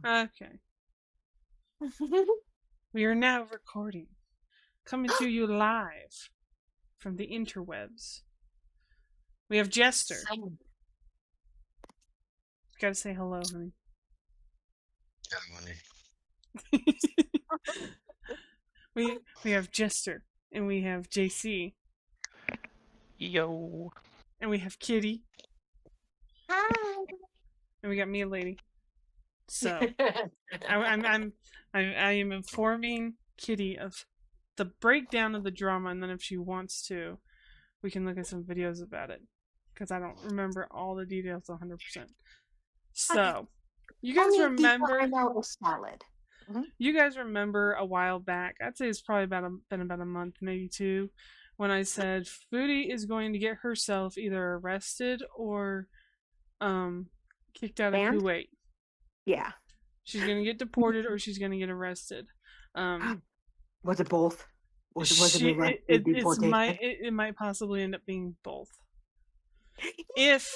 Okay. We are now recording. Coming to you live from the interwebs. We have Jester. Gotta say hello, honey. Money. we have Jester, and we have JC, Yo. and we have Kitty, Hi. and we got me a lady. So I am informing Kitty of the breakdown of the drama, and then if she wants to, we can look at some videos about it because I don't remember all the details 100%. So, you guys remember? I know is salad. You guys remember a while back? I'd say it's probably been about a month, maybe two, when I said Foodie is going to get herself either arrested or kicked out of Kuwait. Yeah. She's gonna get deported or she's gonna get arrested. Was it both? It might possibly end up being both. If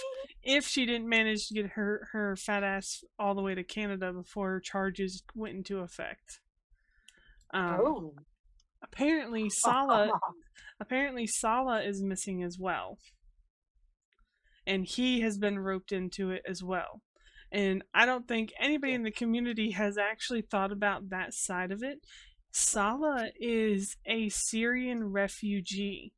she didn't manage to get her fat ass all the way to Canada before charges went into effect. Apparently Sala is missing as well. And he has been roped into it as well. And I don't think anybody in the community has actually thought about that side of it. Sala is a Syrian refugee.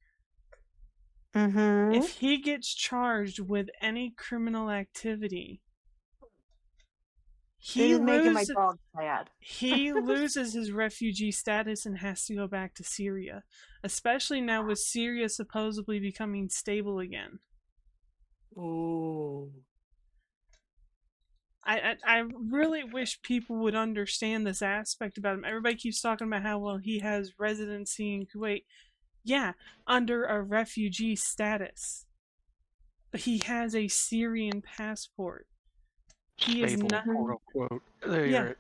Mm-hmm. If he gets charged with any criminal activity, he loses his refugee status and has to go back to Syria, especially now with Syria supposedly becoming stable again. Ooh. I really wish people would understand this aspect about him. Everybody keeps talking about how well he has residency in Kuwait. Yeah, under a refugee status. But he has a Syrian passport. He Stable, is not, quote unquote.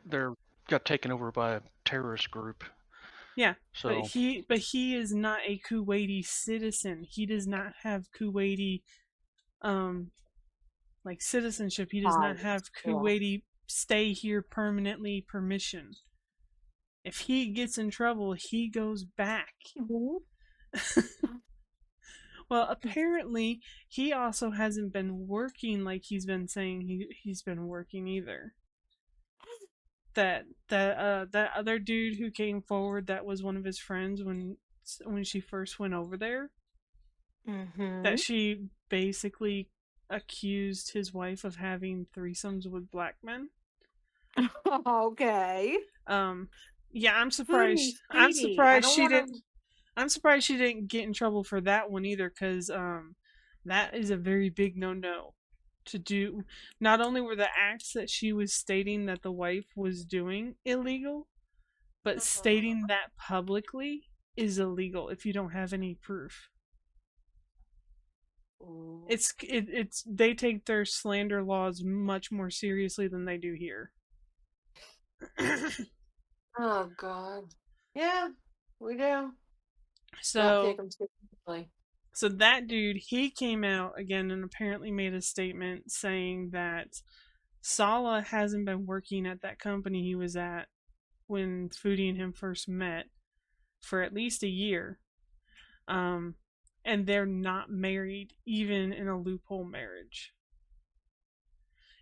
They're got taken over by a terrorist group. Yeah, so but he is not a Kuwaiti citizen. He does not have Kuwaiti like citizenship. He does not have Kuwaiti stay here permanently permission. If he gets in trouble, he goes back. Well, apparently, he also hasn't been working like he's been saying he's been working either. That other dude who came forward, that was one of his friends when she first went over there. Mm-hmm. That she basically accused his wife of having threesomes with black men. Okay. Yeah, I'm surprised. I'm surprised she didn't get in trouble for that one either, because that is a very big no-no to do. Not only were the acts that she was stating that the wife was doing illegal, but stating that publicly is illegal if you don't have any proof. It's they take their slander laws much more seriously than they do here. Oh God. Yeah, we do. So that dude, he came out again and apparently made a statement saying that Sala hasn't been working at that company he was at when Foodie and him first met for at least a year. And they're not married, even in a loophole marriage.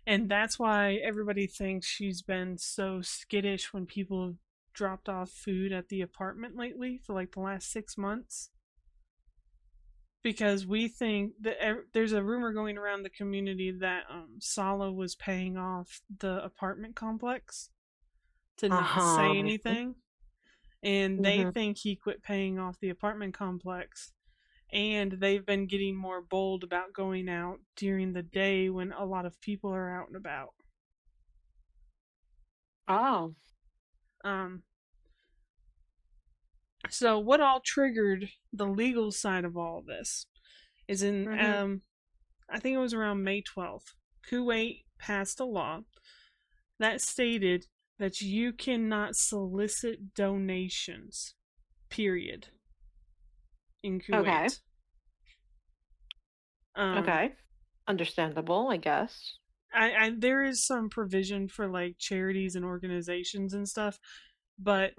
And that's why everybody thinks she's been so skittish when people have dropped off food at the apartment lately for like the last 6 months. Because we think that there's a rumor going around the community that Sala was paying off the apartment complex to not say anything. And they think he quit paying off the apartment complex. And they've been getting more bold about going out during the day when a lot of people are out and about. Oh. So what all triggered the legal side of all of this is in I think it was around May 12th, Kuwait passed a law that stated that you cannot solicit donations, period, in Kuwait. Okay. Understandable, I guess. there is some provision for like charities and organizations and stuff, but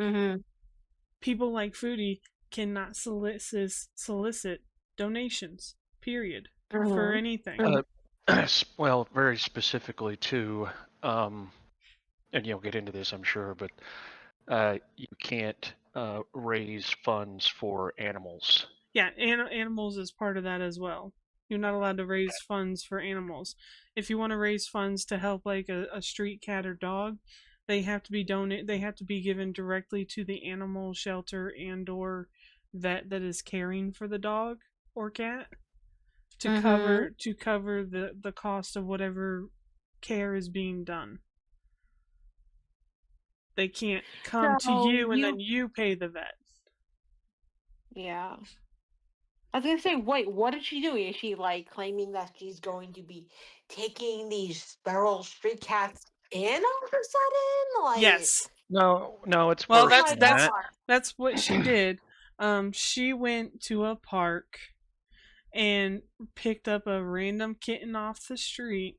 people like Foodie cannot solicit donations. Period. For anything. Well, very specifically too, and you'll get into this, I'm sure, but you can't raise funds for animals. Yeah, animals is part of that as well. You're not allowed to raise funds for animals. If you want to raise funds to help like a street cat or dog, they have to be they have to be given directly to the animal shelter and or vet that is caring for the dog or cat to cover the cost of whatever care is being done. They can't come to you and then you pay the vet. Yeah. I was gonna say, wait, what is she doing? Is she like claiming that she's going to be taking these feral street cats in all of a sudden? Like, yes. No, it's well, worse than that. That's what she did. She went to a park and picked up a random kitten off the street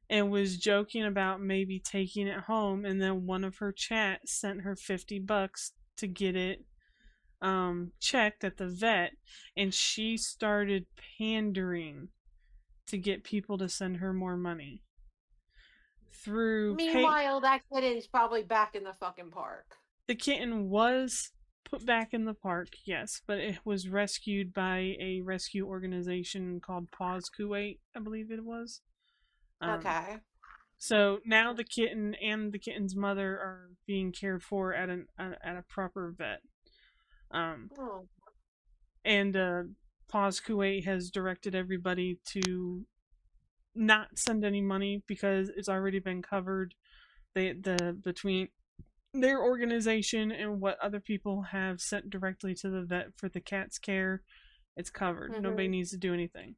and was joking about maybe taking it home, and then one of her chats sent her $50 to get it checked at the vet, and she started pandering to get people to send her more money. Meanwhile, that kitten's probably back in the fucking park. The kitten was put back in the park, yes, but it was rescued by a rescue organization called Pause Kuwait, I believe it was. Okay. So now the kitten and the kitten's mother are being cared for at a proper vet. And Pause Kuwait has directed everybody to not send any money because it's already been covered. Between their organization and what other people have sent directly to the vet for the cat's care, it's covered. Nobody needs to do anything.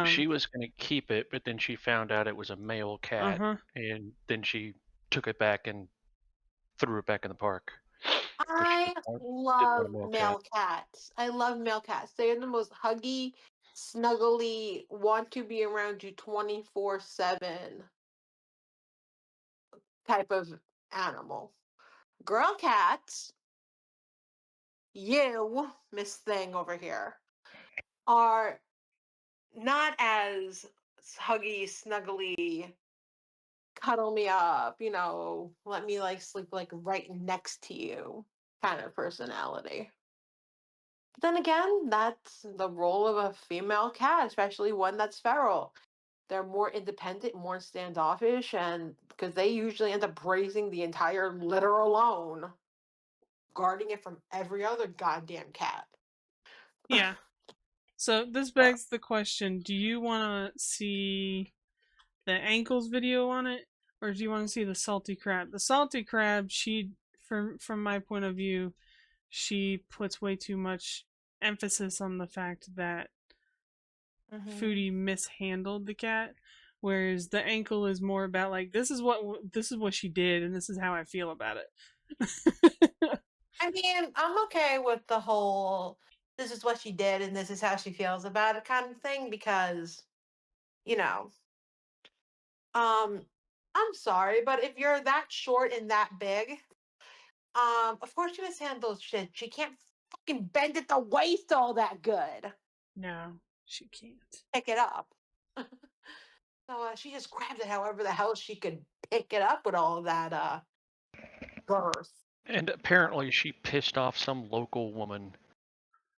She was going to keep it, but then she found out it was a male cat, and then she took it back and threw it back in the park. I love male cats. I love male cats. They're the most huggy, snuggly, want to be around you 24/7 type of animal. Girl cats, you, Miss Thing over here, are not as huggy, snuggly, cuddle me up, let me like sleep like right next to you kind of personality. But then again, that's the role of a female cat, especially one that's feral. They're more independent, more standoffish, and because they usually end up raising the entire litter alone, guarding it from every other goddamn cat. Yeah. So this begs the question, do you want to see the ankles video on it, or do you want to see the salty crab? The salty crab, from my point of view, she puts way too much emphasis on the fact that Foodie mishandled the cat, whereas the ankle is more about like this is what she did and this is how I feel about it. I mean, I'm okay with the whole this is what she did and this is how she feels about it kind of thing because, I'm sorry, but if you're that short and that big, of course she mishandles shit. She can't fucking bend at the waist all that good. No, she can't. Pick it up. So she just grabbed it however the hell she could pick it up with all that girth. And apparently she pissed off some local woman.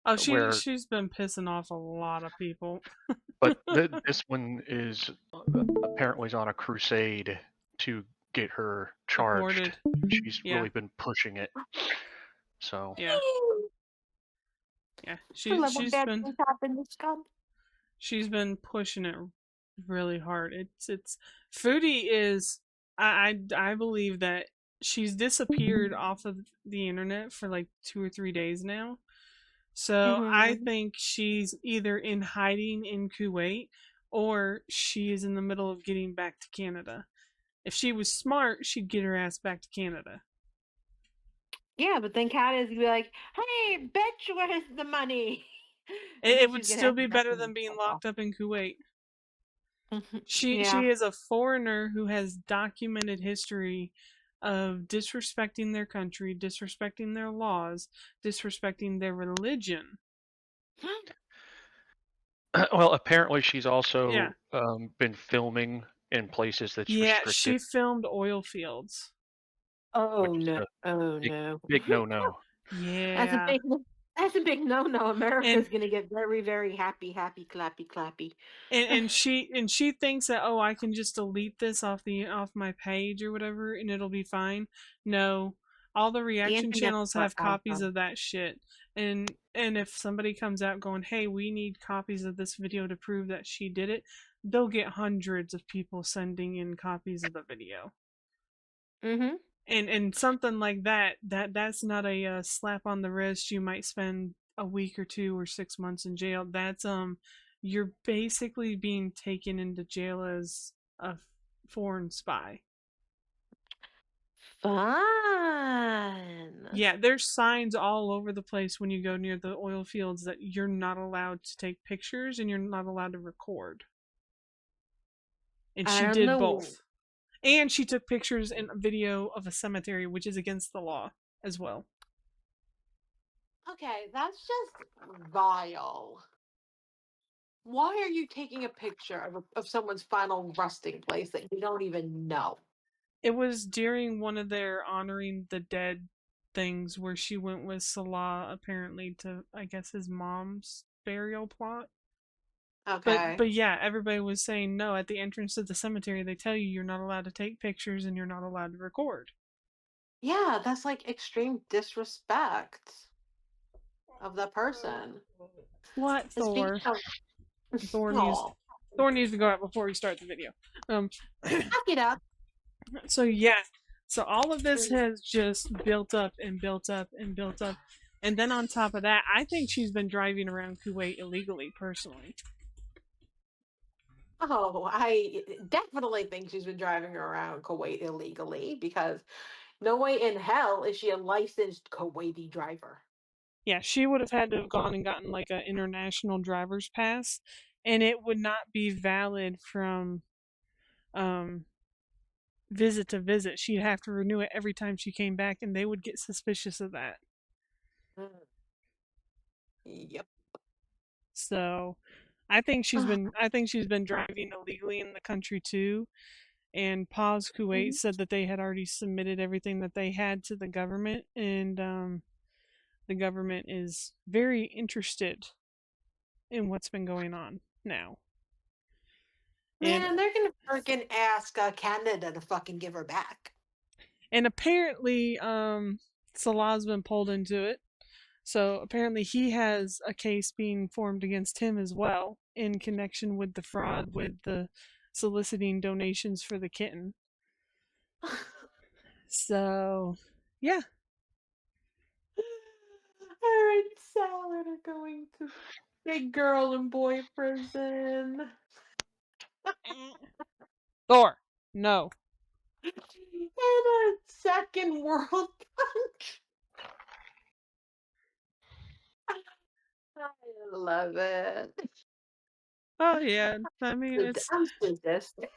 Oh, she's been pissing off a lot of people. But this one is apparently on a crusade to get her charged. Reported. She's really been pushing it. So yeah, she's been pushing it really hard. It's Foodie is I believe that she's disappeared off of the internet for like 2 or 3 days now. So I think she's either in hiding in Kuwait or she is in the middle of getting back to Canada. If she was smart, she'd get her ass back to Canada. Yeah, but then Kat is be like, "Hey, bitch, where's the money?" It would still be better than being locked up in Kuwait. She is a foreigner who has documented history of disrespecting their country, disrespecting their laws, disrespecting their religion. Well, apparently she's also been filming in places that's restricted. Yeah, she filmed oil fields. Oh no! Oh no! Big no. Yeah. That's a big no. America's gonna get very, very happy, clappy. And she thinks that, oh, I can just delete this off my page or whatever and it'll be fine. No. All the reaction channels have copies of that shit. And if somebody comes out going, hey, we need copies of this video to prove that she did it, they'll get hundreds of people sending in copies of the video. And something like that's not a slap on the wrist. You might spend a week or 2 or 6 months in jail. That's you're basically being taken into jail as a foreign spy. Fun. Yeah, there's signs all over the place when you go near the oil fields that you're not allowed to take pictures and you're not allowed to record. And she did both. And she took pictures and video of a cemetery, which is against the law as well. Okay, that's just vile. Why are you taking a picture of someone's final resting place that you don't even know? It was during one of their honoring the dead things where she went with Salah apparently to, I guess, his mom's burial plot. Okay. But yeah, everybody was saying no. At the entrance to the cemetery, they tell you you're not allowed to take pictures and you're not allowed to record. Yeah, that's like extreme disrespect of the person. What, Thor? Thor needs to go out before we start the video. Back it up. So yeah, so all of this has just built up and built up and built up, and then on top of that, I think she's been driving around Kuwait illegally, personally. Oh, I definitely think she's been driving around Kuwait illegally because no way in hell is she a licensed Kuwaiti driver. Yeah, she would have had to have gone and gotten like an international driver's pass, and it would not be valid from visit to visit. She'd have to renew it every time she came back, and they would get suspicious of that. Yep. So, I think she's been driving illegally in the country too. And Paz Kuwait said that they had already submitted everything that they had to the government, and the government is very interested in what's been going on now. Man, they're gonna freaking ask Canada to fucking give her back. And apparently, Salah's been pulled into it. So apparently he has a case being formed against him as well in connection with the fraud with the soliciting donations for the kitten. So, yeah. Her and Salad are going to big girl and boy prison. Thor, no. In a second world country. I love it. Oh yeah, I mean I'm sadistic.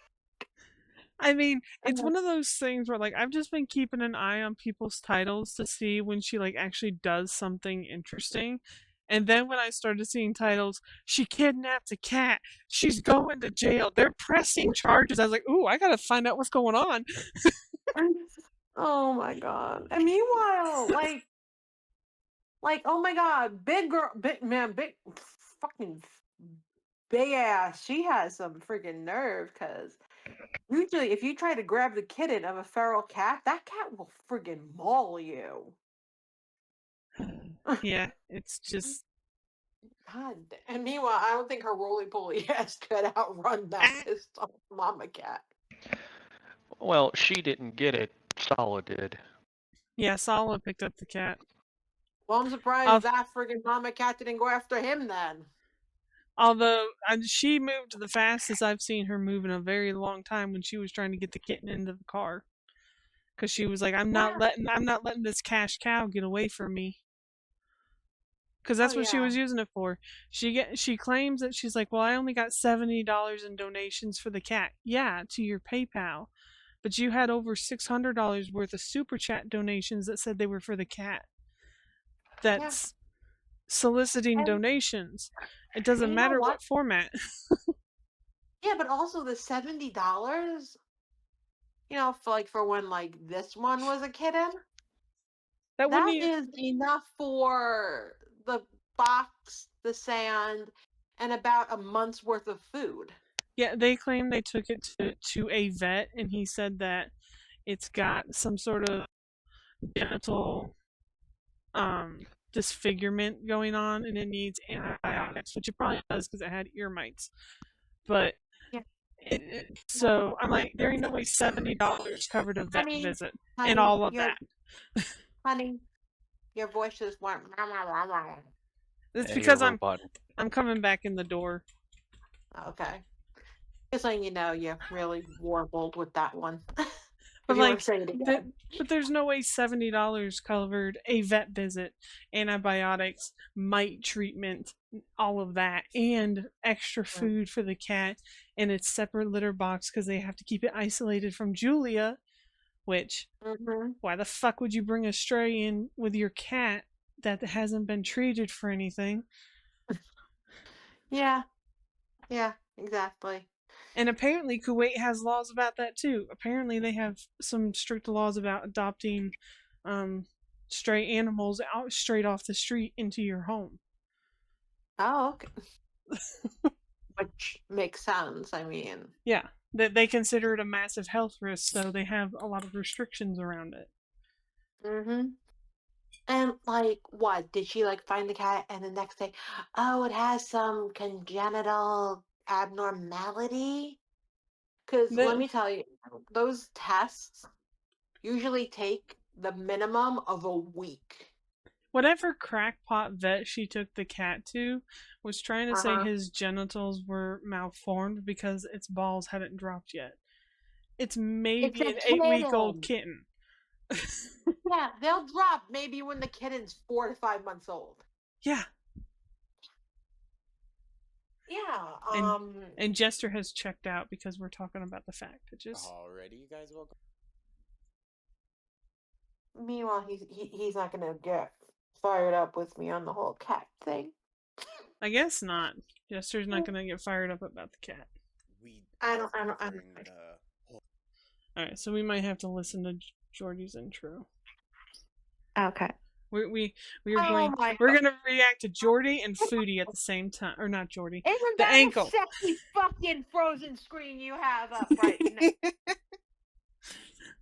I mean, it's one of those things where like I've just been keeping an eye on people's titles to see when she like actually does something interesting. And then when I started seeing titles, she kidnapped a cat. She's going to jail. They're pressing charges. I was like, ooh, I gotta find out what's going on. Oh my god. And meanwhile, like, oh my god, big girl, big fucking big ass. She has some freaking nerve because usually if you try to grab the kitten of a feral cat, that cat will friggin' maul you. Yeah, it's just. God. And meanwhile, I don't think her roly-poly ass could outrun that pissed off mama cat. Well, she didn't get it. Sala did. Yeah, Sala picked up the cat. Well, I'm surprised that friggin' mama cat didn't go after him then. Although she moved the fastest I've seen her move in a very long time when she was trying to get the kitten into the car, because she was like, "I'm not letting this cash cow get away from me." because that's what she was using it for. She claims that she's like, well, I only got $70 in donations for the cat. Yeah, to your PayPal, but you had over $600 worth of super chat donations that said they were for the cat. That's soliciting donations. It doesn't matter what format. Yeah, but also the $70, for when like this one was a kitten, that is enough for the box, the sand, and about a month's worth of food. Yeah, they claim they took it to a vet, and he said that it's got some sort of genital disfigurement going on, and it needs antibiotics, which it probably does because it had ear mites. But so I'm like, there ain't no way $70 covered a vet visit and all of that. Honey, your voice just went. It's because I'm coming back in the door. Okay. Just letting you know, you really warbled with that one. But like, but there's no way $70 covered a vet visit, antibiotics, mite treatment, all of that, and extra food for the cat in its separate litter box because they have to keep it isolated from Julia. Which, why the fuck would you bring a stray in with your cat that hasn't been treated for anything? Yeah, exactly. And apparently Kuwait has laws about that too. Apparently they have some strict laws about adopting stray animals out straight off the street into your home. Oh, okay. Which makes sense. I mean, yeah, they consider it a massive health risk, so they have a lot of restrictions around it. And like, what did she like find the cat and the next day, oh, it has some congenital abnormality? Because let me tell you, those tests usually take the minimum of a week. Whatever crackpot vet she took the cat to was trying to say his genitals were malformed because its balls hadn't dropped yet. It's maybe an 8-week-old kitten. Yeah, they'll drop maybe when the kitten's 4 to 5 months old. Yeah. Yeah. And Jester has checked out because we're talking about the fact pitches. Already, you guys welcome. Meanwhile, he's not gonna get fired up with me on the whole cat thing. I guess not. Jester's not gonna get fired up about the cat. I don't. Alright, so we might have to listen to Jordy's intro. Okay. We're gonna react to Jordy and Foodie at the same time, or not Jordy. Isn't the that ankle. A sexy fucking frozen screen you have up right now?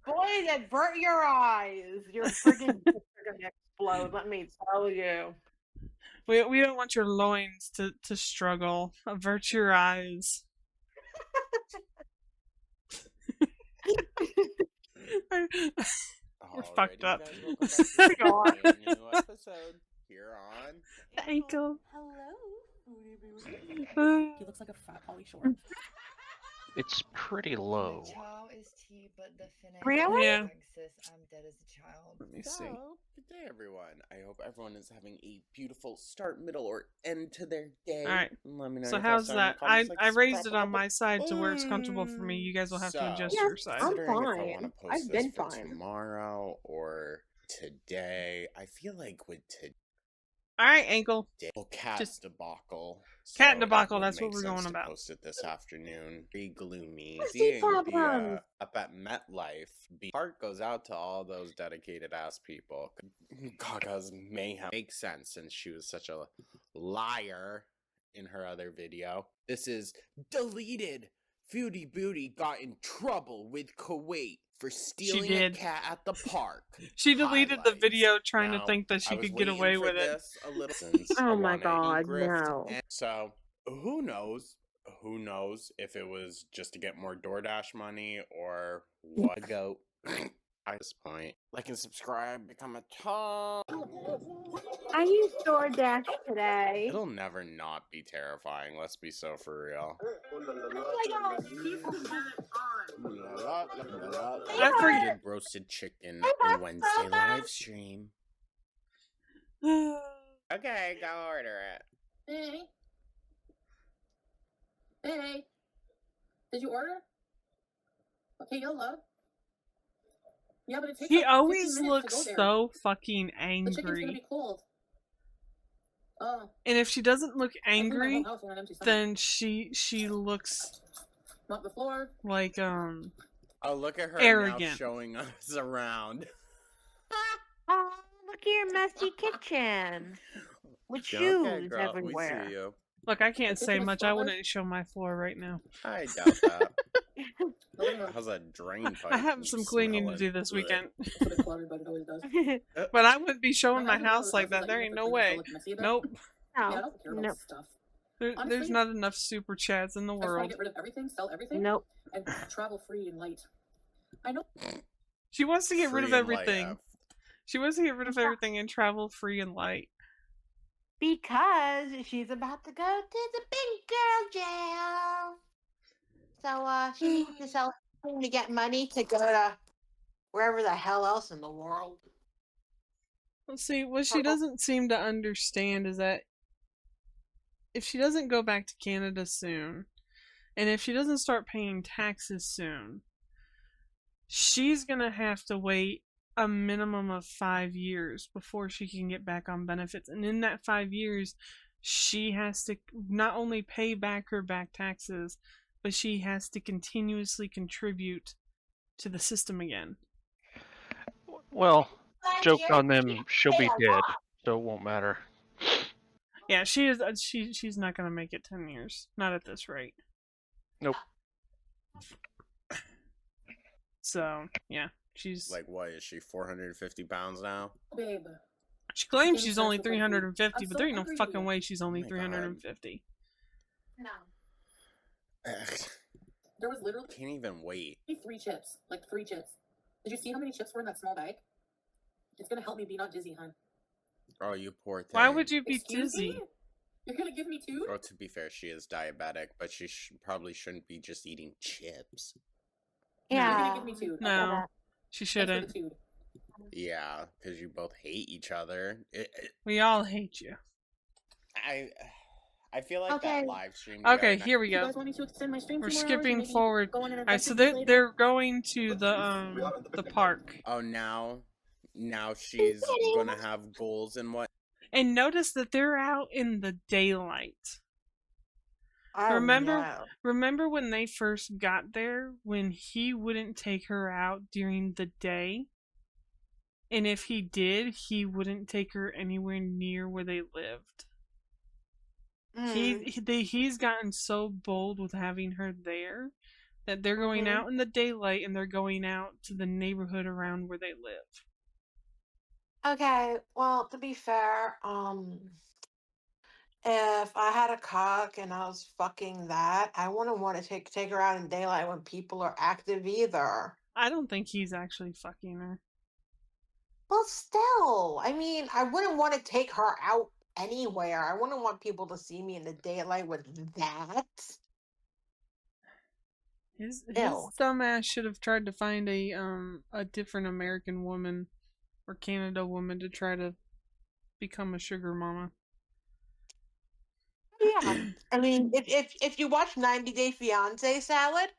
Boys, avert your eyes. Your friggin' are gonna explode. Let me tell you. We don't want your loins to struggle. Avert your eyes. We're fucked up. Welcome back to a new episode here on the ankle. Hello. He looks like a fat Polly Shore. It's pretty low. The chow is tea, but the finesse Really? Yeah. I'm dead as a child. Let me see. Good day, everyone. I hope everyone is having a beautiful start, middle, or end to their day. All right. Let me know. So how's that? I raised it on my side to where it's comfortable for me. You guys will have to adjust your side. I'm If I want fine. to post I've this been for fine. tomorrow or today, I feel like with today. All right, ankle. Cat debacle. Cat debacle. That's what we're going about. Post it this afternoon. Be gloomy. What's the Seeing problem? up at MetLife. Heart goes out to all those dedicated ass people. Gaga's mayhem makes sense since she was such a liar in her other video. This is deleted. Foodie Booty got in trouble with Kuwait for stealing a cat at the park. She deleted the video trying to think that she could get away with it. Oh my god, no. And so, who knows? Who knows if it was just to get more DoorDash money or what? Go. At this point, like and subscribe, become a top. I used DoorDash today. It'll never not be terrifying. Let's be so for real. I forget roasted chicken on Wednesday live stream. Okay, go order it. Hey. Hey. Did you order? Okay, YOLO. Yeah, but it takes He like 15 always minutes looks to go there. so fucking The chicken's gonna angry. be cold. Oh. And if she doesn't look I cleaned my whole angry, house on an empty stomach. then she looks Mop the floor. like Oh, look at her arrogant. now showing us around. Oh, look at your messy kitchen with shoes Okay, girl, everywhere. we see you. Look, I can't The say kitchen is much. I spotless. wouldn't show my floor right now. I doubt that. The living room. How's a drain pipe? I have some cleaning to do smelling? this weekend. It's a bit cluttered, but it always does. But I wouldn't be showing My my house house is like one that. of those There houses ain't that no you way. have to look messy a bit. Nope. Yeah, I No, don't care about nope, stuff. There's Honestly, not enough super chats in the I just want world. to get rid of everything, sell everything, nope. and travel free and light. I know. She wants to get rid of Free and light everything. up. She wants to get rid of everything and travel free and light. Because she's about to go to the big girl jail. So she needs to sell something to get money to go to wherever the hell else in the world. Well, see, what she doesn't seem to understand is that if she doesn't go back to Canada soon, and if she doesn't start paying taxes soon, she's gonna have to wait a minimum of 5 years before she can get back on benefits. And in that 5 years, she has to not only pay back her back taxes, but she has to continuously contribute to the system again. Well, joke on them, She she'll paid be a dead, lot. so it won't matter. Yeah, she is. She's not gonna make it 10 years. Not at this rate. Nope. So yeah, she's Like, what is she, 450 pounds now? Babe. she claims Chicken she's only casserole food. 350, I'm but so there ain't no hungry. fucking way she's only Oh my God. 350. No. There was literally Can't even wait. 3 chips. Like 3 chips. Did you see how many chips were in that small bag? It's gonna help me be not dizzy, hon. Oh, you poor thing. Why would you be Excuse dizzy? me? You're gonna give me 2? Well, to be fair, she is diabetic, but she probably shouldn't be just eating chips. You're Yeah. gonna give me 2. No, she Thanks for the shouldn't. 2. Yeah, because you both hate each other. We all hate you. I feel like Okay. that live stream. Okay, here we You go. guys want me to extend my stream We're 2 more hours and skipping maybe forward. go on an Alright, so adventure later? they're going to the park. Oh, now she's gonna have goals and what? And notice that they're out in the daylight. Oh, Remember no. remember when they first got there, when he wouldn't take her out during the day? And if he did, he wouldn't take her anywhere near where they lived. He's gotten so bold with having her there that they're going out in the daylight and they're going out to the neighborhood around where they live. Okay, well, to be fair, if I had a cock and I was fucking that, I wouldn't want to take her out in daylight when people are active either. I don't think he's actually fucking her. Well, still, I mean, I wouldn't want to take her out anywhere. I wouldn't want people to see me in the daylight with that. His Ew. dumbass should have tried to find a different American woman or Canada woman to try to become a sugar mama. Yeah, I mean, if you watch 90 Day Fiance Salad,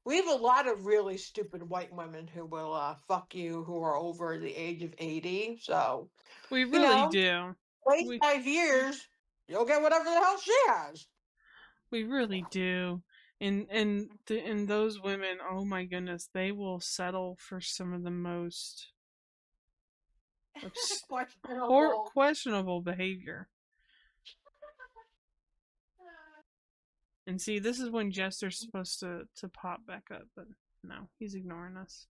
we have a lot of really stupid white women who will fuck you who are over the age of 80. So We really know, do. wait 5 years, you'll get whatever the hell she has. We really do. And those women, oh my goodness, they will settle for some of the most questionable behavior. And see, this is when Jester's supposed to pop back up, but no, he's ignoring us.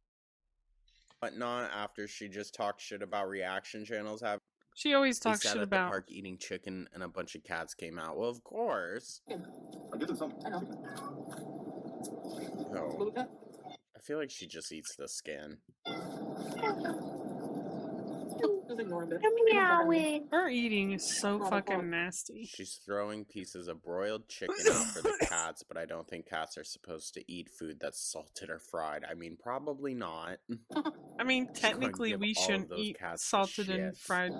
But not after she just talked shit about reaction channels having. She always talks shit at about the park eating chicken and a bunch of cats came out. Well, of course. I'm getting some. I know. No. I feel like she just eats the skin. Just ignore him, Meowing. her eating is so fucking nasty. She's throwing pieces of broiled chicken out for the cats, but I don't think cats are supposed to eat food that's salted or fried. I mean, probably not. I mean, She's gonna technically give we all of shouldn't those eat cats the salted and shits. fried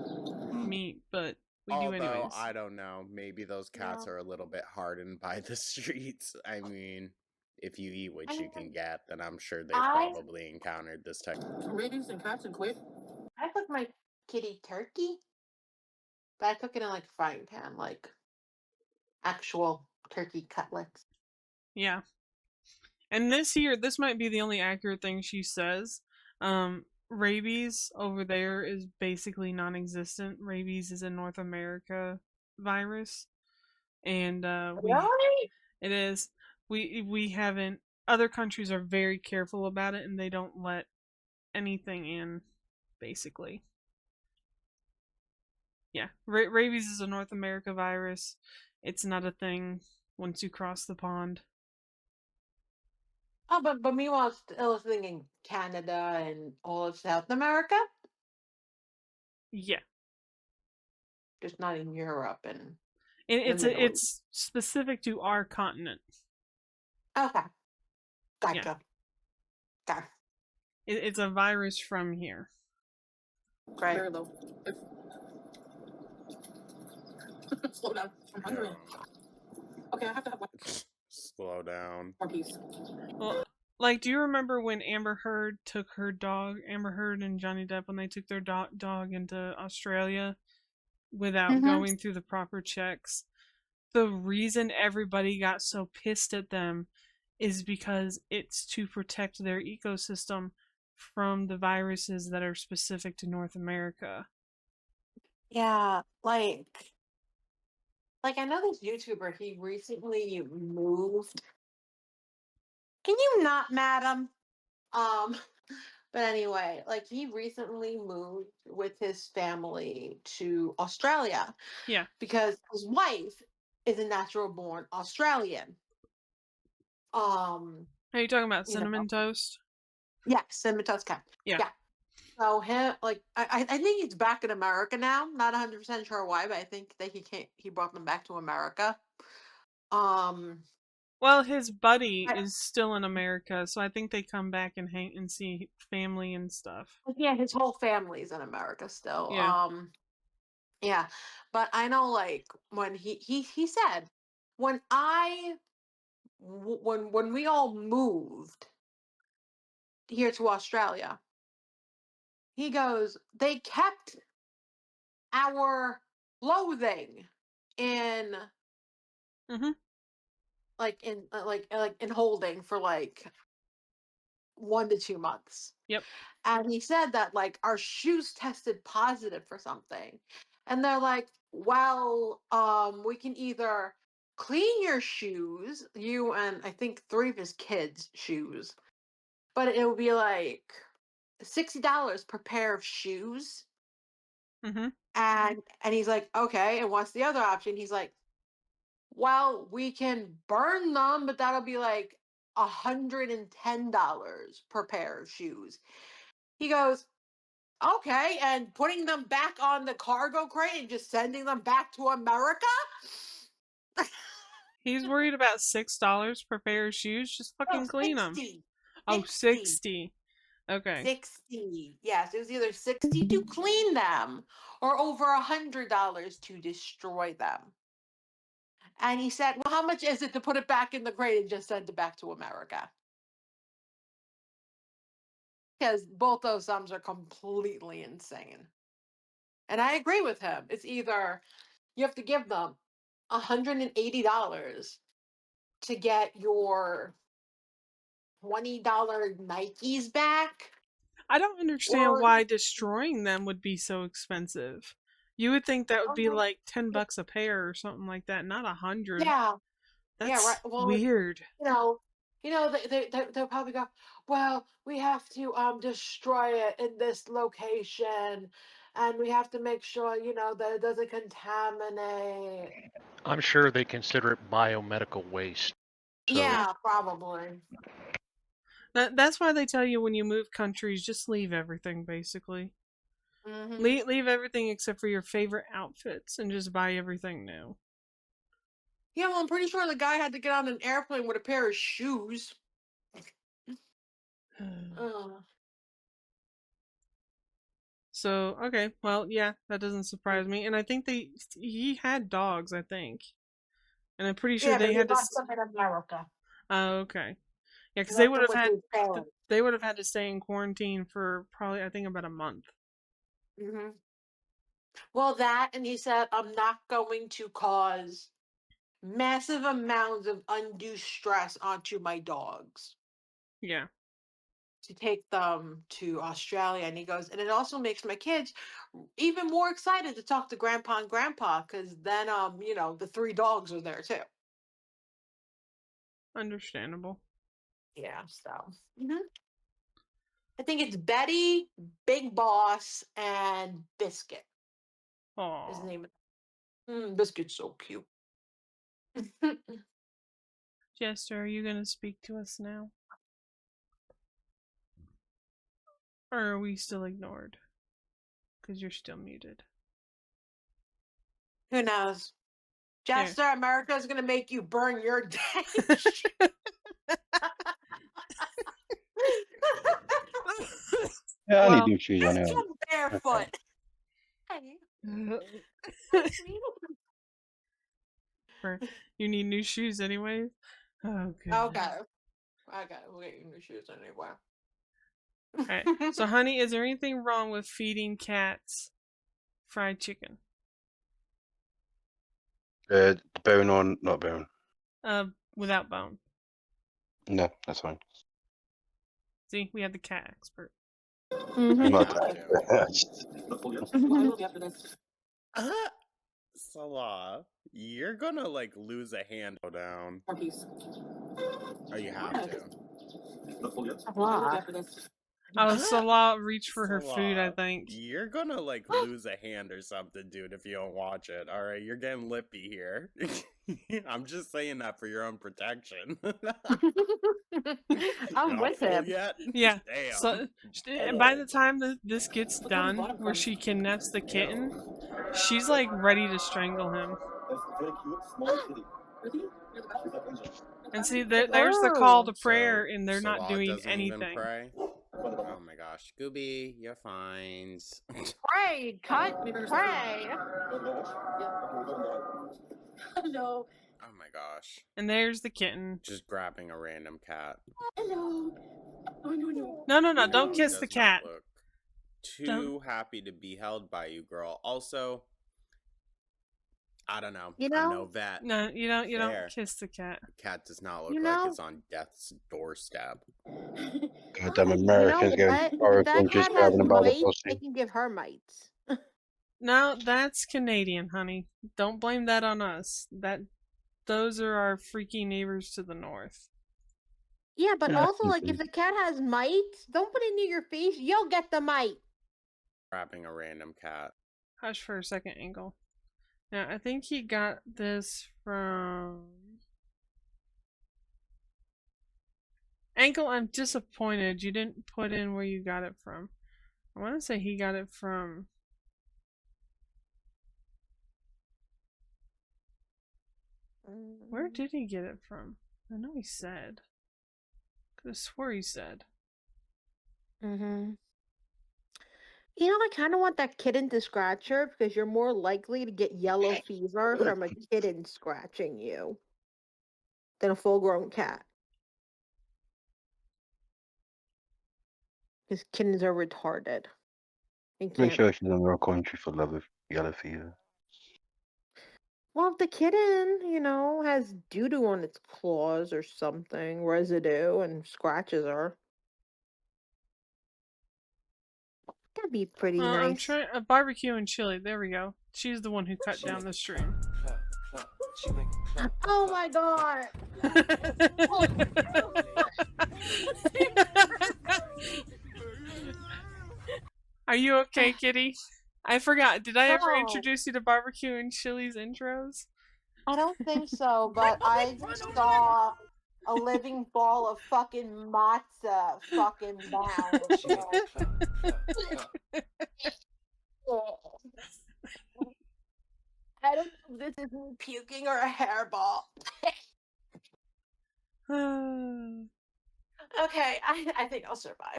meat, but We do Although, anyways. I don't know. Maybe those cats are a little bit hardened by the streets. I mean, if you eat what you can get, then I'm sure they've probably encountered this type. Rabies and cats and quick. I cook my kitty turkey, but I cook it in like a frying pan, like actual turkey cutlets. Yeah. And this might be the only accurate thing she says. Rabies over there is basically non-existent. Rabies is a North America virus, and Really? it is. We haven't. Other countries are very careful about it, and they don't let anything in, basically. Yeah, rabies is a North America virus. It's not a thing once you cross the pond. Oh, but meanwhile, I was thinking Canada and all of South America. Yeah, Just not in Europe and it's specific to our continent. Okay, Yeah, gotcha. Okay, it's a virus from here. great. Very low. Slow down. I'm hungry. Okay, I have to have one Slow down. more piece. Well, like, do you remember when Amber Heard and Johnny Depp, when they took their dog into Australia without going through the proper checks? The reason everybody got so pissed at them is because it's to protect their ecosystem from the viruses that are specific to North America. Yeah, like I know this YouTuber, he recently moved. Can you not, madam? But anyway, like he recently moved with his family to Australia. Yeah. Because his wife is a natural born Australian. Are you talking about Cinnamon Toast? Yeah, Cinnamon Toast Cat. Yeah. So him, like, I think he's back in America now. Not 100% sure why, but I think that he brought them back to America. Well, his buddy is still in America, so I think they come back and hang and see family and stuff. Yeah, his whole family's in America still. Yeah. Yeah, but I know, like, when he said when when we all moved here to Australia, he goes, they kept our clothing in like in holding for like 1 to 2 months. Yep. And he said that like our shoes tested positive for something. And they're like, well, we can either clean your shoes, you and I think 3 of his kids' shoes, but it would be like $60 per pair of shoes. And he's like, okay, and what's the other option? He's like, well, we can burn them, but that'll be like $110 per pair of shoes. He goes, okay, and putting them back on the cargo crate and just sending them back to America? He's worried about $6 per pair of shoes. Just fucking clean them. 60. Oh, 60. Okay. 60. Yes, it was either 60 to clean them or over $100 to destroy them. And he said, well, how much is it to put it back in the crate and just send it back to America? Because both those sums are completely insane. And I agree with him. It's either you have to give them $180 to get your $20 Nikes back. I don't understand why destroying them would be so expensive. You would think that would be like $10 a pair or something like that, not 100. Yeah. That's yeah, right. Well, weird. They'll probably go, well, we have to destroy it in this location, and we have to make sure, that it doesn't contaminate. I'm sure they consider it biomedical waste. So. Yeah, probably. That's why they tell you when you move countries, just leave everything, basically. Leave everything except for your favorite outfits and just buy everything new. Yeah, well, I'm pretty sure the guy had to get on an airplane with a pair of shoes. So okay, well, yeah, that doesn't surprise me. And I think he had dogs, I think, and I'm pretty sure Yeah, but they he had to. lost them in America. Oh, okay. Yeah, because He left them with his parents. they would have had to stay in quarantine for probably, I think, about a month. Mm-hmm. Well, that, and he said, I'm not going to cause massive amounts of undue stress onto my dogs. Yeah. To take them to Australia. And he goes, and it also makes my kids even more excited to talk to grandpa and grandpa, because then the 3 dogs are there too. Understandable. Yeah, so I think it's Betty, Big Boss, and Biscuit. His Aww. name is Biscuit's so cute. Jester, are you gonna speak to us now? Or are we still ignored? Because you're still muted. Who knows? Jester, America's gonna make you burn your day. Yeah, I need new shoes Just anyway. come barefoot. You need new shoes anyway? Oh, goodness. Okay, we'll get you new shoes anyway. Alright, so honey, is there anything wrong with feeding cats fried chicken? Bone or not bone? Without bone. No, that's fine. See, we have the cat expert. I'm not Salah, you're gonna like lose a hand down. Oh, you have to. Oh, Salah reached for her food, I think. You're gonna like lose a hand or something, dude, if you don't watch it. Alright, you're getting lippy here. I'm just saying that for your own protection. I'm with him. Yet? Yeah. Damn. So by the time this gets done, where she kidnaps the kitten, she's like ready to strangle him. And see, there's the call to prayer, and they're not doing anything. Even pray? Oh my gosh, Scooby, you're fine. Pray, cut, pray. Hello. Oh my gosh. And there's the kitten. Just grabbing a random cat. Hello. Oh, no. No, don't kiss the cat. Look too happy to be held by you, girl. Also, I don't know. I'm no vet. No, you don't kiss the cat. The cat does not look like it's on death's doorstep. Goddamn Americans getting Americans just grabbing about the pussy. They can give her mites. No, that's Canadian, honey. Don't blame that on us. Those are our freaky neighbors to the north. Yeah, but also, like, if the cat has mites, don't put it near your face. You'll get the mite. Grabbing a random cat. Hush for a second, Angle. Now, I think he got this from... Ankle, I'm disappointed you didn't put in where you got it from. I want to say he got it from... Where did he get it from? I know he said. Could have swore he said. You know, I kind of want that kitten to scratch her, because you're more likely to get yellow fever from a kitten scratching you than a full-grown cat. Because kittens are retarded. Make sure she's in the wrong country for love of yellow fever. Well, if the kitten, has doo-doo on its claws or something, residue, and scratches her, that'd be pretty nice. I'm trying a barbecue and chili. There we go. She's the one who cut down the stream. Oh my god! Are you okay, kitty? I forgot. Did I ever introduce you to barbecue and chili's intros? I don't think so, but I just saw a living ball of fucking matzah fucking down. I don't know if this is me puking or a hairball. Okay, I think I'll survive.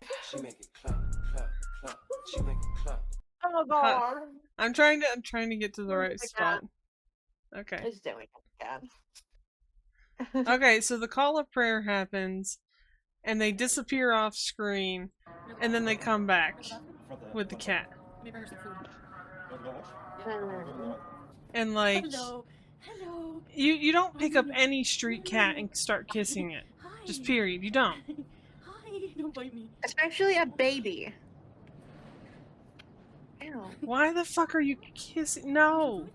Oh god. I'm trying to get to the right spot. Okay. It's doing it again. Okay, so the call of prayer happens, and they disappear off screen, and then they come back with the cat. And like, Hello. you don't pick up any street cat and start kissing it. Hi. Just period. You don't. Hi. Don't bite me. Especially a baby. Ew. Why the fuck are you kissing? No.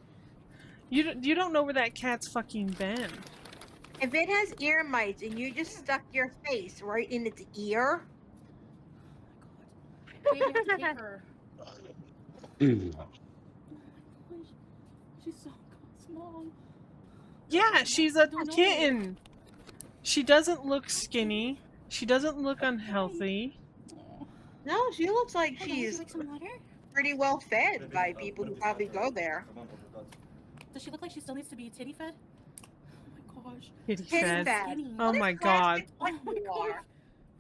You don't know where that cat's fucking been. If it has ear mites and you just stuck your face right in its ear. Wait, we have to take her. She's so small. Yeah, she's a kitten. She doesn't look skinny. She doesn't look unhealthy. No, she looks like she's like some water? pretty well fed by people who probably go there. Does she look like she still needs to be titty fed? Oh my gosh. Titty fed. Oh my god. Oh my gosh.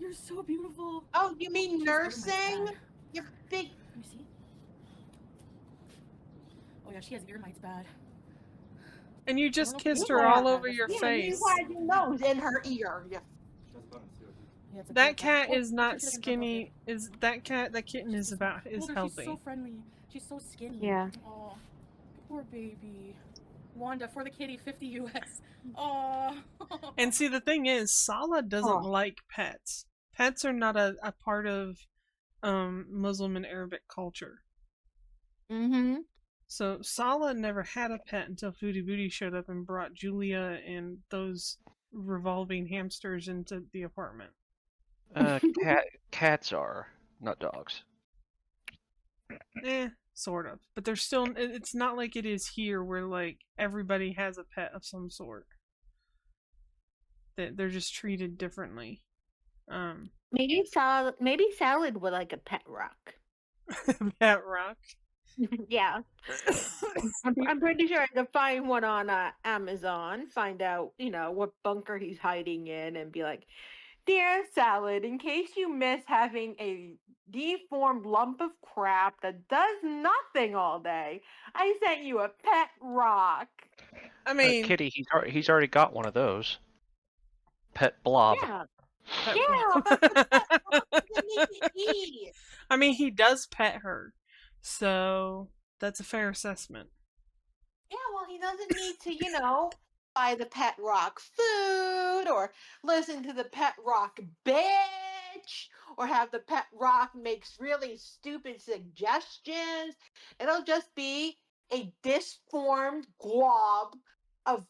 You're so beautiful. Oh, you mean nursing? You big. Let me see. Oh yeah, she has ear mites bad. And you just kissed her all over your face. Why do you know in her ear? That cat is not skinny. That kitten is healthy. She's so friendly. She's so skinny. Yeah. Oh, poor baby. Wanda, for the kitty, 50 US. Oh. And see, the thing is, Sala doesn't like pets. Pets are not a part of Muslim and Arabic culture. Mm-hmm. So Sala never had a pet until Foodie Booty showed up and brought Julia and those revolving hamsters into the apartment. Cats are, not dogs. Sort of. But they're still, it's not like it is here where like everybody has a pet of some sort. They're just treated differently. Maybe Salad would like a pet rock. Pet rock? Yeah. I'm pretty sure I could find one on Amazon, find out, what bunker he's hiding in, and be like, "Dear Salad, in case you miss having a deformed lump of crap that does nothing all day, I sent you a pet rock." I mean, Kitty, he's already got one of those. Pet blob. Yeah. But the pet rock doesn't need to eat. I mean, he does pet her, so that's a fair assessment. Yeah, well, he doesn't need to, buy the pet rock food or listen to the pet rock bitch or have the pet rock makes really stupid suggestions. It'll just be a disformed glob of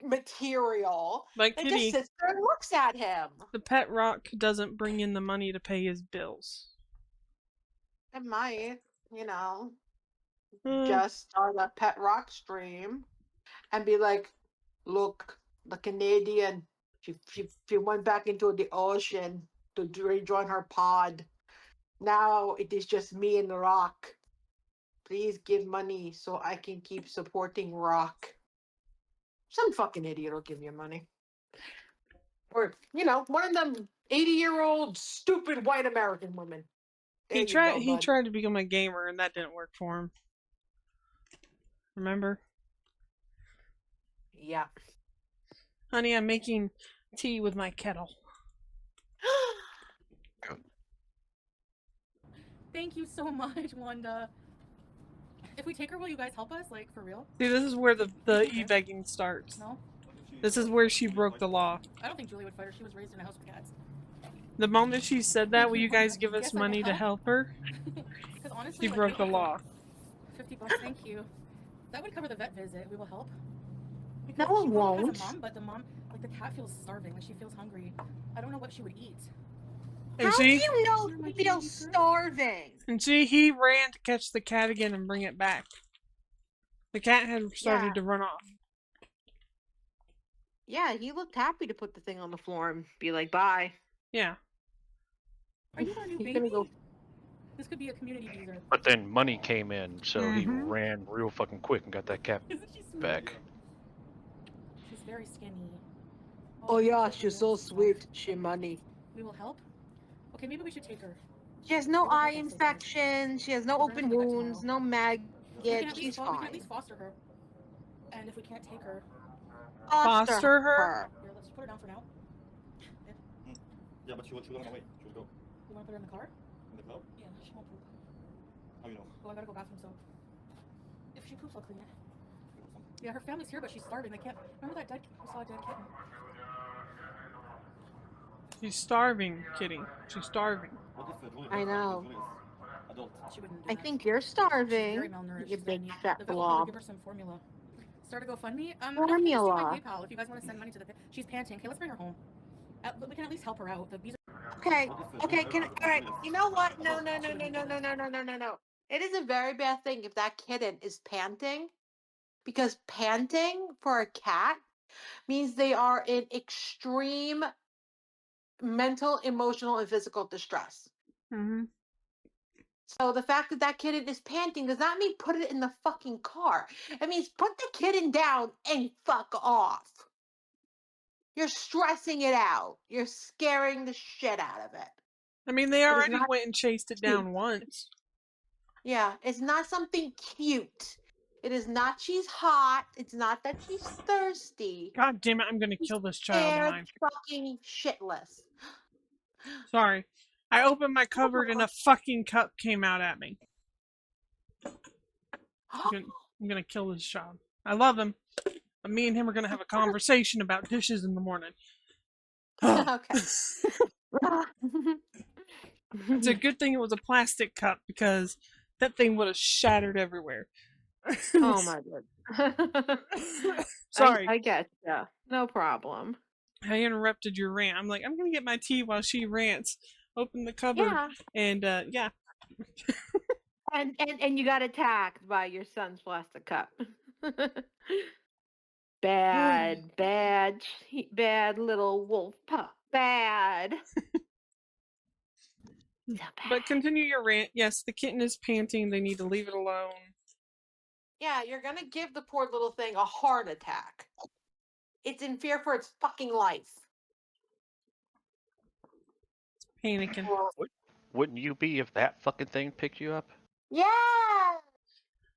material Like that Kitty, just sits there and looks at him. the pet rock doesn't bring in the money to pay his bills. It might, just start a pet rock stream and be like, "Look, the Canadian, she went back into the ocean to rejoin her pod. Now it is just me and Rock. Please give money so I can keep supporting Rock." Some fucking idiot will give you money. Or, one of them 80-year-old stupid white American women. He tried to become a gamer and that didn't work for him. Remember? Yeah. Honey, I'm making tea with my kettle. Thank you so much, Wanda. If we take her, will you guys help us? Like, for real? See, this is where the e-begging starts. No? This is where she broke the law. I don't think Julie would fight her. She was raised in a house with cats. The moment she said that, will you guys give us money to help her? Because honestly, She broke the law. $50, thank you. That would cover the vet visit. We will help. No, it won't. Has a mom, but the mom, like the cat feels starving. Like she feels hungry. I don't know what she would eat. And How do you know she feels starving? And he ran to catch the cat again and bring it back. The cat had started to run off. Yeah, he looked happy to put the thing on the floor and be like, "Bye." Yeah. Are you our new baby? This could be a community user. But then money came in, so he ran real fucking quick and got that cat back. She's very skinny. Oh yeah, she's so sweet. She money. We will help. Okay, maybe we should take her. She has no eye infection. She has no open wounds, no maggot. She's fine. We can at least foster her. And if we can't take her, Foster her? here, let's put her down for now. Yeah, but she will run away. She will go. You want to put her in the car? In the club? Yeah, she won't poop. How you know? Oh, I gotta go bathroom, so. If she poops, I'll clean it. Yeah, her family's here, but she's starving. They can't. Remember that we saw a dead kitten? She's starving, Kitty. She's starving. What if Julie, I know. Julie is adult? She wouldn't do I that. think you're She's starving. very malnourished. You big fat The vet will blob. give her some formula. Start a GoFundMe. I can Formula. see my PayPal if you guys want to send money to the. She's panting. Okay, let's bring her home. We can at least help her out. The bees are. Okay. Okay. All right. You know what? No. It is a very bad thing if that kitten is panting, because panting for a cat means they are in extreme mental, emotional, and physical distress. Mm-hmm. So the fact that that kitten is panting does not mean put it in the fucking car. It means put the kitten down and fuck off. You're stressing it out. You're scaring the shit out of it. I mean, they already went and chased it down once. Yeah, it's not something cute. It is not she's hot. It's not that she's thirsty. God damn it, I'm gonna kill this child of mine. Fucking shitless. Sorry. I opened my cupboard and a fucking cup came out at me. I'm gonna kill this child. I love him. But me and him are gonna have a conversation about dishes in the morning. Okay. It's a good thing it was a plastic cup, because that thing would have shattered everywhere. Oh my god. Sorry. I get ya. No problem. I interrupted your rant. I'm like, I'm gonna get my tea while she rants. Open the cupboard and yeah. And you got attacked by your son's plastic cup. bad little wolf pup. Bad. So bad. But continue your rant. Yes, the kitten is panting. They need to leave it alone. Yeah, you're gonna give the poor little thing a heart attack. It's in fear for its fucking life. It's panicking. Wouldn't you be if that fucking thing picked you up? Yeah.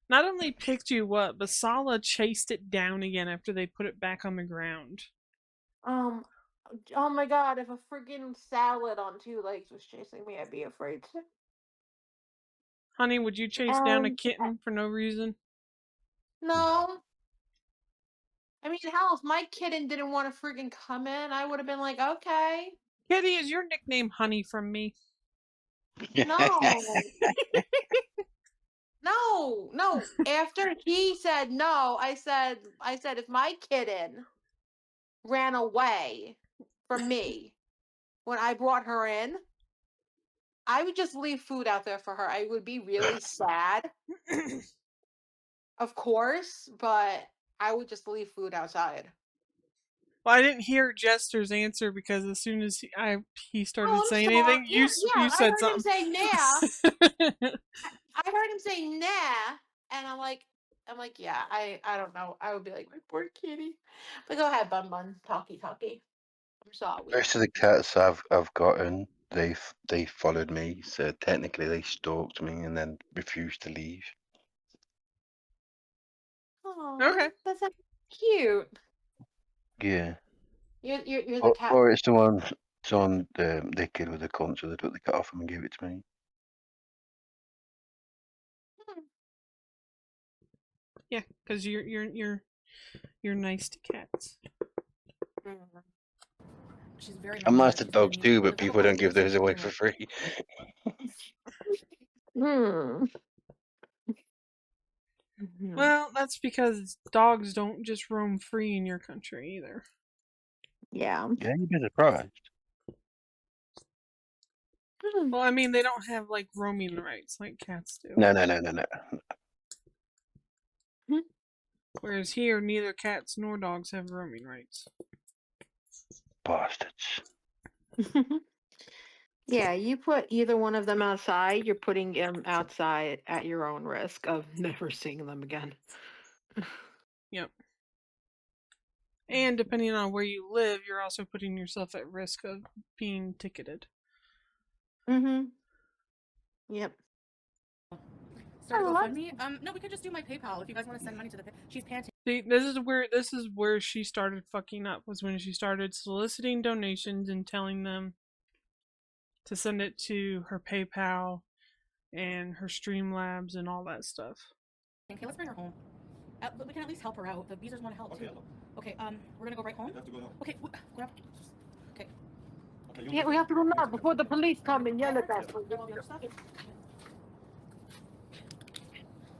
Not only picked you up, but Sala chased it down again after they put it back on the ground. Oh my god, if a friggin' salad on two legs was chasing me, I'd be afraid to. Honey, would you chase down a kitten for no reason? No. I mean, hell, if my kitten didn't want to friggin' come in, I would have been like, okay. Kitty, is your nickname Honey from me? No. No. After he said no, I said, if my kitten ran away from me when I brought her in, I would just leave food out there for her. I would be really sad, of course, but I would just leave food outside. Well, I didn't hear Jester's answer, because as soon as he started saying anything, you said something. I heard him say nah. I heard him say nah, and I'm like, yeah, I don't know. I would be like, my poor kitty. But go ahead, Bun. Talkie. I'm sorry. The rest of the cats I've gotten, they followed me, so technically they stalked me and then refused to leave. Oh, okay. That's cute. Yeah. You're the cat. Or it's someone they killed with a cunt, so they took the cat off him and gave it to me. Yeah, because you're nice to cats. She's very. I'm nice to dogs too, but people don't give theirs away for free. Well, that's because dogs don't just roam free in your country either. Yeah. Yeah, you'd be surprised. Well, I mean, they don't have like roaming rights like cats do. No. Whereas here, neither cats nor dogs have roaming rights. Bastards. Yeah, you put either one of them outside, you're putting them outside at your own risk of never seeing them again. Yep. And depending on where you live, you're also putting yourself at risk of being ticketed. Mm-hmm. Yep. Start a GoFundMe. No, we could just do my PayPal if you guys want to send money to the. She's panting. See, this is where she started fucking up, was when she started soliciting donations and telling them to send it to her PayPal and her Streamlabs and all that stuff. Okay, let's bring her home. But we can at least help her out. The Beezers want to help too. Okay, we're gonna go right home. You have to go now. Okay, grab. Okay. Yeah, we have to go now before the police come and yell at us.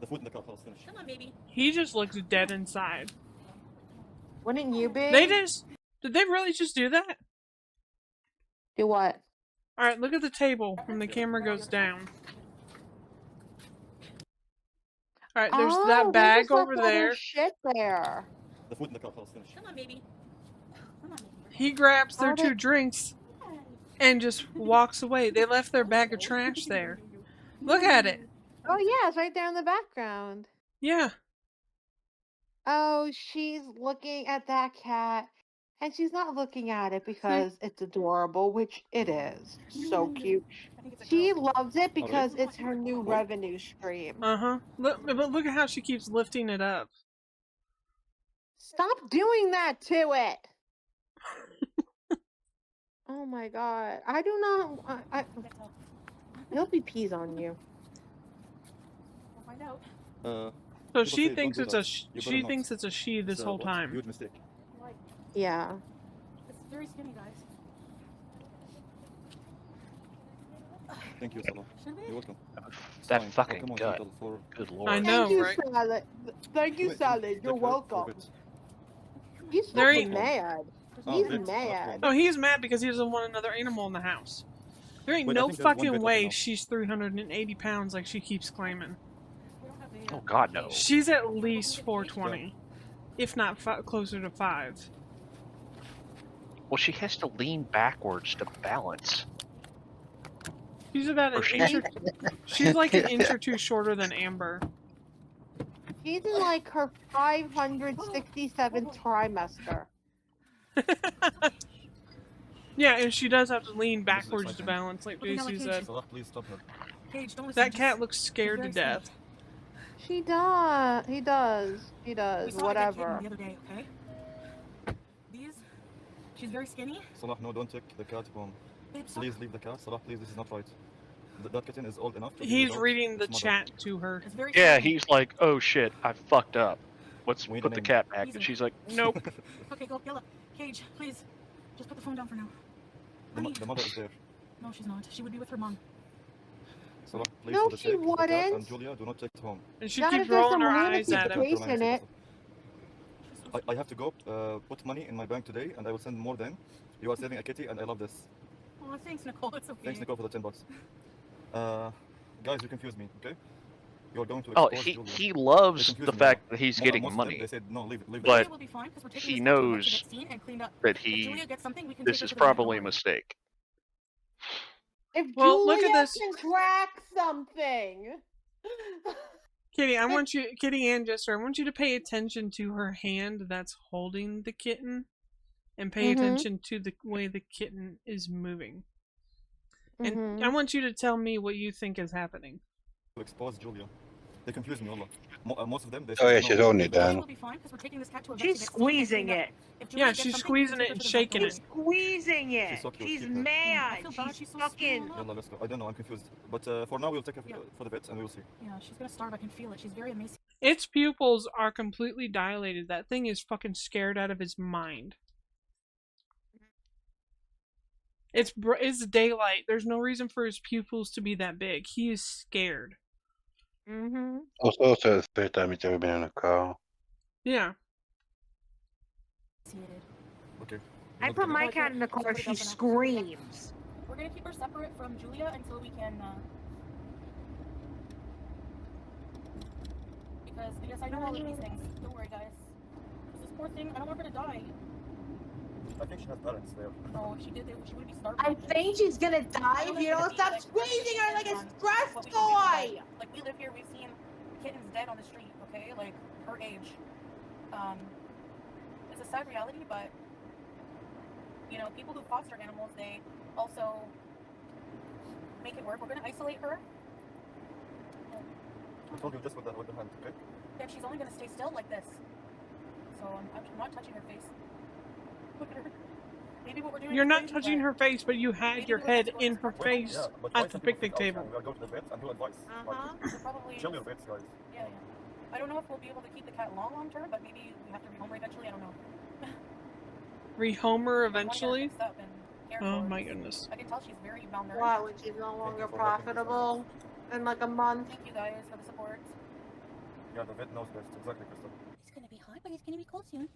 The food in the car, let's finish. Come on, baby. He just looks dead inside. Wouldn't you be? Did they really just do that? Do what? Alright, look at the table when the camera goes down. Alright, there's that bag over there. Shit there. The food in the car, let's finish. Come on, baby. Come on, baby. He grabs their 2 drinks and just walks away. They left their bag of trash there. Look at it. Oh yeah, it's right there in the background. Yeah. Oh, she's looking at that cat, and she's not looking at it because it's adorable, which it is. So cute. She loves it because it's her new revenue stream. But look at how she keeps lifting it up. Stop doing that to it. Oh my god. I do not. I hope he pees on you. We'll find out. So she thinks it's a she this whole time. Huge mistake. Yeah. It's very skinny, guys. Thank you, Salah. You're welcome. That fucking gut. Good lord. I know, Thank you, right? Salad. Thank you, Salad. You're welcome. He's There fucking mad. He's mad. Oh, he's mad because he doesn't want another animal in the house. There ain't no fucking way she's 380 pounds like she keeps claiming. Oh god, no. She's at least 420, if not closer to 5. Well, she has to lean backwards to balance. She's about an inch. She's like an inch or 2 shorter than Amber. She's in like her 567th trimester. Yeah, and she does have to lean backwards to balance, like JC said. Please stop her. That cat looks scared to death. She does. He does. He does. Whatever. The other day, okay? She's very skinny. Salah, no, don't take the cat home. Please leave the cat. Salah, please, this is not right. That kitten is old enough to He's reading the chat to her. Yeah, he's like, oh shit, I fucked up. Let's put the cat back. And she's like, nope. Okay, go, Yella. Cage, please. Just put the phone down for now. The mother is there. No, she's not. She would be with her mom. Salah, please, no, for the she sake of the cat wouldn't. and Julia, do not take it home. And she keeps rolling her eyes at him. In it. I have to go put money in my bank today, and I will send more then. You are saving a kitty, and I love this. Oh, thanks, Nicole. It's okay. Thanks, Nicole, for the $10. Guys, you confused me, okay? You're going to expose Julia. He loves the fact that he's getting money. They said, no, leave but he knows that this is probably a mistake. If Julia can track something. Kitty, Kitty and Jester, I want you to pay attention to her hand that's holding the kitten, and pay attention to the way the kitten is moving. And I want you to tell me what you think is happening. To expose Julia. They confuse me, Allah. Most of them, they oh yeah, she's holding it down. She's squeezing it. Yeah, she's squeezing it and shaking it. She's squeezing it. She's so cute. She's mad. She's fucking. Yalla, let's go. I don't know, I'm confused. But for now, we'll take her for the vet and we'll see. Yeah, she's gonna starve. I can feel it. She's very amazing. Its pupils are completely dilated. That thing is fucking scared out of its mind. It's daylight. There's no reason for his pupils to be that big. He is scared. Also, the third time he's ever been in a car. Yeah. Okay. I put my cat in the car. She screams. We're gonna keep her separate from Julia until we can. Because yes, I know all of these things. Don't worry, guys. This poor thing. I don't want her to die. I think she has parents there. No, if she did, she would be starving. I think she's gonna die if you don't stop squeezing her like a stress toy! Like, we live here, we've seen kittens dead on the street, okay? Like, her age. It's a sad reality, but, you know, people who foster animals, they also make it work. We're gonna isolate her just hold you this with the hand, okay? Yeah, she's only gonna stay still like this. So I'm not touching her face. Maybe what we're doing. You're not touching her face, but you had your head in her face at the picnic table. We are going to the vet and do advice. Probably Chill your vets, guys. Yeah. I don't know if we'll be able to keep the cat long term, but maybe we have to rehome her eventually. I don't know. Rehome her eventually? Oh my goodness. I can tell she's very malnourished. Wow, when she's no longer profitable in like a month. Thank you guys for the support. Yeah, the vet knows best. Exactly, Crystal. It's gonna be hot, but it's gonna be cold soon.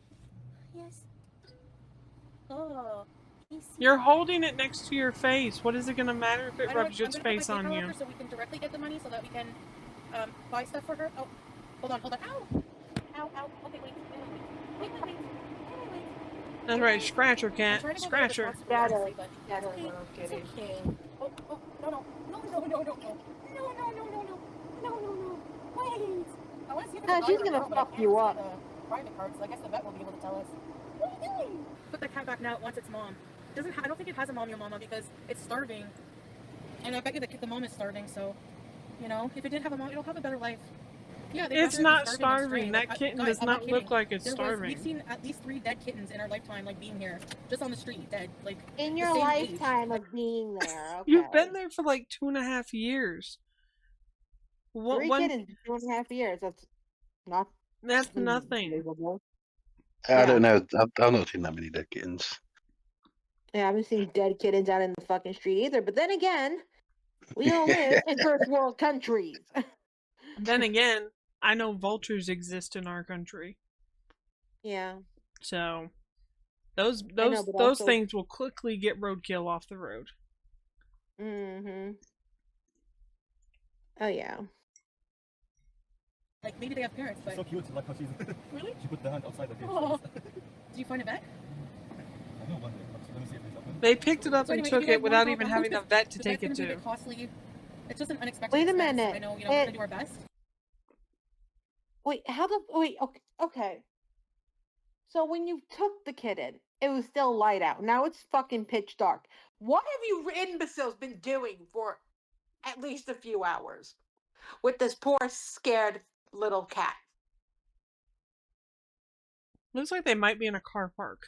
Yes. Oh. You're holding it next to your face. What is it gonna matter if it rubs its face on you? So we can directly get the money so that we can buy stuff for her. Oh, hold on. Ow! Ow. Okay, wait. That's right, scratch her, cat. Scratch her. Get her, little kitty. Oh, no. Wait. I want to see if No, she's gonna fuck you up. Private cards. I guess the vet will be able to tell us. What are you doing? Put the cat back now. It wants its mom. I don't think it has a mom, your mama, because it's starving. And I bet you the mom is starving. So, you know, if it did have a mom, it'll have a better life. Yeah, it's not starving. That kitten does not look like it's starving. We've seen at least 3 dead kittens in our lifetime, like being here, just on the street, dead. Like in your lifetime of being there. Okay. You've been there for like 2.5 years. 3 kittens in 2.5 years. That's not. That's nothing. I don't know. I've not seen that many dead kittens. Yeah, I haven't seen dead kittens out in the fucking street either. But then again, we don't live in first world countries. Then again, I know vultures exist in our country. Yeah. So those things will quickly get roadkill off the road. Mm-hmm. Oh yeah. Like maybe they have parents, but so cute. Like how she's really. She put the hand outside the cage. Oh. Did you find a vet? I know one day. Let me see if it's open. They picked it up and took it without even having a vet to take it to. Costly. It's just an unexpected. Wait a expense. minute. I know, we're gonna do our best. Wait, okay. So when you took the kitten, it was still light out. Now it's fucking pitch dark. What have you imbeciles been doing for at least a few hours with this poor scared little cat? Looks like they might be in a car park.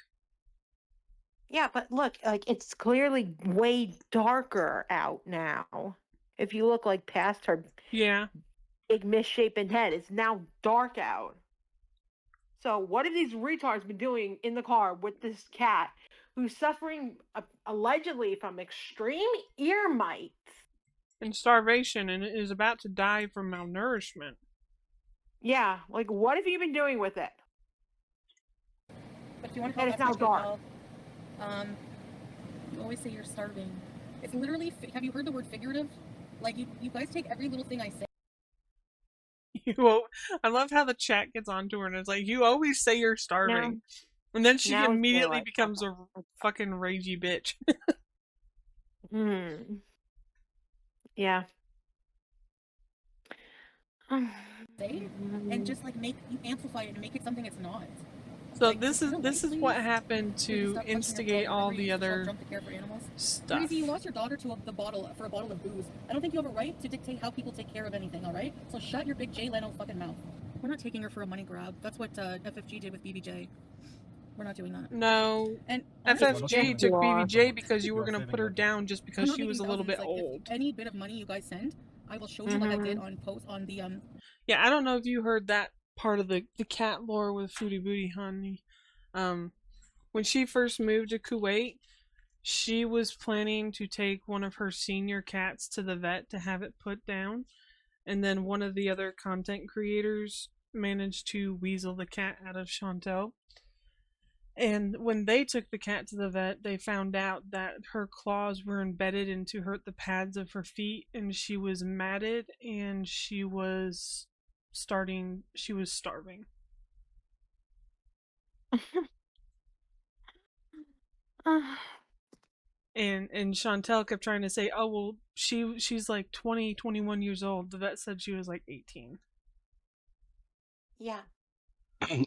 Yeah, but look, like it's clearly way darker out now. If you look like past her big misshapen head, it's now dark out. So what have these retards been doing in the car with this cat who's suffering allegedly from extreme ear mites and starvation and is about to die from malnourishment? Yeah, like what have you been doing with it? But if you want to call it's now dark. You always say you're starving. It's literally. Have you heard the word figurative? Like you guys take every little thing I say. I love how the chat gets onto her and it's like, you always say you're starving. And then she immediately becomes a fucking ragey bitch. Yeah. And just like you amplify it and make it something it's not. So like, this is what happened to instigate all the other stuff. Crazy, you lost your daughter to a bottle of booze. I don't think you have a right to dictate how people take care of anything, alright? So shut your big Jay Leno fucking mouth. We're not taking her for a money grab. That's what FFG did with BBJ. We're not doing that. No. And FFG took BBJ because you were going to put her down just because she was a little bit old. Any bit of money you guys send, I will show you like I did on the Yeah, I don't know if you heard that part of the cat lore with Foodie Booty Honey. When she first moved to Kuwait, she was planning to take one of her senior cats to the vet to have it put down, and then one of the other content creators managed to weasel the cat out of Chantel. And when they took the cat to the vet, they found out that her claws were embedded into the pads of her feet, and she was matted, and she was starving. And Chantel kept trying to say, oh, well, she's like 20, 21 years old. The vet said she was like 18. Yeah.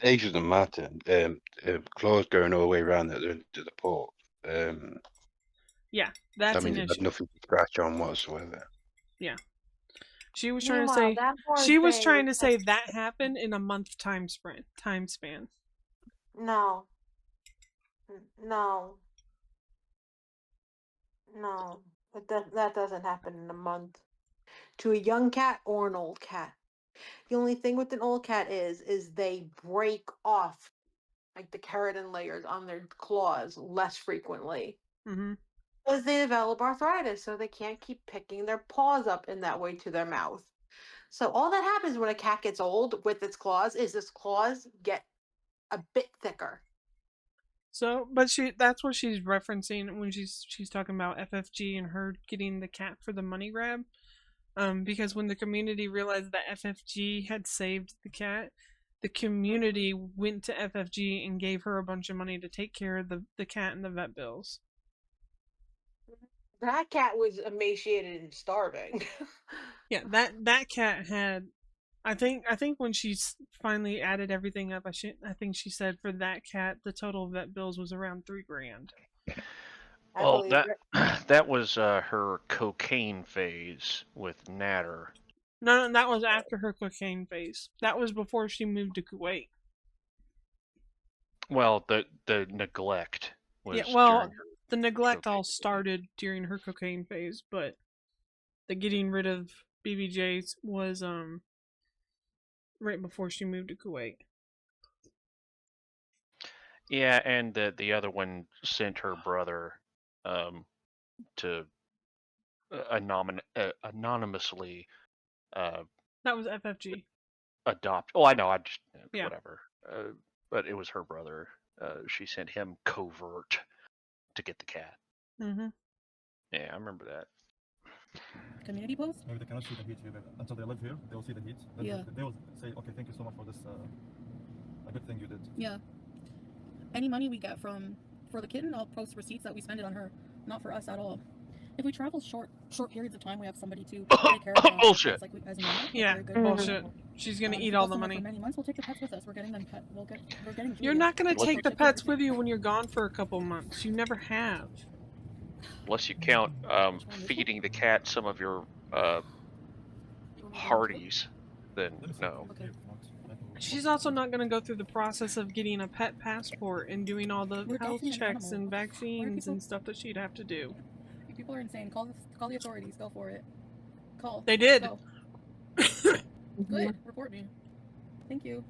Age doesn't matter. Claws going all the way around to the port. Yeah, that's that means an issue. nothing to scratch on whatsoever. Yeah. She was trying to Meanwhile, say that poor she was thing trying to was say that happened in a month time span. no, no, no. That doesn't happen in a month to a young cat or an old cat. The only thing with an old cat is they break off like the keratin layers on their claws less frequently. Mm-hmm. Because they develop arthritis, so they can't keep picking their paws up in that way to their mouth. So all that happens when a cat gets old with its claws is its claws get a bit thicker. So, but that's what she's referencing when she's talking about FFG and her getting the cat for the money grab. Because when the community realized that FFG had saved the cat, the community went to FFG and gave her a bunch of money to take care of the cat and the vet bills. That cat was emaciated and starving. Yeah, that cat had, I think when she finally added everything up, I think she said for that cat the total vet bills was around $3,000. Well, that was her cocaine phase with Natter. No, that was after her cocaine phase. That was before she moved to Kuwait. Well, the neglect was. Yeah, well, the neglect all started during her cocaine phase, but the getting rid of BBJs was right before she moved to Kuwait. Yeah, and the other one sent her brother to anonymously that was FFG. Adopt. Oh, I know. I just yeah. Whatever. But it was her brother. She sent him covert to get the cat. Mm-hmm. Yeah, I remember that. Community post? Maybe they cannot see the heat here. Until they live here, they will see the heat. Then yeah. They will say, okay, thank you so much for this a good thing you did. Yeah. Any money we get for the kitten, I'll post receipts that we spend it on her, not for us at all. If we travel short periods of time, we have somebody to take care of them. Bullshit. Like as normal, yeah, bullshit. She's gonna eat all the money. For many months, we'll take the pets with us. We're getting them pet. We're getting. You're not gonna take the pets with you when you're gone for a couple months. You never have. Unless you count feeding the cat some of your Hardee's, then no. Okay. She's also not going to go through the process of getting a pet passport and doing all the health checks and vaccines and stuff that she'd have to do. People are insane. Call the authorities. Go for it. Call. They did. Go. Good. Report me. Thank you.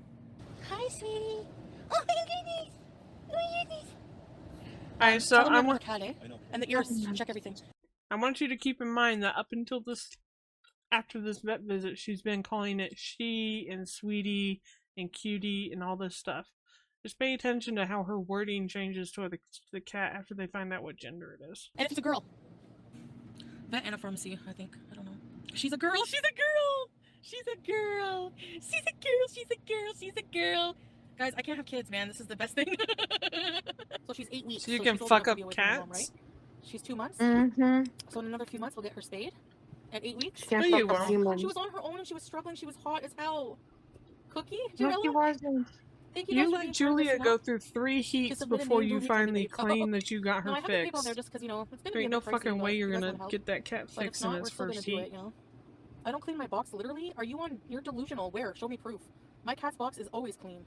Hi, sweetie. Oh my goodness. Oh my goodness. Alright, so I want and the ears. Check everything. I want you to keep in mind that up until after this vet visit, she's been calling it she and sweetie and cutie and all this stuff. Just pay attention to how her wording changes to the cat after they find out what gender it is. And if it's a girl. Vet and a pharmacy, I think. I don't know. She's a girl! She's a girl! She's a girl! She's a girl! She's a girl! She's a girl! Guys, I can't have kids, man. This is the best thing. So she's 8 weeks. So you can fuck up cats? Mom, right? She's 2 months. Mm-hmm. So in another few months, we'll get her spayed. At 8 weeks. No, you won't. She was on her own and she was struggling. She was hot as hell. Cookie? No, she wasn't. You let Julia go through 3 heats before you finally claim that you got her fixed. There ain't no fucking way you're gonna get that cat fixed in its first heat. I don't clean my box, literally. Are you on? You're delusional. Where? Show me proof. My cat's box is always clean.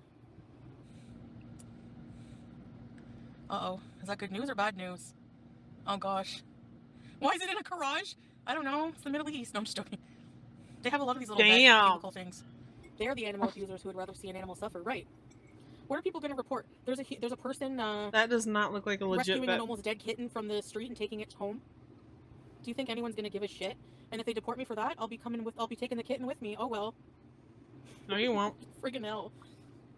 Uh-oh. Is that good news or bad news? Oh gosh. Why is it in a garage? I don't know. It's the Middle East. No, I'm just joking. They have a lot of these little cubicle things. They're the animal abusers who would rather see an animal suffer, right? What are people going to report? There's a person that does not look like a legit rescuing an almost dead kitten from the street and taking it home. Do you think anyone's going to give a shit? And if they deport me for that, I'll be taking the kitten with me. Oh well. No, you won't. Friggin' hell.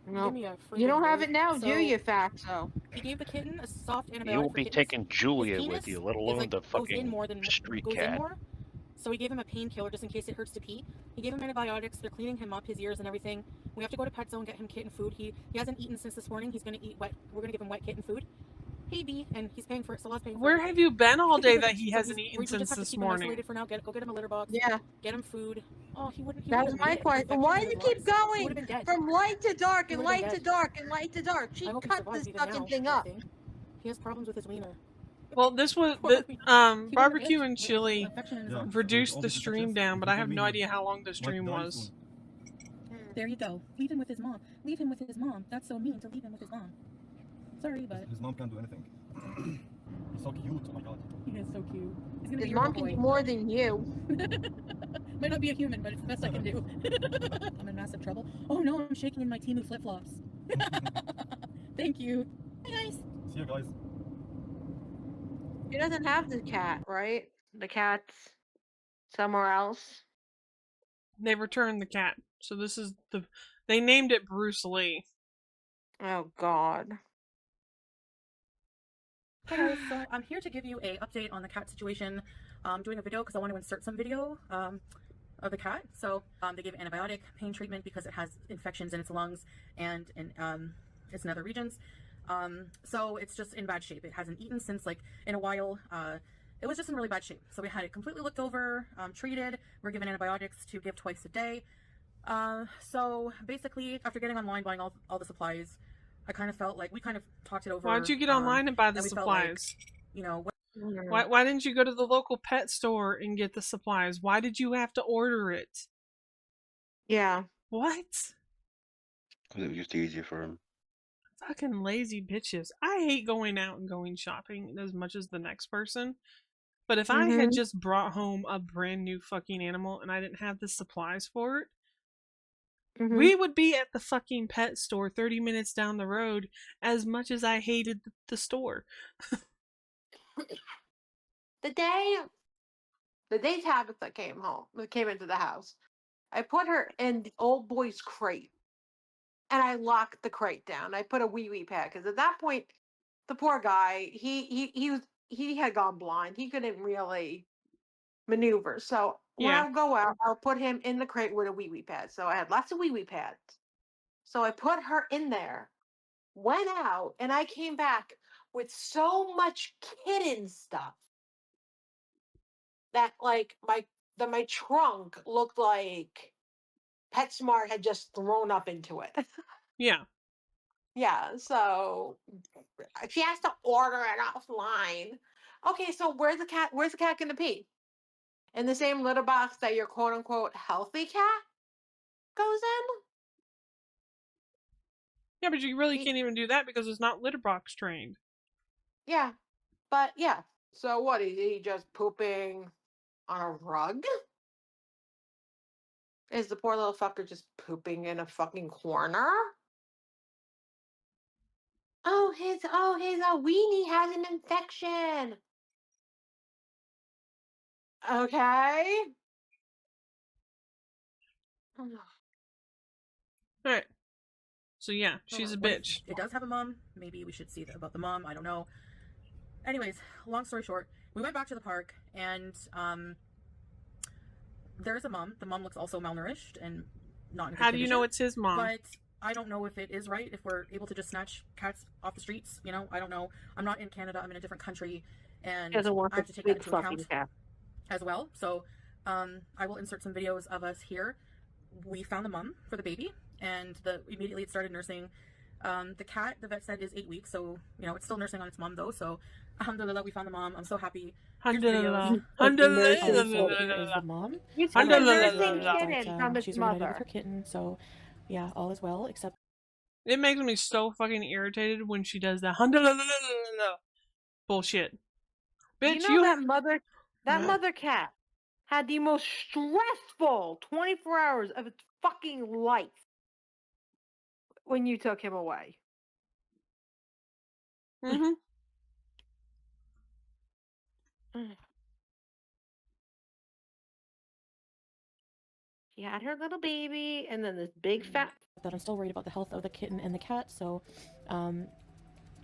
No. You don't have it now, do you, Fatso? He gave the kitten a soft antibiotic. You will be taking Julia with you, let alone the fucking street cat. So we gave him a painkiller just in case it hurts to pee. He gave him antibiotics. They're cleaning him up, his ears and everything. We have to go to Pet Zone and get him kitten food. He hasn't eaten since this morning. He's going to eat wet. We're going to give him wet kitten food. Hey, B, and he's paying for it. So let's pay for it. Where have you been all day that he hasn't eaten since this morning? For now. Go get him a litter box. Yeah. Get him food. Oh, he wouldn't. That was my question. Why do you keep going from light to dark and light to dark and light to dark? She cut this fucking thing up. He has problems with his wiener. Well, this was the barbecue and chili reduced the stream down, but I have no idea how long the stream was. There you go. Leave him with his mom. Leave him with his mom. That's so mean to leave him with his mom. Sorry, but his mom can't do anything. He's so cute. Oh my god. He is so cute. His mom can do more than you. Might not be a human, but it's the best I can do. I'm in massive trouble. Oh no, I'm shaking in my Temu flip-flops. Thank you. Hi guys. See you guys. He doesn't have the cat, right? The cat's somewhere else. They returned the cat. So this is they named it Bruce Lee. Oh god. Hi guys, so I'm here to give you a update on the cat situation. I'm doing a video because I want to insert some video of the cat. So they gave antibiotic pain treatment because it has infections in its lungs and in its nether regions. So it's just in bad shape. It hasn't eaten since like in a while. It was just in really bad shape. So we had it completely looked over, treated. We're given antibiotics to give twice a day. So basically after getting online, buying all the supplies, I kind of felt like we kind of talked it over. Why don't you get online and buy the supplies? Like, you know, why didn't you go to the local pet store and get the supplies? Why did you have to order it? Yeah. What? Because it was just easier for him. Fucking lazy bitches. I hate going out and going shopping as much as the next person. But if I had just brought home a brand new fucking animal and I didn't have the supplies for it, we would be at the fucking pet store 30 minutes down the road as much as I hated the store. The day Tabitha came into the house, I put her in the old boy's crate. And I locked the crate down. I put a wee pad because at that point, the poor guy, he had gone blind. He couldn't really maneuver. So when I go out, I'll put him in the crate with a wee pad. So I had lots of wee pads. So I put her in there, went out, and I came back with so much kitten stuff that like my trunk looked like PetSmart had just thrown up into it. Yeah. Yeah, so she has to order it offline. Okay, so where's the cat gonna pee? In the same litter box that your quote unquote healthy cat goes in? Yeah, but you really can't even do that because it's not litter box trained. Yeah. But yeah. So what, is he just pooping on a rug? Is the poor little fucker just pooping in a fucking corner? His weenie has an infection. Okay. Alright. So yeah, she's a bitch. It does have a mom. Maybe we should see about the mom. I don't know. Anyways, long story short, we went back to the park and there's a mom. The mom looks also malnourished and not in good How do you know it's his mom? But I don't know if it is right, if we're able to just snatch cats off the streets. You know, I don't know. I'm not in Canada. I'm in a different country. And I have to take that into account as well. So I will insert some videos of us here. We found the mom for the baby. And immediately it started nursing. The cat, the vet said, is 8 weeks. So, you know, it's still nursing on its mom, though. So, alhamdulillah, we found the mom. I'm so happy. Alhamdulillah. Alhamdulillah. Mom. She's reunited with her kitten. So, yeah, all is well, except... It makes me so fucking irritated when she does that bullshit. Bitch, you know that mother cat had the most stressful 24 hours of its fucking life when you took him away. She had her little baby, and then this big fat... That I'm still worried about the health of the kitten and the cat, so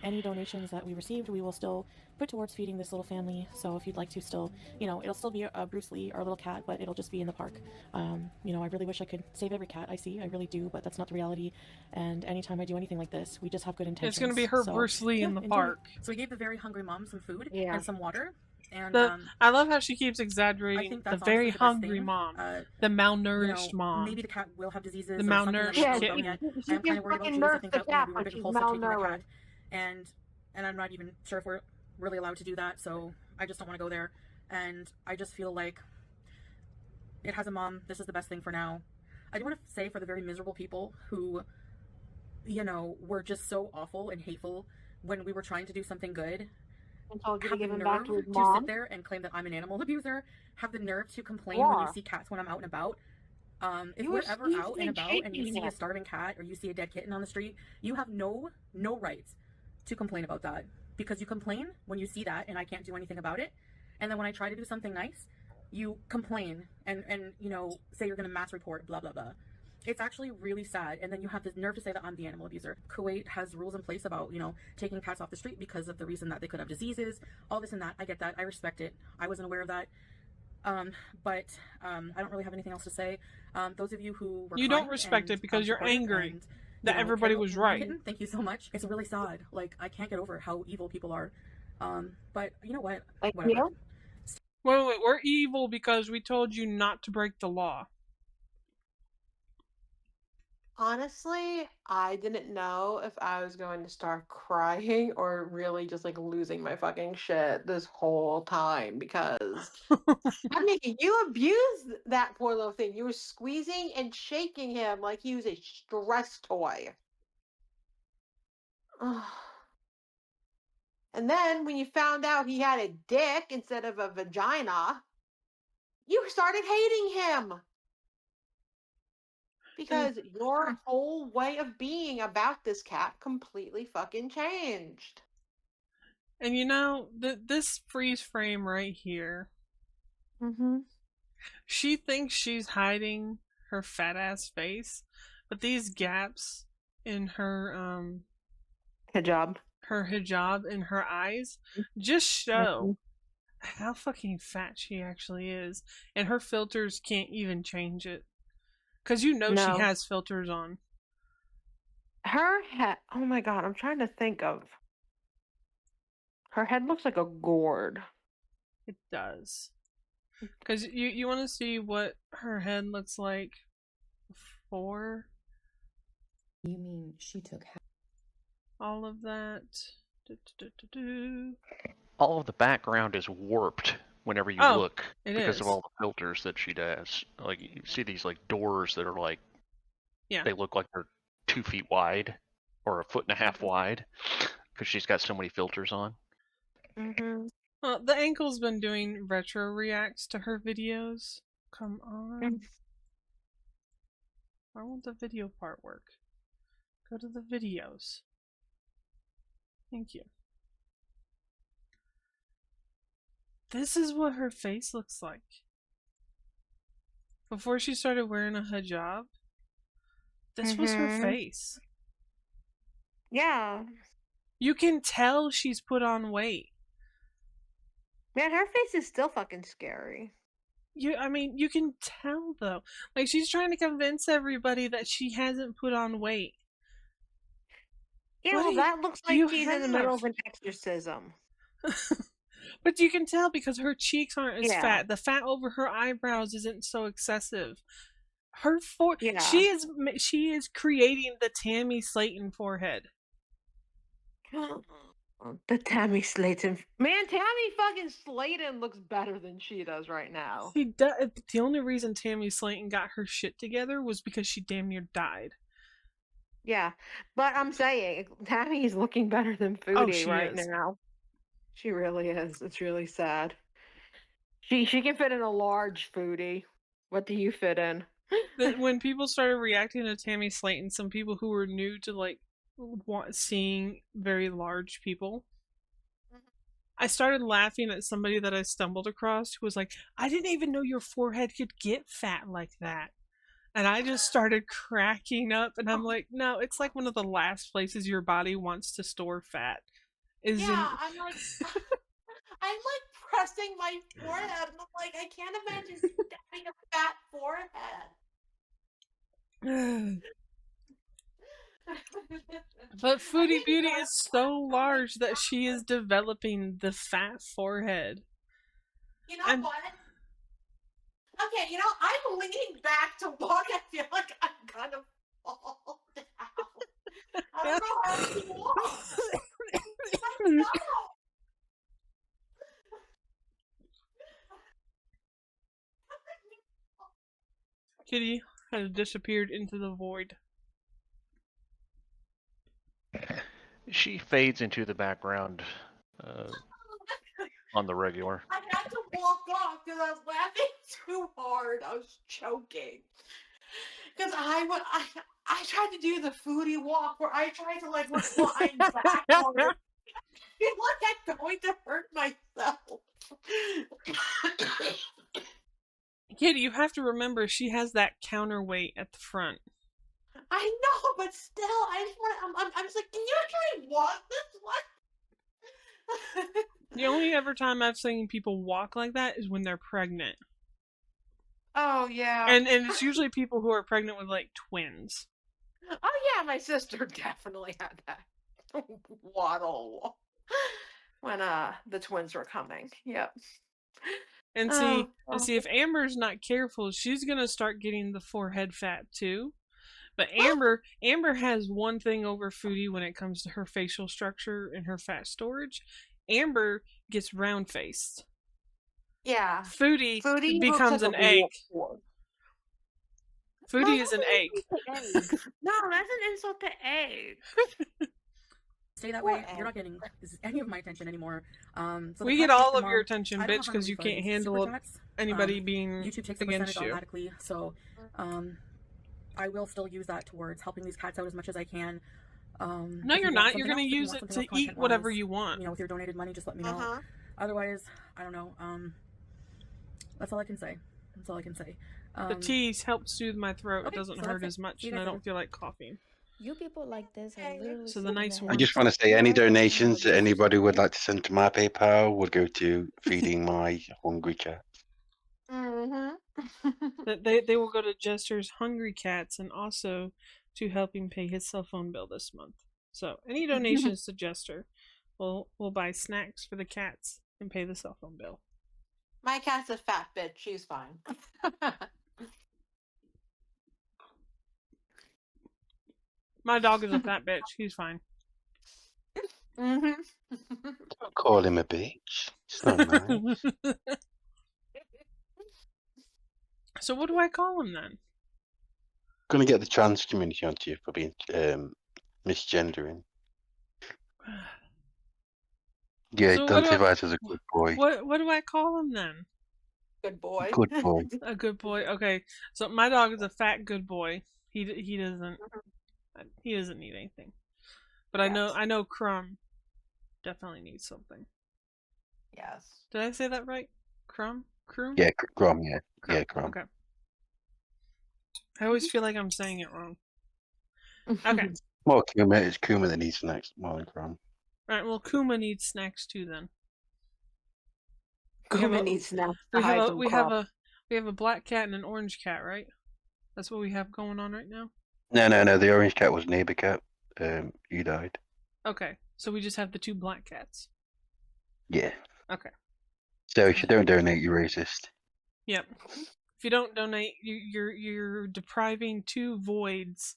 any donations that we received, we will still put towards feeding this little family. So if you'd like to still, you know, it'll still be Bruce Lee, our little cat, but it'll just be in the park. You know, I really wish I could save every cat I see. I really do, but that's not the reality. And anytime I do anything like this, we just have good intentions. It's going to be her Bruce Lee in the park. So we gave the very hungry mom some food and some water. And I love how she keeps exaggerating the very hungry mom, the malnourished mom. Maybe the cat will have diseases. The malnourished kitten. I'm kind of worried about Jules. I think that would be a big hole for taking the cat. And I'm not even sure if we're really allowed to do that, so I just don't want to go there. And I just feel like it has a mom. This is the best thing for now. I do want to say, for the very miserable people who, you know, were just so awful and hateful when we were trying to do something good, and told you to have the give him nerve back to his to mom. sit there and claim that I'm an animal abuser, have the nerve to complain when you see cats when I'm out and about. If we're ever out and about and you see a starving cat or you see a dead kitten on the street, you have no rights to complain about that, because you complain when you see that and I can't do anything about it. And then when I try to do something nice, you complain and you know, say you're going to mass report, blah, blah, blah. It's actually really sad. And then you have the nerve to say that I'm the animal abuser. Kuwait has rules in place about, you know, taking cats off the street because of the reason that they could have diseases, all this and that. I get that. I respect it. I wasn't aware of that. But I don't really have anything else to say. Those of you who were, you don't respect it because you're angry that everybody was right. Thank you so much. It's really sad. Like, I can't get over how evil people are. But you know what? Like, whatever. you? Wait, we're evil because we told you not to break the law. Honestly, I didn't know if I was going to start crying or really just like losing my fucking shit this whole time, because I mean, you abused that poor little thing. You were squeezing and shaking him like he was a stress toy. And then when you found out he had a dick instead of a vagina, you started hating him. Because your whole way of being about this cat completely fucking changed. And you know, this freeze frame right here, she thinks she's hiding her fat ass face, but these gaps in her hijab in her eyes just show how fucking fat she actually is, and her filters can't even change it. Because you know she has filters on. Her head, oh my god, I'm trying to think of. Her head looks like a gourd. It does. Because you want to see what her head looks like before? You mean she took all of that? All of the background is warped whenever you look because of all the filters that she does. Like, you see these like doors that are like, they look like they're 2 feet wide or 1.5 feet wide because she's got so many filters on. Well, the ankle's been doing retro reacts to her videos. Come on. Why won't the video part work? Go to the videos. Thank you. This is what her face looks like. Before she started wearing a hijab, this was her face. Yeah. You can tell she's put on weight. Man, her face is still fucking scary. I mean, you can tell though. Like, she's trying to convince everybody that she hasn't put on weight. Yeah, well, that looks like she's in the middle of an exorcism. But you can tell because her cheeks aren't as fat. The fat over her eyebrows isn't so excessive. Her she is creating the Tammy Slayton forehead. The Tammy Slayton. Man, Tammy fucking Slayton looks better than she does right now. She does. The only reason Tammy Slayton got her shit together was because she damn near died. Yeah, but I'm saying Tammy's looking better than Foodie right now. She really is. It's really sad. She can fit in a large Foodie. What do you fit in? When people started reacting to Tammy Slayton, some people who were new to like seeing very large people, I started laughing at somebody that I stumbled across who was like, "I didn't even know your forehead could get fat like that." And I just started cracking up, and I'm like, no, it's like one of the last places your body wants to store fat. I'm like, I'm like pressing my forehead, and I'm like, I can't imagine having a fat forehead. But Foodie Beauty is so large that she is developing the fat forehead. You know what? Okay, you know, I'm leaning back to walk. I feel like I'm gonna fall down. I don't know how to walk. has disappeared into the void. She fades into the background on the regular. I had to walk off because I was laughing too hard. I was choking. Because I tried to do the foodie walk where I tried to like recline backward. I feel like I'm going to hurt myself. Kid, you have to remember she has that counterweight at the front. I know, but still, I just want. I'm just like, can you actually walk this one? The only ever time I've seen people walk like that is when they're pregnant. Oh yeah. And it's usually people who are pregnant with like twins. Oh yeah, my sister definitely had that waddle when the twins were coming. Yep. And see, if Amber's not careful, she's gonna start getting the forehead fat too. But Amber has one thing over Foodie when it comes to her facial structure and her fat storage. Amber gets round faced. Yeah. Foodie becomes an egg. Foodie is an egg. No, that's an insult to egg. Stay that way. You're not getting any of my attention anymore. So we get all of your attention, bitch, because you can't handle anybody being YouTube takes against you. Automatically, so I will still use that towards helping these cats out as much as I can. No, you're not. You're going to use it to eat whatever you want. You know, with your donated money, just let me know. Otherwise, I don't know. That's all I can say. That's all I can say. The teas help soothe my throat. It doesn't hurt as much, and I don't feel like coughing. You people like this are literally So the nice I just want to say any donations that anybody would like to send to my PayPal would go to feeding my hungry cat. They will go to Jester's Hungry Cats and also to help him pay his cell phone bill this month. So any donations to Jester will buy snacks for the cats and pay the cell phone bill. My cat's a fat bitch. She's fine. My dog is a fat bitch. He's fine. Don't call him a bitch. It's not nice. So what do I call him then? Gonna get the trans community onto you for being misgendering. Yeah, So identifies as a good boy. What do I call him then? Good boy. Good boy. A good boy. Okay. So my dog is a fat good boy. He doesn't need anything. But yes. I know Crumb definitely needs something. Yes. Did I say that right? Crumb? Crumb? Yeah, Crumb, yeah. Crumb. Yeah, Crumb. Okay. I always feel like I'm saying it wrong. Okay. Well, it's Kuma that needs snacks more than Crumb. Alright, well Kuma needs snacks too then. Kuma needs snacks. We have a black cat and an orange cat, right? That's what we have going on right now? No. The orange cat was neighbor cat. You died. Okay. So we just have the two black cats. Yeah. Okay. So if you don't donate, you're racist. Yep. If you don't donate, you're depriving two voids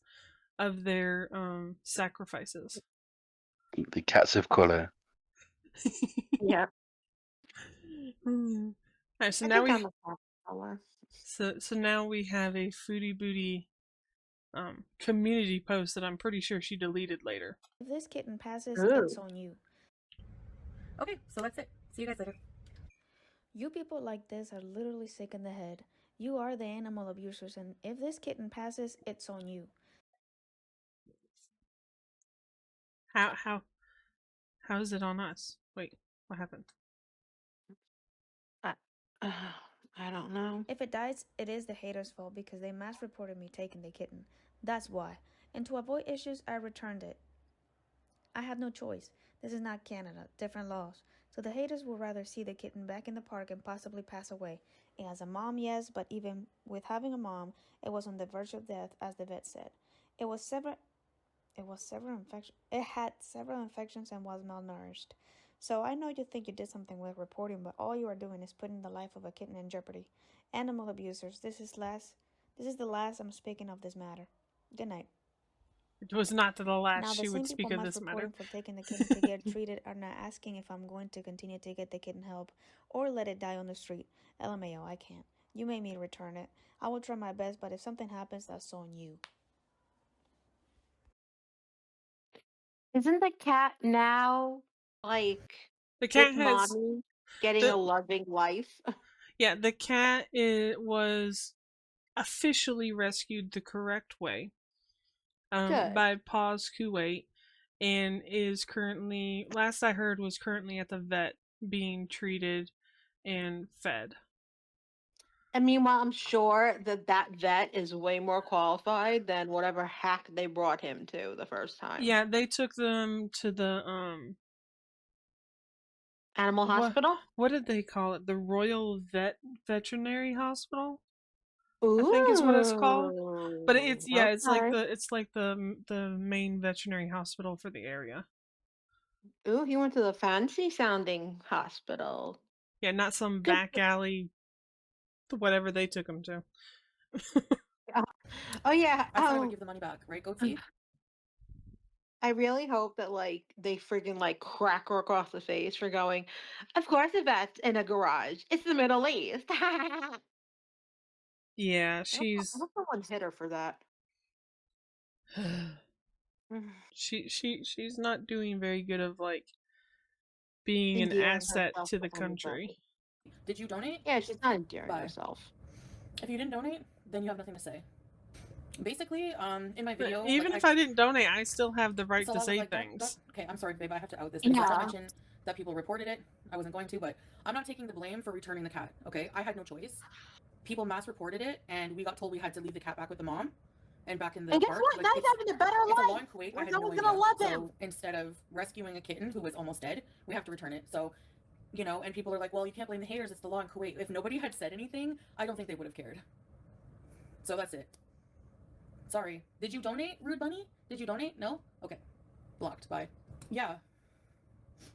of their sacrifices. The cats of color. Yeah. Alright, so now now we have a Foodie Booty community post that I'm pretty sure she deleted later. If this kitten passes, it's on you. Okay, so that's it. See you guys later. You people like this are literally sick in the head. You are the animal abusers, and if this kitten passes, it's on you. How is it on us? Wait, what happened? I don't know. If it dies, it is the haters' fault because they mass reported me taking the kitten. That's why. And to avoid issues, I returned it. I had no choice. This is not Canada. Different laws. So the haters will rather see the kitten back in the park and possibly pass away. And as a mom, yes, but even with having a mom, it was on the verge of death, as the vet said. It had several infections and was malnourished. So I know you think you did something with reporting, but all you are doing is putting the life of a kitten in jeopardy. Animal abusers, this is the last I'm speaking of this matter. Good night. It was not the last now, she would speak of this matter. For taking the kitten to get treated are not asking if I'm going to continue to get the kitten help or let it die on the street. LMAO, I can't. You made me return it. I will try my best, but if something happens, that's on you. Isn't the cat now like The cat with has mommy getting a loving life? Yeah, the cat was officially rescued the correct way Good. by Paws Kuwait, and is currently, last I heard, was currently at the vet being treated and fed. And meanwhile, I'm sure that that vet is way more qualified than whatever hack they brought him to the first time. Yeah, they took them to the Animal hospital? What did they call it? The Royal Veterinary Hospital? Ooh. I think is what it's called. But it's Okay. it's like the main veterinary hospital for the area. Ooh, he went to the fancy sounding hospital. Yeah, not some Good. back alley, whatever they took him to. Oh yeah. I thought I would give the money back, right, Goatee? I really hope that like they friggin' like crack her across the face for going, of course a vet's in a garage. It's the Middle East. Yeah, I hope someone hit her for that. she's not doing very good of like being an Endearing asset herself to the with anybody. country. Did you donate? Yeah, she's not endearing Bye. herself. If you didn't donate, then you have nothing to say. Basically, in my video, Even like, if I didn't donate, I still have the right to say like, things. Okay, I'm sorry, babe. I have to out this. Yeah. I mentioned that people reported it. I wasn't going to, but I'm not taking the blame for returning the cat. Okay, I had no choice. People mass reported it, and we got told we had to leave the cat back with the mom, and back in the And guess park. what? Like, now he's having a better it's life. a law in Kuwait. I had no no one's idea. gonna love him. So instead of rescuing a kitten who was almost dead, we have to return it. So, you know, and people are like, well, you can't blame the haters. It's the law in Kuwait. If nobody had said anything, I don't think they would have cared. So that's it. Sorry. Did you donate, Rude Bunny? Did you donate? No? Okay. Blocked. Bye. Yeah.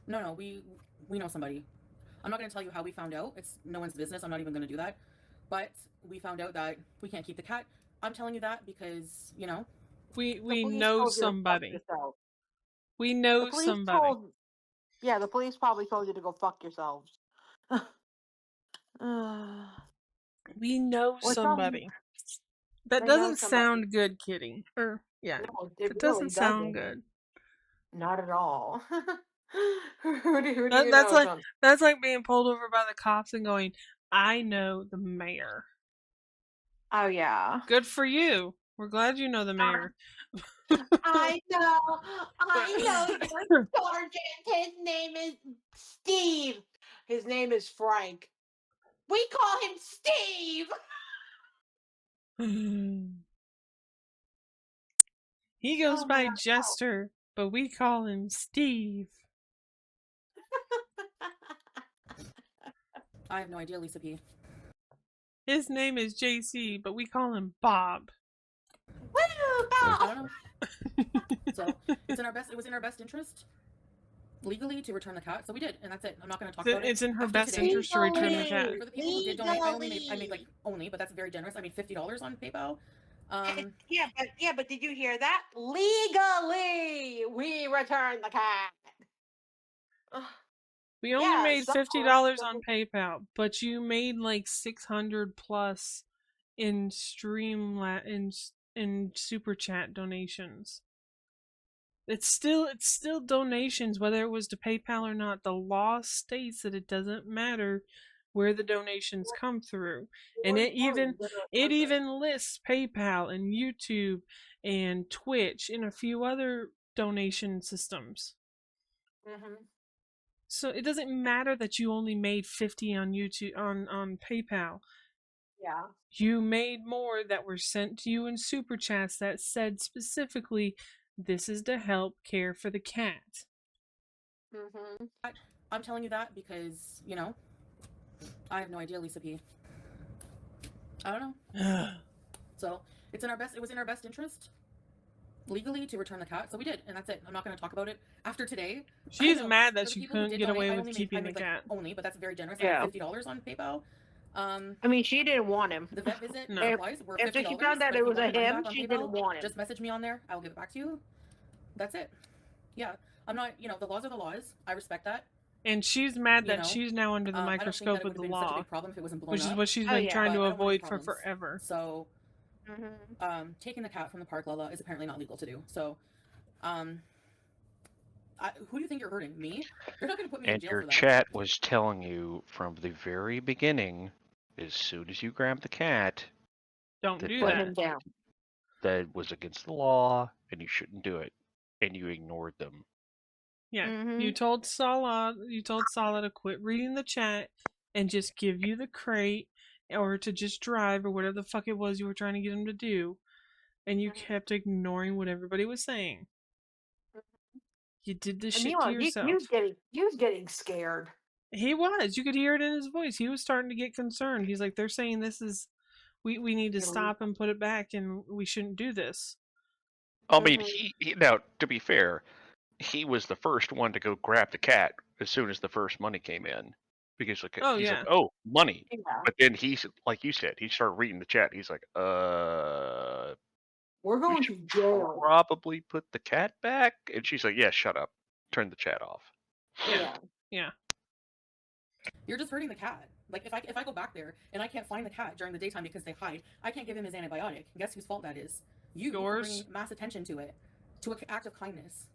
No, we know somebody. I'm not going to tell you how we found out. It's no one's business. I'm not even going to do that. But we found out that we can't keep the cat. I'm telling you that because, you know, we know somebody. We know somebody. The police probably told you to go fuck yourselves. We know somebody. That doesn't sound good, Kitty. Yeah, no, it doesn't sound good. Not at all. Who do you That's know? That's like being pulled over by the cops and going, I know the mayor. Oh yeah. Good for you. We're glad you know the mayor. I know your sergeant. His name is Steve. His name is Frank. We call him Steve. He goes by Jester, but we call him Steve. I have no idea, Lisa P. His name is JC, but we call him Bob. Woo, Bob! I don't know. So it was in our best interest legally to return the cat, so we did, and that's it. I'm not going to talk about it. It's in her best interest to return the cat. For the people who did donate, I made like but that's very generous. I made $50 on PayPal. But did you hear that? Legally, we return the cat. We only made $50 on PayPal, but you made like 600 plus in in super chat donations. It's still donations, whether it was to PayPal or not. The law states that it doesn't matter where the donations come through, and it even lists PayPal and YouTube and Twitch and a few other donation systems. So it doesn't matter that you only made 50 on YouTube on PayPal. Yeah. You made more that were sent to you in super chats that said specifically, this is to help care for the cat. I'm telling you that because, you know, I have no idea, Lisa P. I don't know. So it was in our best interest legally to return the cat, so we did, and that's it. I'm not going to talk about it after today. She's mad that she couldn't get away with keeping the cat. But that's very generous. Yeah. I made $50 on PayPal. I mean, she didn't want him. The vet visit supplies were $50. After she found out it was a him, she didn't want him. Just message me on there. I'll give it back to you. That's it. Yeah. I'm not, you know, the laws are the laws. I respect that. And she's mad You that know? she's now under the I don't think that microscope it of would the have been such a law, big problem if it wasn't blown which is up. what she's Oh, been yeah. trying to But I don't want any avoid for problems. forever. So, taking the cat from the park, Lala, is apparently not legal to do. So, who do you think you're hurting? Me? You're not going to put me in And jail your for that. chat was telling you from the very beginning, as soon as you grab the cat, Don't do Put that. him down. that was against the law and you shouldn't do it, and you ignored them. Yeah, you told Salah to quit reading the chat and just give you the crate, or to just drive, or whatever the fuck it was you were trying to get him to do, and you kept ignoring what everybody was saying. You did this shit to yourself. He was getting scared. He was. You could hear it in his voice. He was starting to get concerned. He's like, they're saying this is, we need to stop and put it back, and we shouldn't do this. I mean, he now, to be fair, he was the first one to go grab the cat as soon as the first money came in, because like, he's like, oh, money. Yeah. But then he's like you said, he started reading the chat. He's like, we're going to jail. Probably put the cat back. And she's like, yeah, shut up. Turn the chat off. Yeah. You're just hurting the cat. Like, if I go back there and I can't find the cat during the daytime because they hide, I can't give him his antibiotic. Guess whose fault that is? You bring mass attention to it, to an act of kindness,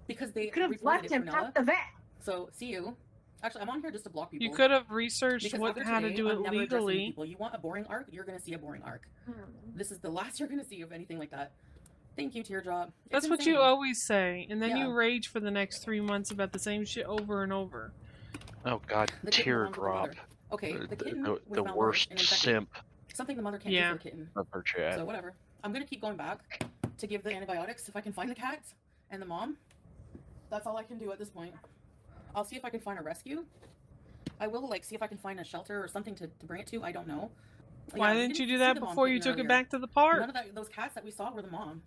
because they could have left him at the vet. So see you. Actually, I'm on here just to block people. You could have researched how to do it I'm legally. People. You want a boring arc? You're gonna see a boring arc. This is the last you're gonna see of anything like that. Thank you, Teardrop. That's what you always say, and then you rage for the next 3 months about the same shit over and over. Oh God, Teardrop. Okay, the kitten the worst simp. Something the mother can't do for the kitten. Of her chat. So whatever. I'm gonna keep going back to give the antibiotics if I can find the cat and the mom. That's all I can do at this point. I'll see if I can find a rescue. I will see if I can find a shelter or something to bring it to. I don't know. Why didn't you do that before you took it back to the park? None of those cats that we saw were the mom.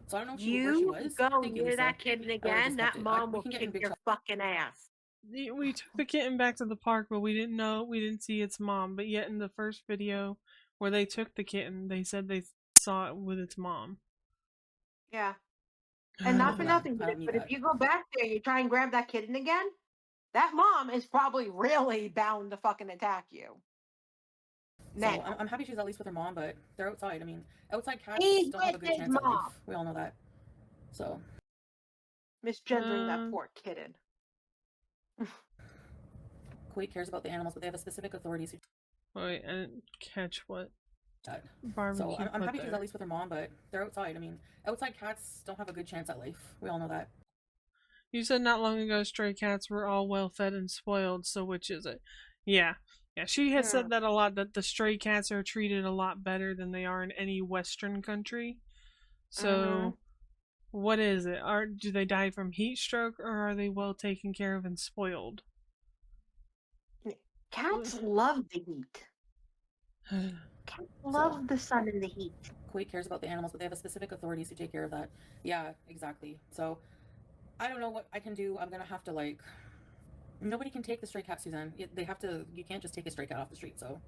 So I don't know where she was. Go near that kitten again, that mom will kick your fucking ass. We took the kitten back to the park, but we didn't see its mom. But yet in the first video where they took the kitten, they said they saw it with its mom. Yeah. And not for nothing, but if you go back there and you try and grab that kitten again, that mom is probably really bound to fucking attack you. Now. So I'm happy she's at least with her mom, but they're outside. I mean, outside cats don't have a good chance at life. We all know that. So. Misgendering that poor kitten. Kuwait cares about the animals, but they have a specific authority. Wait, I didn't catch what. So I'm happy she's at least with her mom, but they're outside. I mean, outside cats don't have a good chance at life. We all know that. You said not long ago stray cats were all well fed and spoiled, so which is it? Yeah. Yeah, she has said that a lot, that the stray cats are treated a lot better than they are in any Western country. So, what is it? Do they die from heat stroke, or are they well taken care of and spoiled? Cats love the heat. Cats love the sun and the heat. Kuwait cares about the animals, but they have a specific authorities to take care of that. Yeah, exactly. So, I don't know what I can do. I'm gonna have to nobody can take the stray cat, Suzanne. They have to. You can't just take a stray cat off the street. So,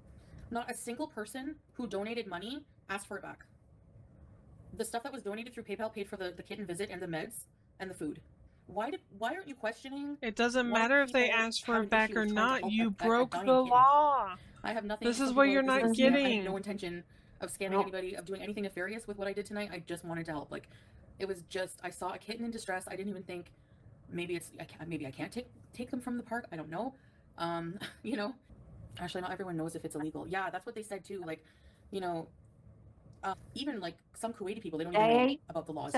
not a single person who donated money asked for it back. The stuff that was donated through PayPal paid for the kitten visit and the meds and the food. Why aren't you questioning? It doesn't matter if they asked for it back or not. You broke the law. I have nothing. This is what you're not getting. I have no intention of scamming anybody, of doing anything nefarious with what I did tonight. I just wanted to help. It was just, I saw a kitten in distress. I didn't even think maybe I can't take them from the park. I don't know. You know, actually not everyone knows if it's illegal. Yeah, that's what they said too. You know, even some Kuwaiti people, they don't even know about the laws.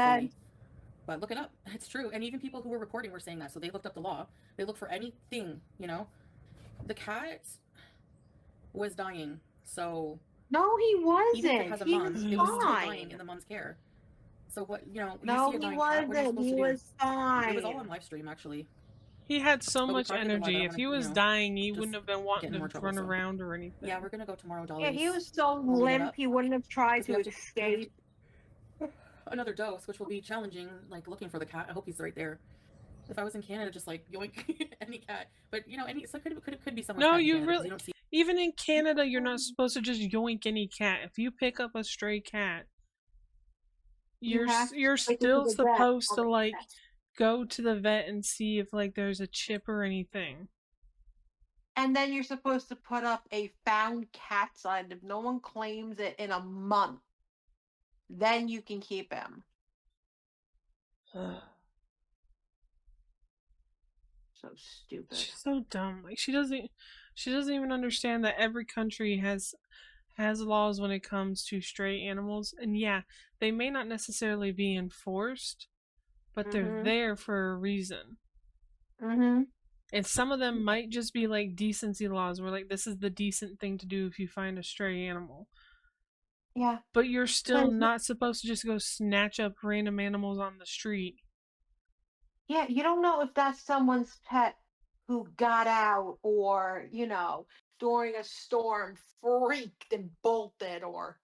But look it up. It's true. And even people who were reporting were saying that. So they looked up the law. They look for anything, you know. The cat was dying. So no, he wasn't. Even if it has a mom, it was still dying in the mom's care. So what, you know, no, he wasn't. He was fine. It was all on live stream, actually. He had so much energy. If he was dying, he wouldn't have been wanting to run around or anything. Yeah, we're gonna go tomorrow, Dolly. Yeah, he was so limp, he wouldn't have tried to escape. Another dose, which will be challenging, looking for the cat. I hope he's right there. If I was in Canada, just yoink any cat. But you know, so could be someone. No, you really. Even in Canada, you're not supposed to just yoink any cat. If you pick up a stray cat, you're still supposed to go to the vet and see if like there's a chip or anything. And then you're supposed to put up a found cat sign. If no one claims it in a month, then you can keep him. So stupid. She's so dumb. Like she doesn't even understand that every country has laws when it comes to stray animals. And yeah, they may not necessarily be enforced, but they're there for a reason. And some of them might just be like decency laws where like this is the decent thing to do if you find a stray animal. Yeah. But you're still not supposed to just go snatch up random animals on the street. Yeah, you don't know if that's someone's pet who got out or, during a storm freaked and bolted or,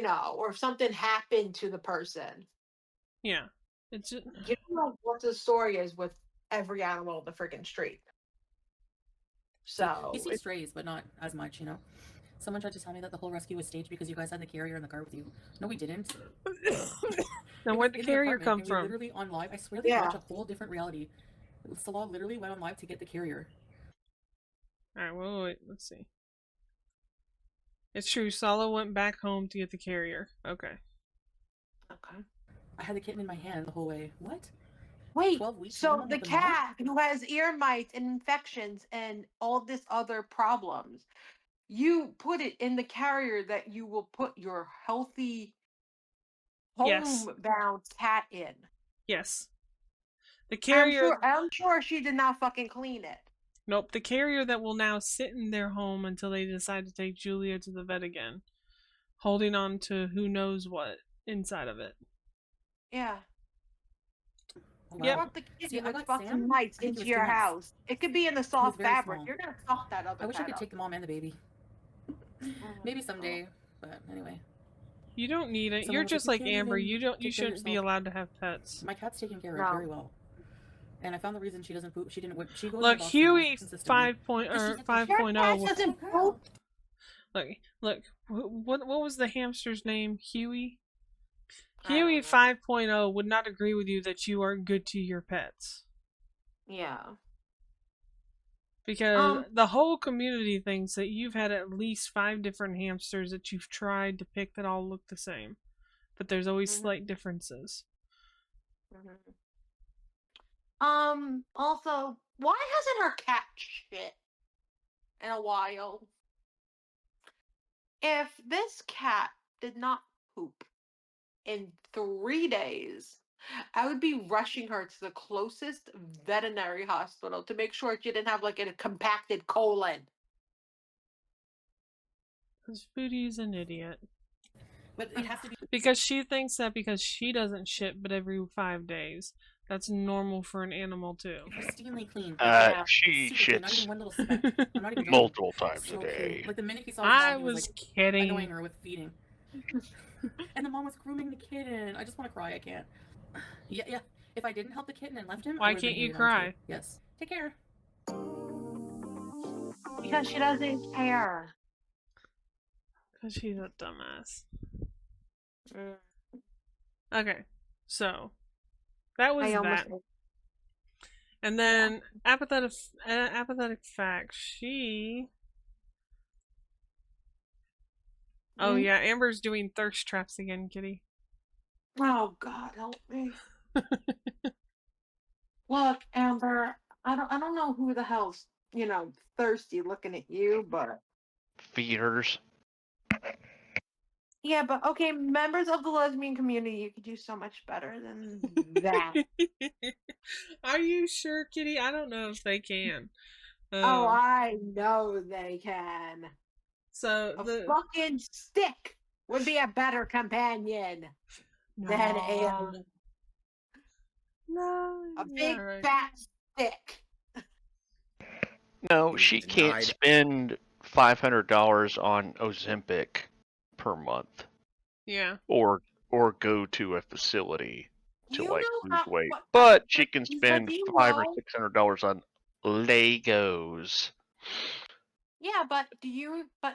or something happened to the person. Yeah. It's just... You don't know what the story is with every animal on the freaking street. So you see strays, but not as much, Someone tried to tell me that the whole rescue was staged because you guys had the carrier in the car with you. No, we didn't. Then where'd the carrier come from? Literally on live. I swear they watch a whole different reality. Salah literally went on live to get the carrier. Alright, wait, let's see. It's true, Salah went back home to get the carrier. Okay. I had the kitten in my hand the whole way. What? Wait, 12 weeks, so the cat who has ear mites and infections and all this other problems, you put it in the carrier that you will put your healthy homebound cat in. Yes. The carrier... I'm sure she did not fucking clean it. Nope, the carrier that will now sit in their home until they decide to take Julia to the vet again, holding on to who knows what inside of it. Yeah. Wow. Yep. The kitten with fucking mites into your house. It could be in the soft fabric. You're gonna fuck that other. I wish I could take the mom and the baby. Maybe someday, but anyway. You don't need it. You're just like Amber. You shouldn't be allowed to have pets. My cat's taken care of very well. And I found the reason she doesn't poop. She didn't. She goes. Look, Huey 5.0. doesn't poop. Look. What was the hamster's name? Huey. Huey 5.0 would not agree with you that you are good to your pets. Yeah. Because the whole community thinks that you've had at least 5 different hamsters that you've tried to pick that all look the same, but there's always slight differences. Also, why hasn't her cat shit in a while? If this cat did not poop in 3 days, I would be rushing her to the closest veterinary hospital to make sure she didn't have like a compacted colon. Because Foodie's an idiot. But it has to be because she thinks that because she doesn't shit but every 5 days, that's normal for an animal too. Pristinely clean. She shits multiple times a day. Like the minute he saw I was kidding. Annoying her with feeding. And the mom was grooming the kitten. I just want to cry. I can't. Yeah. If I didn't help the kitten and left him, why can't you cry? Yes. Take care. Because she doesn't care. Because she's a dumbass. Okay, so that was that. And then apathetic fact. She. Oh yeah, Amber's doing thirst traps again, kitty. Oh God, help me! Look, Amber, I don't know who the hell's thirsty looking at you, but feeders. Yeah, but okay, members of the lesbian community, you could do so much better than that. Are you sure, kitty? I don't know if they can. Oh, I know they can. So a fucking stick would be a better companion than a big fat stick. No, she can't spend $500 on Ozempic per month. Yeah. Or go to a facility to lose weight. But she can spend $500 or $600 on Legos. Yeah, but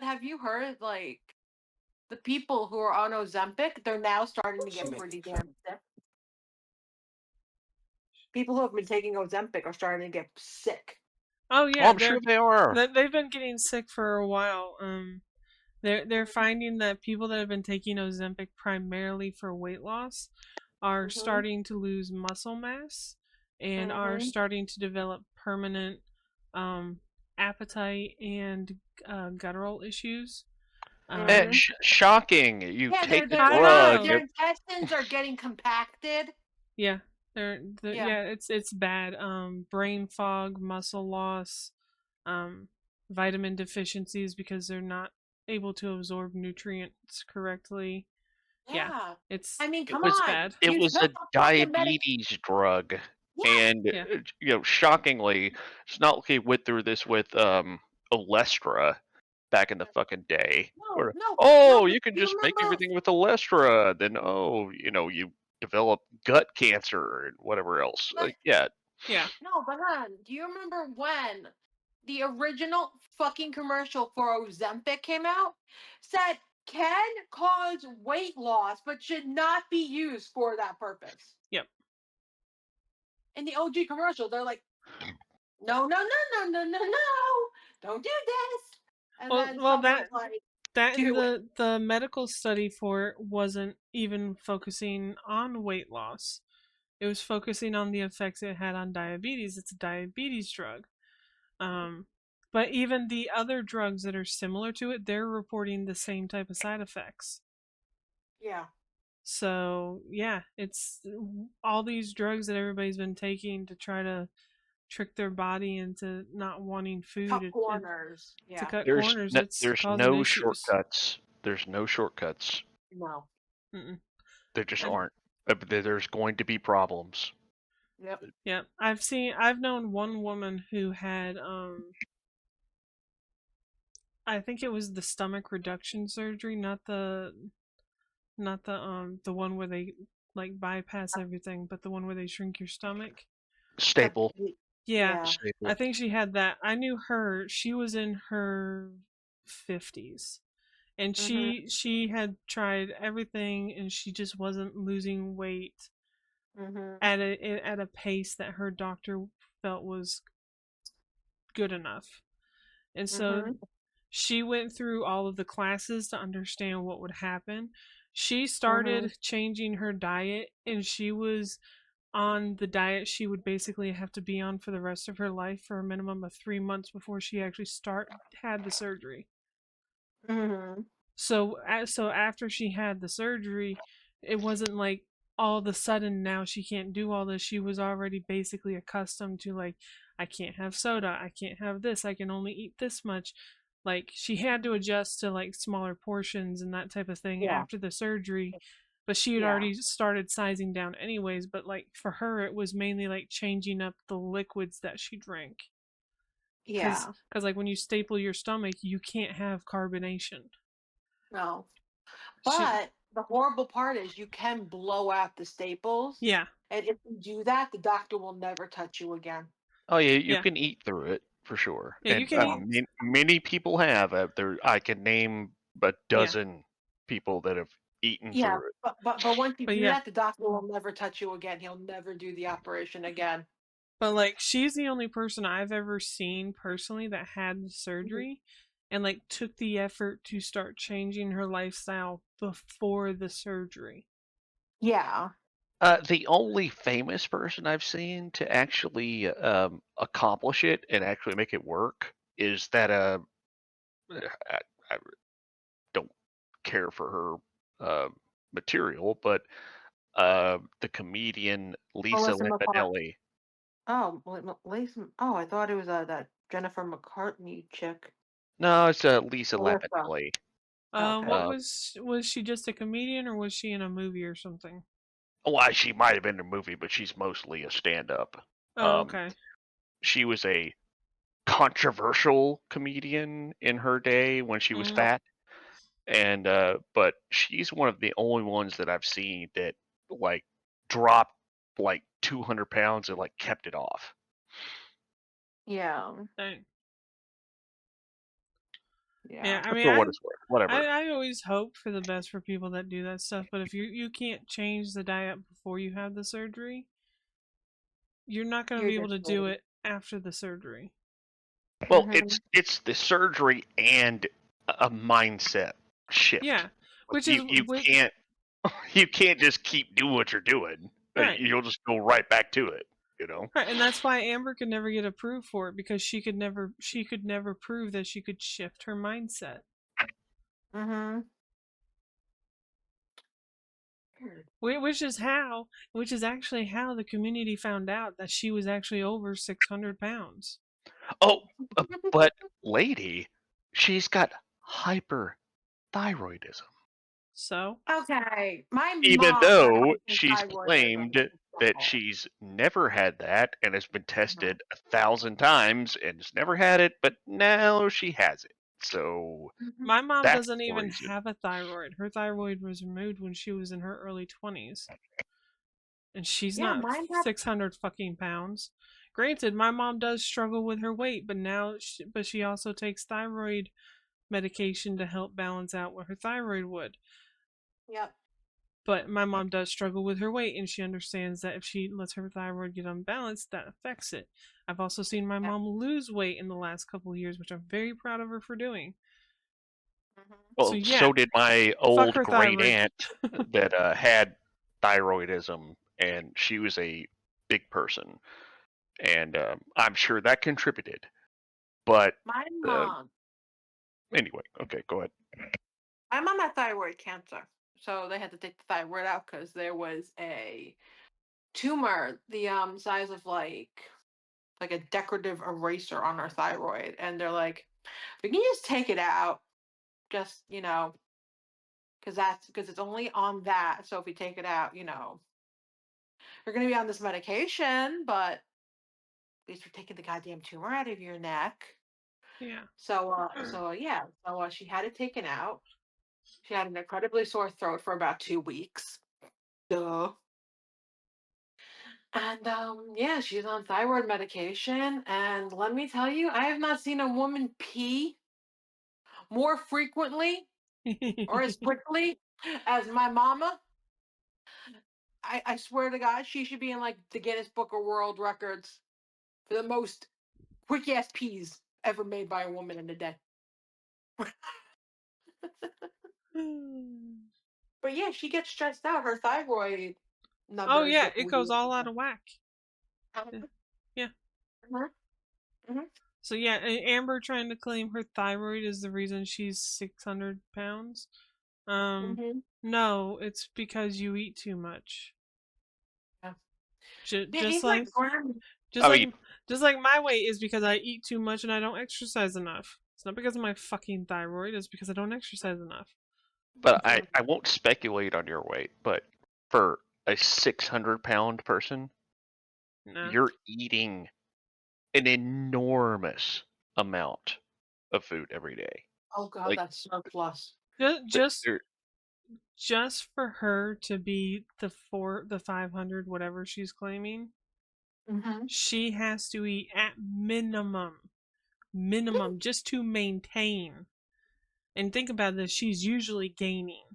have you heard like the people who are on Ozempic, they're now starting to get pretty damn sick. people who have been taking Ozempic are starting to get sick. Oh Oh, yeah, I'm sure they are. they've been getting sick for a while. They're finding that people that have been taking Ozempic primarily for weight loss are starting to lose muscle mass and are starting to develop permanent appetite and guttural issues. Shocking! You Yeah, take the I drug. know. their intestines are getting compacted. Yeah, it's bad. Brain fog, muscle loss, vitamin deficiencies because they're not able to absorb nutrients correctly. Yeah, it's I mean, It come was on. it You was took a a fucking diabetes drug, Yeah. and shockingly, it's not like he went through this with Olestra back in the fucking day. Or, No, you can you just make remember? everything with Olestra. Then you develop gut cancer and whatever else. But yeah. no, but do you remember when the original fucking commercial for Ozempic came out? Said can cause weight loss, but should not be used for that purpose. Yep. In the OG commercial, they're like, no, don't do this. And then someone's like, that and do it. the medical study for it wasn't even focusing on weight loss. It was focusing on the effects it had on diabetes. It's a diabetes drug. But even the other drugs that are similar to it, they're reporting the same type of side effects. Yeah. So, yeah, it's all these drugs that everybody's been taking to try to trick their body into not wanting food. Cut corners. To Yeah. cut There's corners, no, it's there's causing no issues. shortcuts. There's no shortcuts. No. Mm-mm. There just aren't. There's going to be problems. Yep. Yeah, I've known one woman who had I think it was the stomach reduction surgery, not the one where they like bypass everything, but the one where they shrink your stomach. Staple. Yeah, Staple. I think she had that. I knew her. She was in her 50s. And she had tried everything and she just wasn't losing weight at a pace that her doctor felt was good enough. And so she went through all of the classes to understand what would happen. She started changing her diet and she was on the diet she would basically have to be on for the rest of her life for a minimum of 3 months before she actually had the surgery. So after she had the surgery, it wasn't like all of a sudden now she can't do all this. She was already basically accustomed to like, I can't have soda, I can't have this, I can only eat this much. Like she had to adjust to like smaller portions and that type of thing after the surgery. But she had already started sizing down anyways, but like for her it was mainly like changing up the liquids that she drank. Yeah. Because like when you staple your stomach, you can't have carbonation. No. But the horrible part is you can blow out the staples. Yeah. And if you do that, the doctor will never touch you again. Oh yeah, you can eat through it for sure. Yeah, and you can eat. many people have. I can name a dozen people that have eaten through it. But once you do that, the doctor will never touch you again. He'll never do the operation again. But like she's the only person I've ever seen personally that had the surgery and like took the effort to start changing her lifestyle before the surgery. Yeah. The only famous person I've seen to actually accomplish it and actually make it work is that I don't care for her material, but the comedian Lisa Lampanelli. Oh, Lisa. Oh, I thought it was that Jennifer McCartney chick. No, it's Lisa Lampanelli. What was she just a comedian or was she in a movie or something? Well, she might have been in a movie, but she's mostly a stand-up. Oh, okay. She was a controversial comedian in her day when she was fat, and but she's one of the only ones that I've seen that like dropped like 200 pounds and like kept it off. Yeah. Dang. Yeah. I mean, for what it's worth, whatever. I always hope for the best for people that do that stuff, but if you can't change the diet before you have the surgery, you're not going to be able to do it after the surgery. Well, it's the surgery and a mindset shift. Yeah, which you can't just keep doing what you're doing. Right. You'll just go right back to it. Right, and that's why Amber could never get approved for it, because she could never prove that she could shift her mindset. Which is actually how the community found out that she was actually over 600 pounds. Oh, but lady, she's got hyperthyroidism. So? Okay, my even mom though she's claimed that she's never had that and has been tested 1,000 times and has never had it, but now she has it. So my mom that's doesn't the even reason. have a thyroid. Her thyroid was removed when she was in her early 20s. And she's not 600 fucking pounds. Granted, my mom does struggle with her weight, but she also takes thyroid medication to help balance out what her thyroid would. Yep. But my mom does struggle with her weight, and she understands that if she lets her thyroid get unbalanced, that affects it. I've also seen my mom lose weight in the last couple of years, which I'm very proud of her for doing. Well, so did my old great aunt that had thyroidism, and she was a big person, and I'm sure that contributed. But my mom. Anyway, okay, go ahead. My mom had thyroid cancer, so they had to take the thyroid out because there was a tumor the size of like a decorative eraser on her thyroid, and they're like, we can just take it out, just because it's only on that. So if we take it out, you're gonna be on this medication, but at least we're taking the goddamn tumor out of your neck. Yeah. So she had it taken out. She had an incredibly sore throat for about 2 weeks. Duh. And she's on thyroid medication. And let me tell you, I have not seen a woman pee more frequently or as quickly as my mama. I swear to God, she should be in like the Guinness Book of World Records for the most quick ass peas ever made by a woman in a day. But yeah, she gets stressed out. Her thyroid numbers. Oh yeah, it goes all out of whack. Yeah. So yeah, Amber trying to claim her thyroid is the reason she's 600 pounds. No, it's because you eat too much. Just like my weight is because I eat too much and I don't exercise enough. It's not because of my fucking thyroid. It's because I don't exercise enough. But I won't speculate on your weight, but for a 600-pound person, you're eating an enormous amount of food every day. Oh God, that's surplus. Just for her to be the 500, whatever she's claiming, she has to eat at minimum, just to maintain. And think about this, she's usually gaining.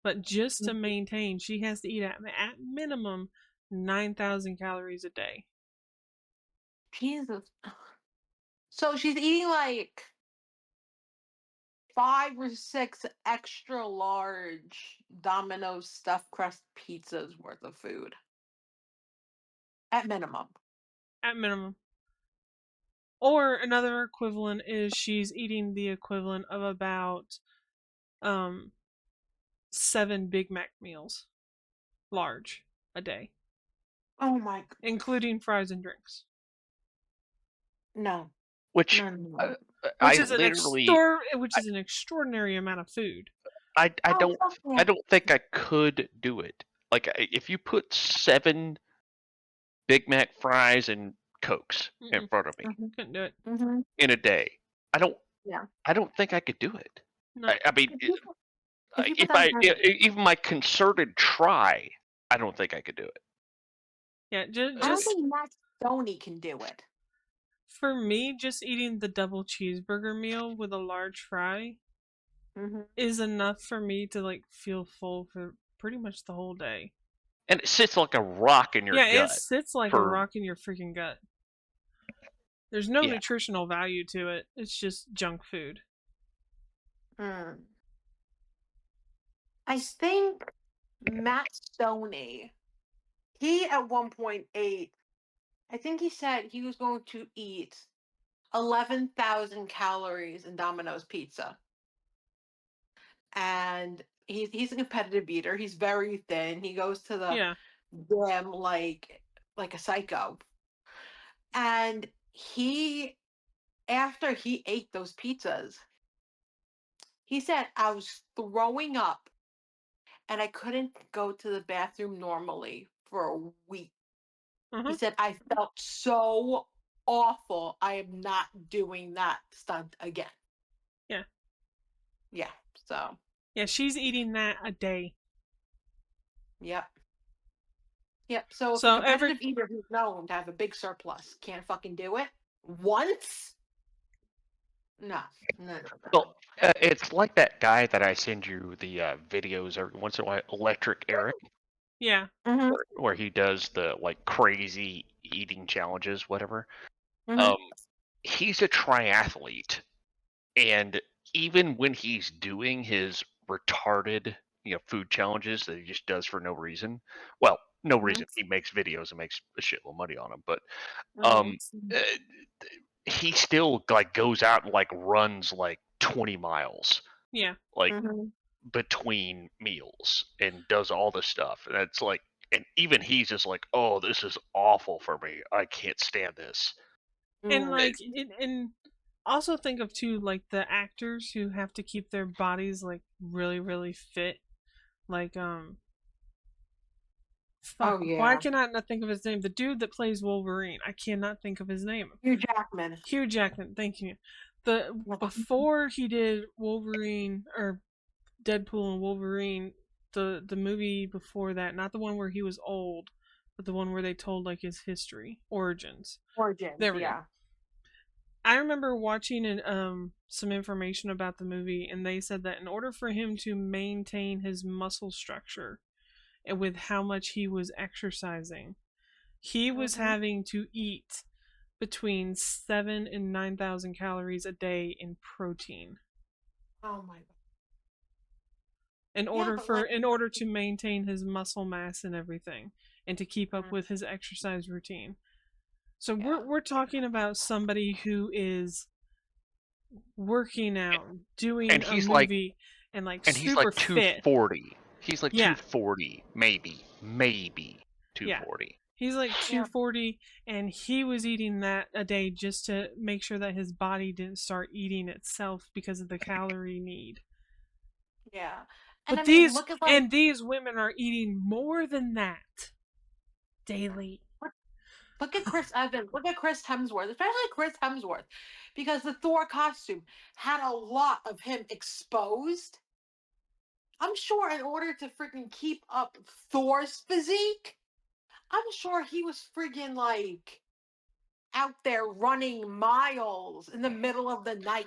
But just to maintain, she has to eat at minimum 9,000 calories a day. Jesus. So she's eating like 5 or 6 extra large Domino's stuffed crust pizzas worth of food. At minimum. At minimum. Or another equivalent is she's eating the equivalent of about 7 Big Mac meals, large, a day. Oh my God. Including fries and drinks. No. Which is an extraordinary amount of food. I don't think I could do it. Like if you put 7 Big Mac fries and Cokes in front of me, couldn't do it in a day. I don't think I could do it. No. I mean, even my concerted try, I don't think I could do it. Yeah, I don't think Matt Stoney can do it. For me, just eating the double cheeseburger meal with a large fry is enough for me to like feel full for pretty much the whole day. And it sits like a rock in your gut. Yeah, it sits like a rock in your freaking gut. There's no nutritional value to it. It's just junk food. I think Matt Stoney, he at one point ate, I think he said he was going to eat 11,000 calories in Domino's pizza. And he's a competitive eater. He's very thin. He goes to the gym like a psycho. And after he ate those pizzas, he said, I was throwing up and I couldn't go to the bathroom normally for a week. He said, I felt so awful. I am not doing that stunt again. Yeah. Yeah. So. Yeah, she's eating that a day. Yep. Yep. So if a competitive eater who's known to have a big surplus can't fucking do it once? No. Well, it's like that guy that I send you the videos every once in a while, Electric Eric. Yeah. Where he does the like crazy eating challenges, whatever. He's a triathlete, and even when he's doing his retarded, food challenges that he just does for no reason, well, no reason. He makes videos and makes a shitload of money on them, but he still like goes out and like runs like 20 miles. Yeah. Like between meals and does all this stuff. And it's like, and even he's just like, oh, this is awful for me. I can't stand this. And like, and also think of too, like the actors who have to keep their bodies like really, really fit. Like, fuck, why can I not think of his name? The dude that plays Wolverine. I cannot think of his name. Hugh Jackman. Hugh Jackman. Thank you. Before he did Wolverine or Deadpool and Wolverine, the movie before that, not the one where he was old, but the one where they told like his history, Origins. There we go. I remember watching some information about the movie, and they said that in order for him to maintain his muscle structure and with how much he was exercising, he was having to eat between 7,000 and 9,000 calories a day in protein. Oh my god. In order to maintain his muscle mass and everything, and to keep up with his exercise routine. So we're talking about somebody who is working out, doing a movie, and he's super like 240. fit. He's like 240, maybe 240. Yeah. He's like 240, and he was eating that a day just to make sure that his body didn't start eating itself because of the calorie need. Yeah. But these women are eating more than that daily. Look at Chris Evans. Look at Chris Hemsworth, especially Chris Hemsworth, because the Thor costume had a lot of him exposed. I'm sure in order to freaking keep up Thor's physique, I'm sure he was freaking like out there running miles in the middle of the night.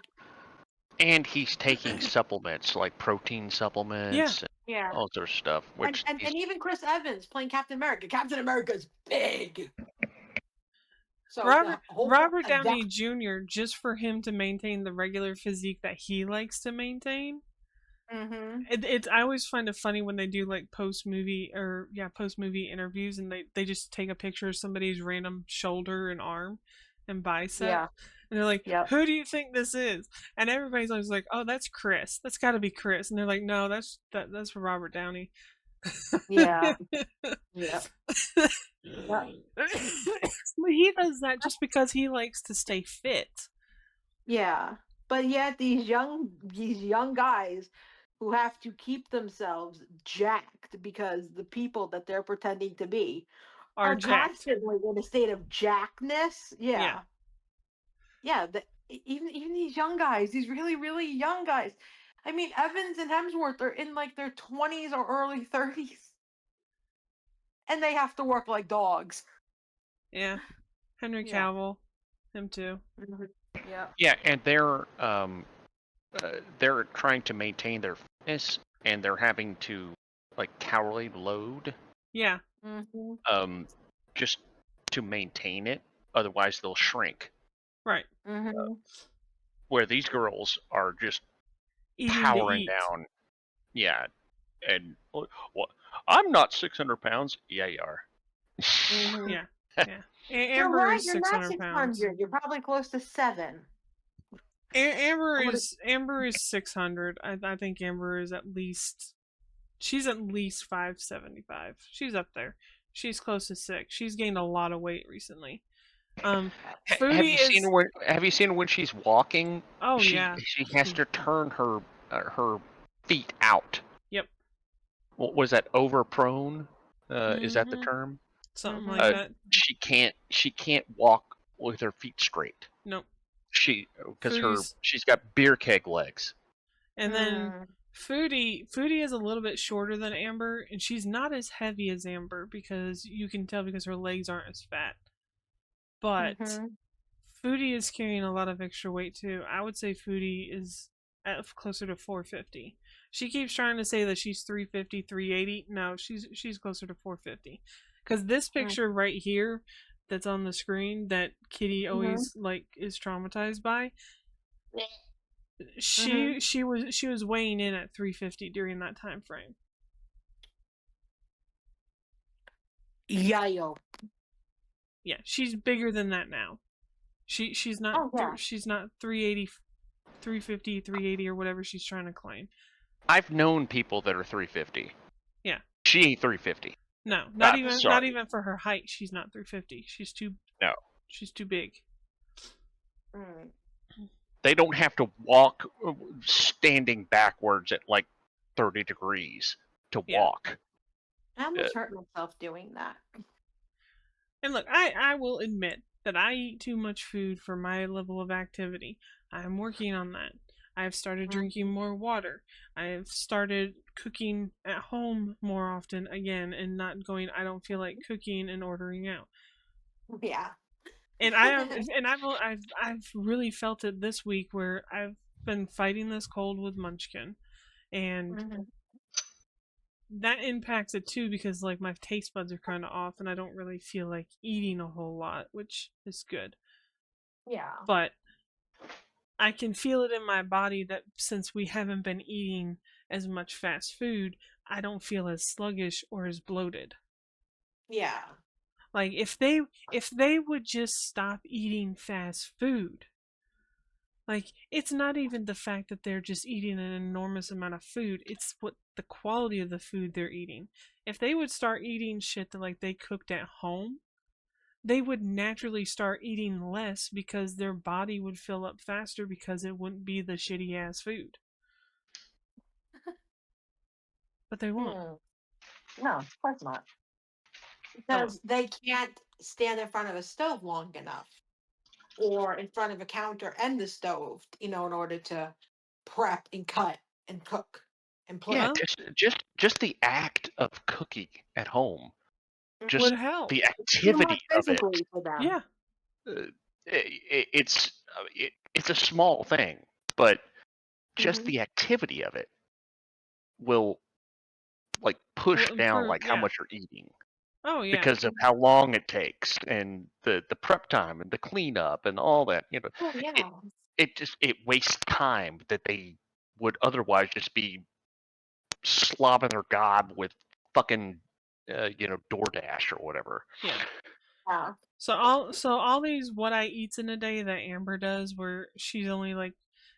And he's taking supplements, like protein supplements and all sorts of stuff. Which and even Chris Evans playing Captain America. Captain America's big. So Robert Downey Jr., just for him to maintain the regular physique that he likes to maintain. I always find it funny when they do like post movie interviews, and they just take a picture of somebody's random shoulder and arm and bicep, and they're like, who do you think this is? And everybody's always like, oh, that's Chris, that's got to be Chris. And they're like, no, that's for Robert Downey. He does that just because he likes to stay fit. Yeah, but yet these young guys who have to keep themselves jacked because the people that they're pretending to be are constantly in a state of jackness. Even these young guys, these really, really young guys. I mean, Evans and Hemsworth are in like their 20s or early 30s. And they have to work like dogs. Yeah. Henry Cavill, him too. Yeah, and they're trying to maintain their fitness, and they're having to like calorie load. Yeah. just to maintain it. Otherwise, they'll shrink. Right. Where these girls are just Eating powering down. Yeah, and well, I'm not 600 pounds. Yeah, you are. Yeah, yeah. You're Amber right. is You're not 600 pounds. 600. You're probably close to 7. Amber is 600. I think Amber is at least. She's at least 575. She's up there. She's close to 6. She's gained a lot of weight recently. Have you seen her when she's walking? Oh she has to turn her feet out. Yep. What was that? Over prone? Is that the term? Something like that. She can't walk with her feet straight. Nope. Because she's got beer keg legs. And then Foodie is a little bit shorter than Amber, and she's not as heavy as Amber because you can tell because her legs aren't as fat. But Foodie is carrying a lot of extra weight too. I would say Foodie is at closer to 450. She keeps trying to say that she's 350, 380. No, she's closer to 450. Because this picture right here that's on the screen that Kitty always like is traumatized by, she was weighing in at 350 during that time frame. Yayo. Yeah, she's bigger than that now. She's not she's not 380, 350, 380 or whatever she's trying to claim. I've known people that are 350. Yeah. She ain't 350. No, not even for her height. She's not 350. She's too big. They don't have to walk standing backwards at like 30 degrees to walk. I almost hurt myself doing that. And look, I will admit that I eat too much food for my level of activity. I'm working on that. I've started drinking more water. I've started cooking at home more often again and not going, I don't feel like cooking and ordering out. Yeah. And I've really felt it this week where I've been fighting this cold with Munchkin, and that impacts it too because like my taste buds are kind of off and I don't really feel like eating a whole lot, which is good. Yeah. But I can feel it in my body that since we haven't been eating as much fast food, I don't feel as sluggish or as bloated. Yeah. Like if they would just stop eating fast food. Like it's not even the fact that they're just eating an enormous amount of food, it's what the quality of the food they're eating. If they would start eating shit that like they cooked at home, they would naturally start eating less because their body would fill up faster because it wouldn't be the shitty ass food. But they won't. No, of course not. Because they can't stand in front of a stove long enough. Or in front of a counter and the stove, in order to prep and cut and cook and plate. Yeah, just the act of cooking at home. Just would help. The activity of it. Yeah. It's a small thing, but just the activity of it will like push down like how much you're eating. Oh yeah. Because of how long it takes and the prep time and the cleanup and all that, Oh yeah. It wastes time that they would otherwise just be slobbing their gob with fucking DoorDash or whatever. Yeah. So all these what I eats in a day that Amber does, where she's only like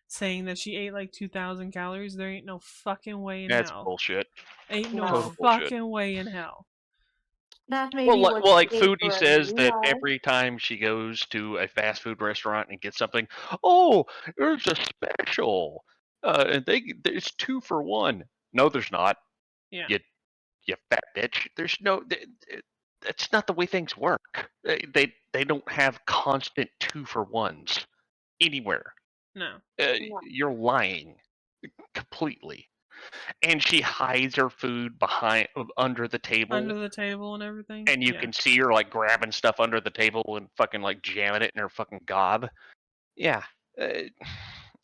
saying that she ate like 2,000 calories, there ain't no fucking way in hell. That's bullshit. Ain't no fucking way in hell. That's maybe like Foodie says that every time she goes to a fast food restaurant and gets something, oh, there's a special, and it's 2 for 1. No, there's not. Yeah. You fat bitch. There's no. That's not the way things work. They don't have constant 2 for 1s anywhere. No. You're lying completely. And she hides her food under the table. Under the table and everything. And you can see her like grabbing stuff under the table and fucking like jamming it in her fucking gob. Yeah.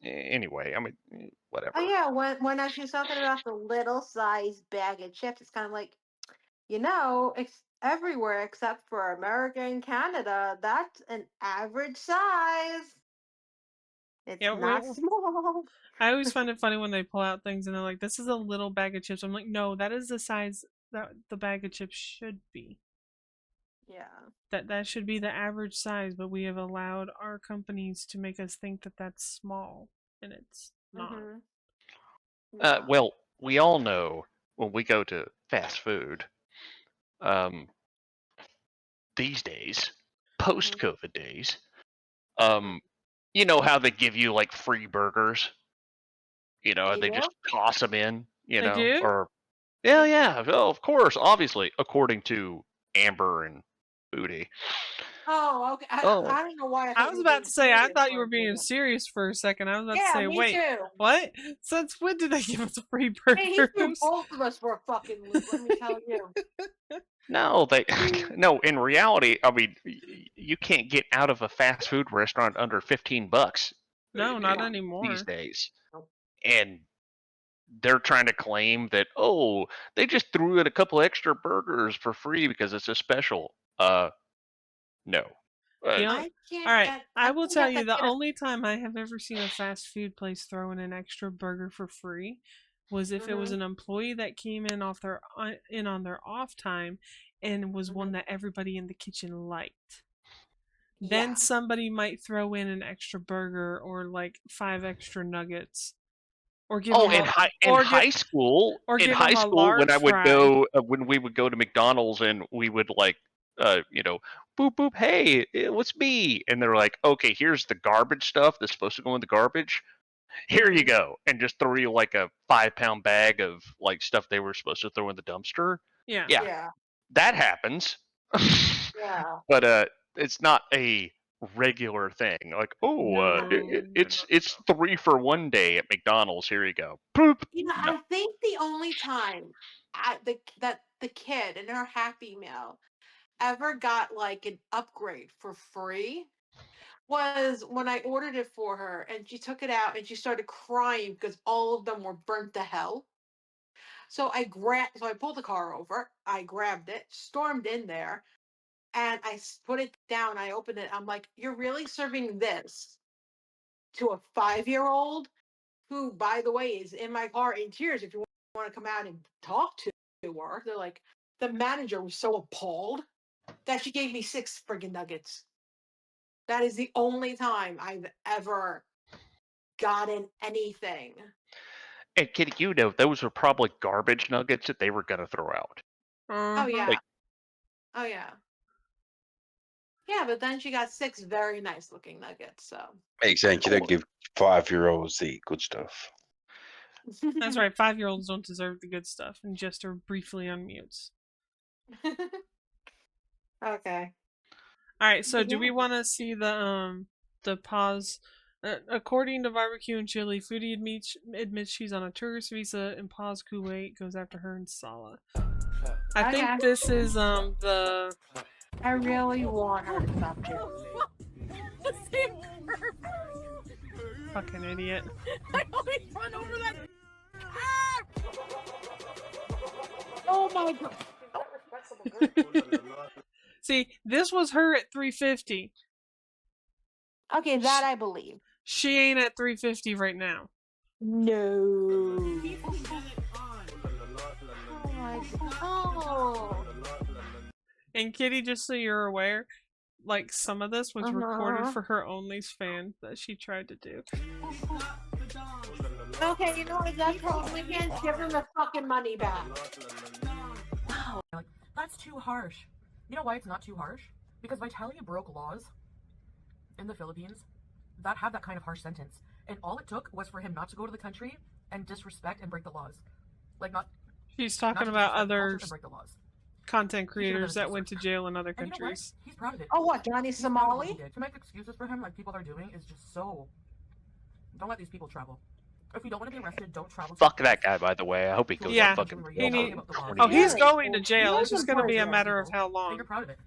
Anyway, I mean, whatever. Oh yeah, when she's talking about the little size bag of chips, it's kind of like, everywhere except for America and Canada. That's an average size. It's not small. I always find it funny when they pull out things and they're like, "This is a little bag of chips." I'm like, "No, that is the size that the bag of chips should be. Yeah. That should be the average size." But we have allowed our companies to make us think that that's small, and it's not. Yeah. Well, we all know when we go to fast food, these days, post-COVID days, you know how they give you like free burgers, you know, and they just toss them in, you They know, do? or yeah, well, of course, obviously, according to Amber and Foodie. Oh, okay. I don't know why I was about to say, I thought you were being serious for a second. I was about to say, me wait, too. what? Since when did they give us free burgers? Hey, he threw both of us for a fucking loop, let me tell you. No, no. In reality, I mean, you can't get out of a fast food restaurant under $15. No, not anymore these days, and they're trying to claim that they just threw in a couple extra burgers for free because it's a special. No. All right, I will tell you the only time I have ever seen a fast food place throw in an extra burger for free was if it was an employee that came in on their off time and was one that everybody in the kitchen liked. Then somebody might throw in an extra burger or like 5 extra nuggets. Or give them in high school, when I would fry. go, when we would go to McDonald's and we would like, you know, boop boop, hey, it's me, and they're like, okay, here's the garbage stuff that's supposed to go in the garbage. Here you go, and just throw you like a 5-pound bag of like stuff they were supposed to throw in the dumpster. Yeah. That happens. Yeah. But it's not a regular thing. Like, it's 3 for 1 day at McDonald's. Here you go. Poop. You know, No. I think the only time that the kid in her Happy Meal ever got like an upgrade for free was when I ordered it for her and she took it out and she started crying because all of them were burnt to hell. So I pulled the car over, I grabbed it, stormed in there, and I put it down. I opened it. I'm like, "You're really serving this to a 5-year-old who, by the way, is in my car in tears. If you want to come out and talk to her." They're like, the manager was so appalled that she gave me 6 friggin' nuggets. That is the only time I've ever gotten anything. And Kitty, you know, those were probably garbage nuggets that they were gonna throw out. Oh yeah. Oh yeah. Yeah, but then she got 6 very nice looking nuggets. So Makes sense. You don't give 5-year-olds the good stuff. That's right. 5-year-olds don't deserve the good stuff, and Jester briefly unmutes. Okay. All right. So, do we want to see the pause? According to Barbecue and Chili, Foodie admits she's on a tourist visa, and Paz Kuwait goes after her and Sala. I think this is the. I really want her to stop it. Fucking idiot. I always run over that. Oh my god. See, this was her at 350. Okay, that I believe. She ain't at 350 right now. No. Oh my god. And Kitty, just so you're aware, like some of this was recorded for her OnlyFans that she tried to do. Okay, you know what? That's her OnlyFans. Give them the fucking money back. Wow. Like, that's too harsh. You know why it's not too harsh? Because Vitalia broke laws in the Philippines that have that kind of harsh sentence. And all it took was for him not to go to the country and disrespect and break the laws. Like, not. She's talking about other break the laws. Content creators that went to jail in other countries. You know what? He's proud of it. Oh, what? Johnny Somali? To make excuses for him like people are doing is just so. Don't let these people travel. If you don't want to be arrested, don't travel. Fuck that guy, by the way. I hope he goes to fucking jail. He's going to jail. It's just going to be a matter of how long. You're proud of it.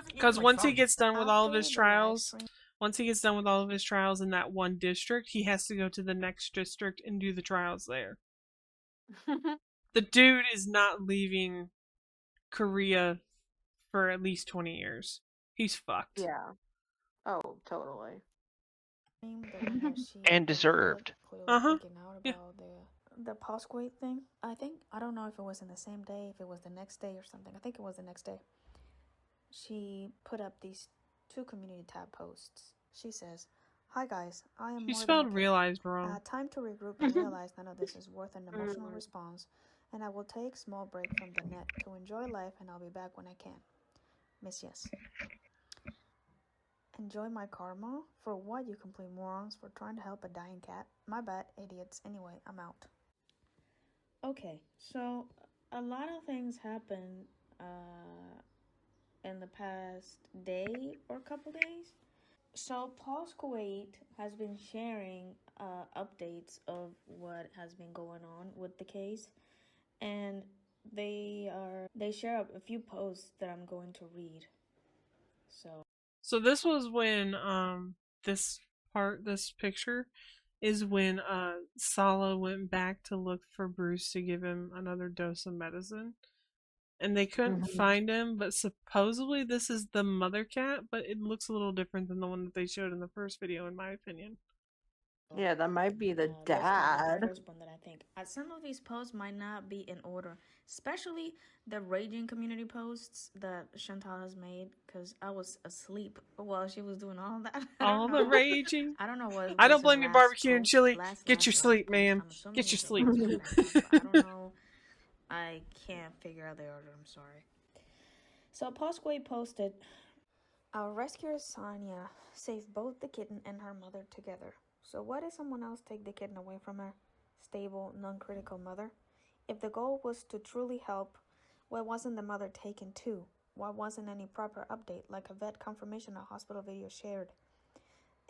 Because once he gets done with all of his trials, in that one district, he has to go to the next district and do the trials there. The dude is not leaving Korea for at least 20 years. He's fucked. Yeah. Oh, totally. And deserved. Freaking out Yeah. about the Pasquale thing. I don't know if it was in the same day, if it was the next day or something. I think it was the next day. She put up these 2 community tab posts. She says, "Hi guys, I am She more spelled than okay. realized wrong. Time to regroup and realize none of this is worth an emotional response, and I will take small break from the net to enjoy life, and I'll be back when I can. Miss Yes. Enjoy my karma? For what, you complete morons? For trying to help a dying cat? My bad, idiots. Anyway, I'm out." Okay, so a lot of things happened in the past day or couple days. So Paul's Kuwait has been sharing updates of what has been going on with the case, and they share a few posts that I'm going to read. So this was when this picture is when Sala went back to look for Bruce to give him another dose of medicine. And they couldn't find him, but supposedly this is the mother cat, but it looks a little different than the one that they showed in the first video, in my opinion. Yeah, that might be the That's dad. the first one that I think. Some of these posts might not be in order, especially the raging community posts that Chantal has made, because I was asleep while she was doing all that. All the raging. I don't know what. I don't blame you, barbecue and chili. Get your sleep, man. Get your sleep. I don't know. I can't figure out the order. I'm sorry. So Pasquale posted, "Our rescuer Sonia saved both the kitten and her mother together. So why did someone else take the kitten away from her stable, non-critical mother? If the goal was to truly help, why wasn't the mother taken too? Why wasn't any proper update, like a vet confirmation or hospital video shared?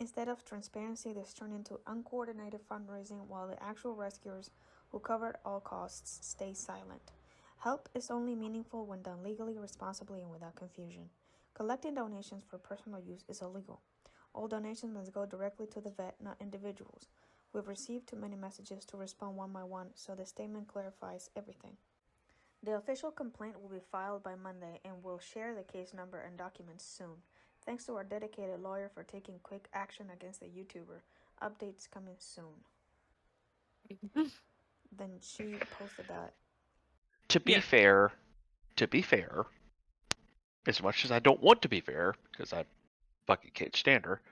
Instead of transparency, this turned into uncoordinated fundraising while the actual rescuers, who covered all costs, stay silent. Help is only meaningful when done legally, responsibly, and without confusion. Collecting donations for personal use is illegal. All donations must go directly to the vet, not individuals. We've received too many messages to respond one by one, so the statement clarifies everything. The official complaint will be filed by Monday, and we'll share the case number and documents soon. Thanks to our dedicated lawyer for taking quick action against the YouTuber. Updates coming soon." Then she posted that. To be fair, as much as I don't want to be fair, because I fucking can't stand her,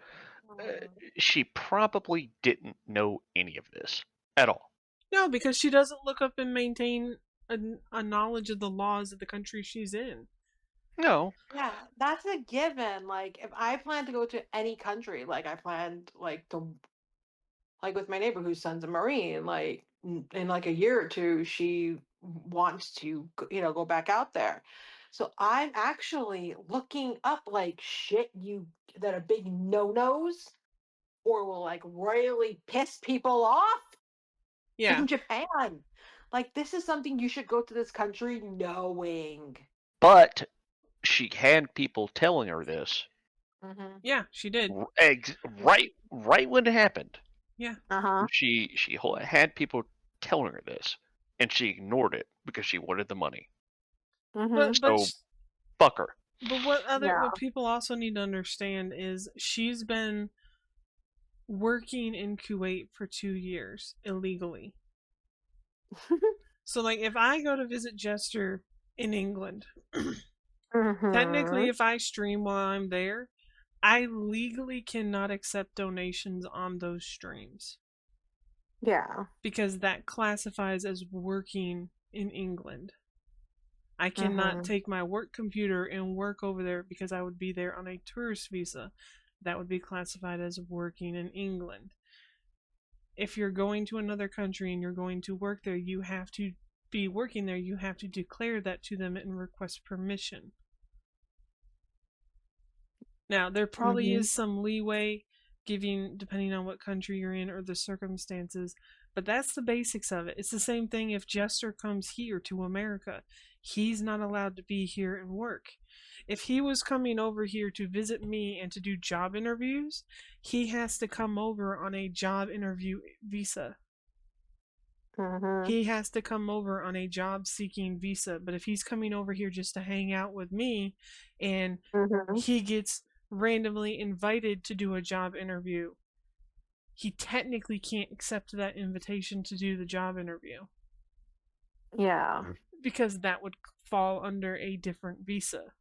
she probably didn't know any of this at all. No, because she doesn't look up and maintain a knowledge of the laws of the country she's in. No. Yeah, that's a given. Like, if I plan to go to any country, like I planned, like with my neighbor whose son's a Marine, like in like a year or two, she wants to, go back out there. So I'm actually looking up like shit that are big no-nos or will like really piss people off in Japan. Like, this is something you should go to this country knowing. But she had people telling her this. Yeah, she did. Right when it happened. Yeah. She had people telling her this, and she ignored it because she wanted the money. But fuck her. But what people also need to understand is she's been working in Kuwait for 2 years illegally. So like if I go to visit Jester in England, technically if I stream while I'm there, I legally cannot accept donations on those streams. Yeah. Because that classifies as working in England. I cannot take my work computer and work over there because I would be there on a tourist visa. That would be classified as working in England. If you're going to another country and you're going to work there, you have to be working there. You have to declare that to them and request permission. Now, there probably is some leeway depending on what country you're in or the circumstances, but that's the basics of it. It's the same thing if Jester comes here to America. He's not allowed to be here and work. If he was coming over here to visit me and to do job interviews, he has to come over on a job interview visa. he has to come over on a job-seeking visa. But if he's coming over here just to hang out with me and he gets randomly invited to do a job interview, he technically can't accept that invitation to do the job interview. Yeah. Because that would fall under a different visa.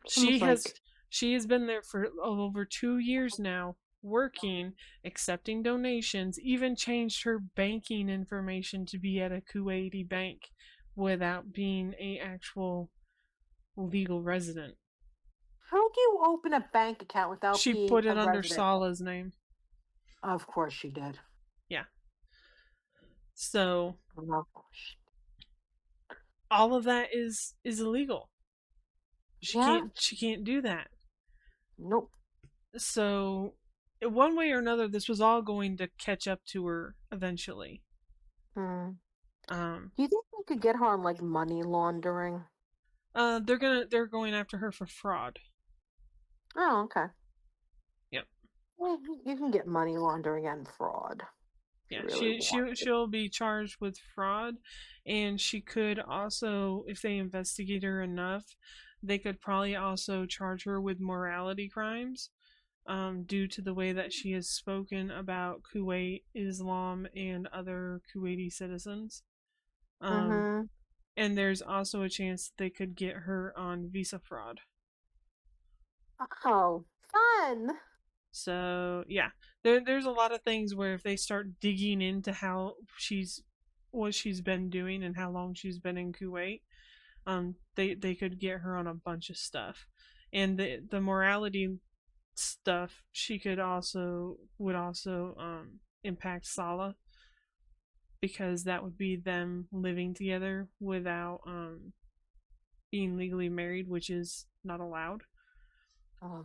She has been there for over 2 years now, working, accepting donations, even changed her banking information to be at a Kuwaiti bank without being a actual legal resident. How do you open a bank account without She being put it a under resident? Salah's name. Of course she did. Yeah. So all of that is illegal. She can't do that. Nope. So one way or another, this was all going to catch up to her eventually. Do you think we could get her on like money laundering? They're going after her for fraud. Oh, okay. Yep. Well, you can get money laundering and fraud. Yeah, she'll be charged with fraud, and she could also, if they investigate her enough, they could probably also charge her with morality crimes, due to the way that she has spoken about Kuwait, Islam, and other Kuwaiti citizens. And there's also a chance they could get her on visa fraud. Oh, fun! So yeah, there's a lot of things where if they start digging into what she's been doing and how long she's been in Kuwait, they could get her on a bunch of stuff, and the morality stuff would also impact Salah, because that would be them living together without being legally married, which is not allowed. Oh.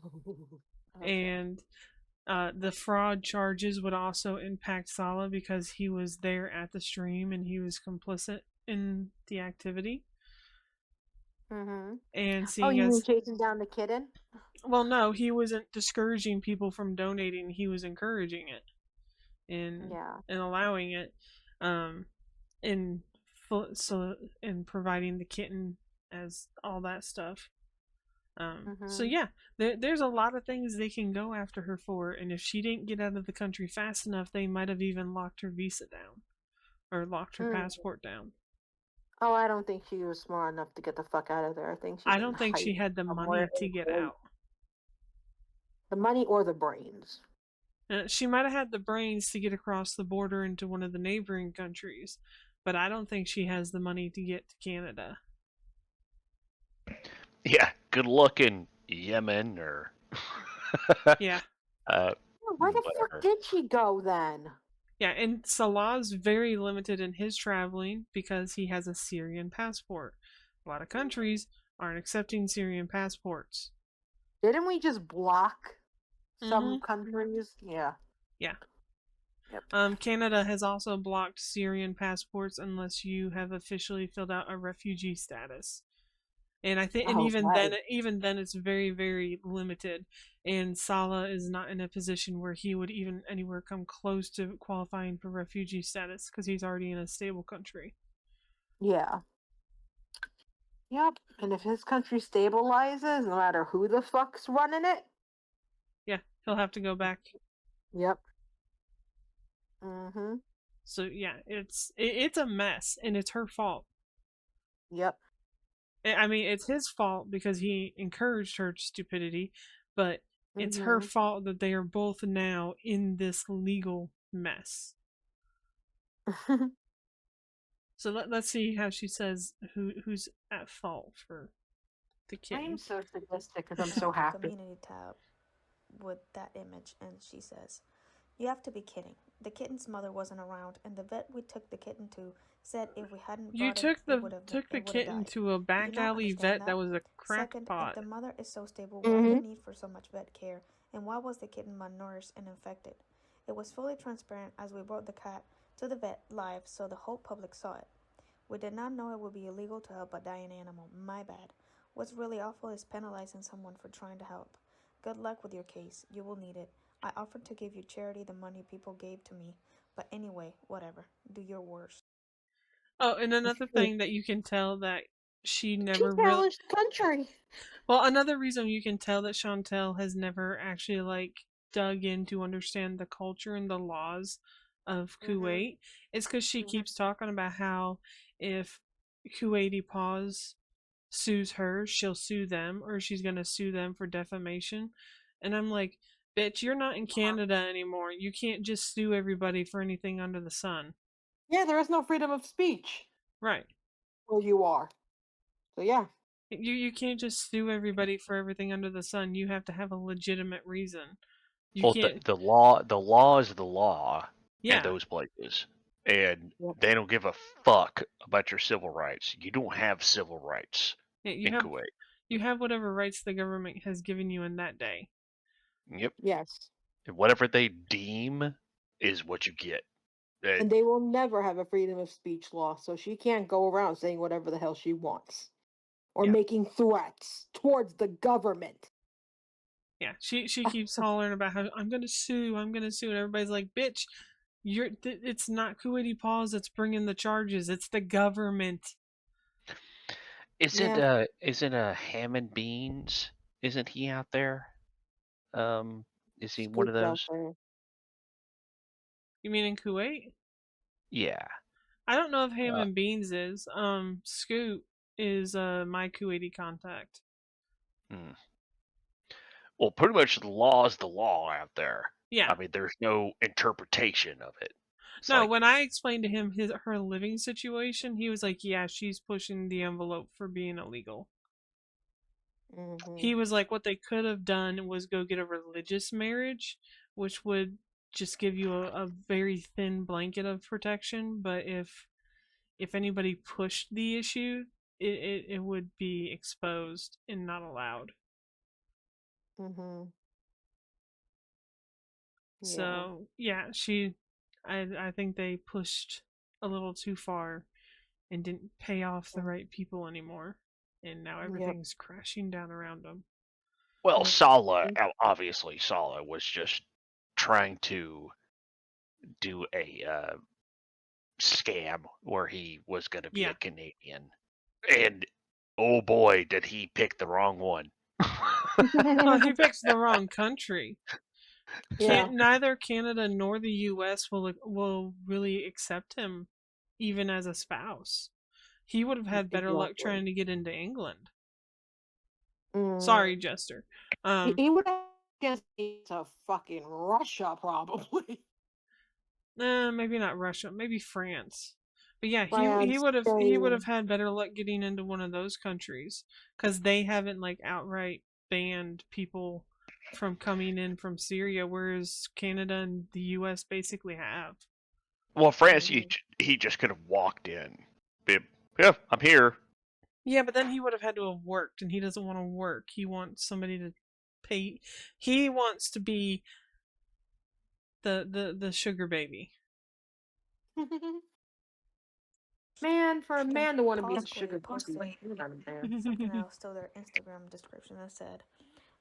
Okay. And the fraud charges would also impact Salah because he was there at the stream and he was complicit in the activity. And seeing you mean chasing down the kitten? Well, no, he wasn't discouraging people from donating. He was encouraging it and allowing it, and providing the kitten as all that stuff. So yeah, there's a lot of things they can go after her for, and if she didn't get out of the country fast enough, they might have even locked her visa down or locked her passport down. Oh, I don't think she was smart enough to get the fuck out of there. I don't think she had the money to get out. The money or the brains. She might have had the brains to get across the border into one of the neighboring countries, but I don't think she has the money to get to Canada. Yeah, good luck in Yemen or... yeah. Where the fuck did she go then? Yeah, and Salah's very limited in his traveling because he has a Syrian passport. A lot of countries aren't accepting Syrian passports. Didn't we just block some countries? Yeah. Yeah. Yep. Canada has also blocked Syrian passports unless you have officially filled out a refugee status. And I think, and even then, it's very, very limited. And Salah is not in a position where he would even anywhere come close to qualifying for refugee status because he's already in a stable country. Yeah. Yep. And if his country stabilizes, no matter who the fuck's running it, yeah, he'll have to go back. Yep. So yeah, it's a mess, and it's her fault. Yep. I mean, it's his fault because he encouraged her stupidity, but it's her fault that they are both now in this legal mess. So let's see how she says who's at fault for the kitten. I am so sadistic because I'm so happy. Community tab with that image, and she says, "You have to be kidding. The kitten's mother wasn't around, and the vet we took the kitten to said if we hadn't brought took the kitten to a back alley vet that was a crackpot. If the mother is so stable, why the need for so much vet care, and why was the kitten malnourished and infected? It was fully transparent as we brought the cat to the vet live so the whole public saw it. We did not know it would be illegal to help a dying animal. My bad. What's really awful is penalizing someone for trying to help. Good luck with your case. You will need it. I offered to give you charity the money people gave to me But anyway, whatever. Do your worst. Oh, and another thing that you can tell that she She never really. challenged the country. Well, another reason you can tell that Chantel has never actually dug in to understand the culture and the laws of Kuwait is because she keeps talking about how if Kuwaiti Paws sues her, she'll sue them, or she's gonna sue them for defamation. And I'm like, bitch, you're not in Canada anymore. You can't just sue everybody for anything under the sun. Yeah, there is no freedom of speech Right. where you are. So yeah. You can't just sue everybody for everything under the sun. You have to have a legitimate reason. You Well, can't. the law is the law in Yeah. those places, and Yep. they don't give a fuck about your civil rights. You don't have civil rights You in have Kuwait. you have whatever rights the government has given you in that day. Yep. Yes. And whatever they deem is what you get. And they will never have a freedom of speech law, so she can't go around saying whatever the hell she wants or Yeah. making threats towards the government. Yeah, she keeps hollering about how I'm gonna sue, and everybody's like, bitch, it's not Kuwaiti Paws that's bringing the charges, it's the government. Isn't Yeah. Hammond Beans? Isn't he out there? Is he one of Scooped out those? there. You mean in Kuwait? Yeah. I don't know if Ham and Beans is. Scoot is my Kuwaiti contact. Hmm. Well, pretty much the law is the law out there. Yeah. I mean, there's no interpretation of it. It's No, like, when I explained to him her living situation, he was like, "Yeah, she's pushing the envelope for being illegal." He was like, "What they could have done was go get a religious marriage, which would just give you a very thin blanket of protection. But if anybody pushed the issue, it would be exposed and not allowed." So yeah, I think they pushed a little too far and didn't pay off the right people anymore, and now everything's crashing down around them. well, Sala was just trying to do a scam where he was going to be a Canadian, and oh boy, did he pick the wrong one. Well, he picked the wrong country. Yeah. Neither Canada nor the U.S. will really accept him, even as a spouse. He would have had better luck trying to get into England. Sorry, Jester. He would have just to fucking Russia, probably. Maybe not Russia, maybe France. But yeah, he France, would Spain. have had better luck getting into one of those countries because they haven't outright banned people from coming in from Syria, whereas Canada and the U.S. basically have. Well, France, he just could have walked in. Yeah, I'm here. Yeah, but then he would have had to have worked, and he doesn't want to work. He wants somebody to pay. He wants to be the sugar baby. Man, for a man to want to be a sugar Something else to their Instagram description that said,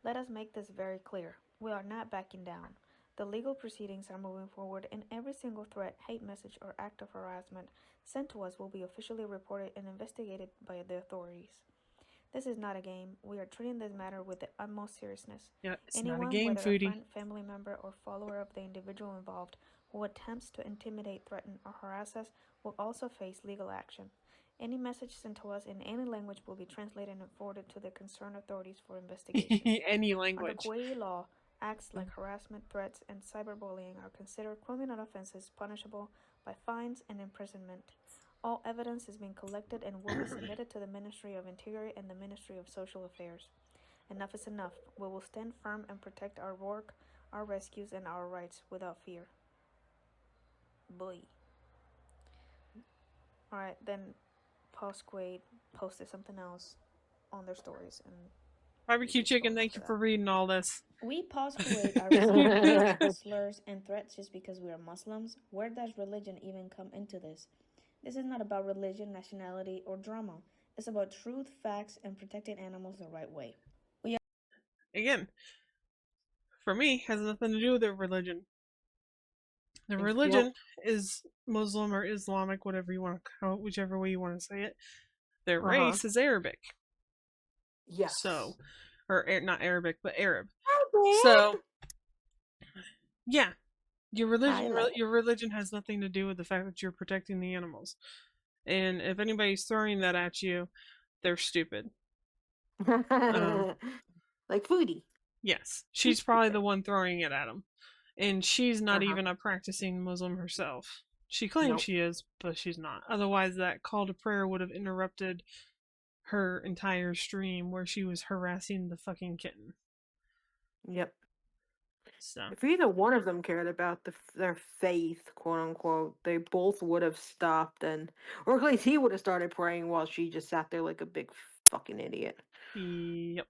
"Let us make this very clear. We are not backing down. The legal proceedings are moving forward, and every single threat, hate message, or act of harassment sent to us will be officially reported and investigated by the authorities. This is not a game. We are treating this matter with the utmost seriousness. Yeah, it's Anyone, not a game, whether Foodie. a friend, family member, or follower of the individual involved who attempts to intimidate, threaten, or harass us will also face legal action. Any message sent to us in any language will be translated and forwarded to the concerned authorities for investigation. Any language. Under Kuwaiti law, acts like harassment, threats, and cyberbullying are considered criminal offenses punishable by fines and imprisonment. All evidence has been collected and will be submitted to the Ministry of Interior and the Ministry of Social Affairs. Enough is enough. We will stand firm and protect our work, our rescues, and our rights without fear." Boy. Alright, then Postquade posted something else on their stories. And Barbecue Chicken, thank you for reading all this. "We Postquade are receiving slurs and threats just because we are Muslims. Where does religion even come into this? This is not about religion, nationality, or drama. It's about truth, facts, and protecting animals the right way. Again, for me, has nothing to do with their religion. The religion is Muslim or Islamic, whatever you want to call it, whichever way you want to say it. Their race is Arabic. Yes. So, or not Arabic, but Arab. So, yeah, your religion has nothing to do with the fact that you're protecting the animals. And if anybody's throwing that at you, they're stupid. Like Foodie. Yes, she's probably the one throwing it at them. And she's not even a practicing Muslim herself. She claims she is, but she's not. Otherwise, that call to prayer would have interrupted her entire stream where she was harassing the fucking kitten. Yep. So if either one of them cared about their faith, quote unquote, they both would have stopped, or at least he would have started praying while she just sat there like a big fucking idiot. Yep.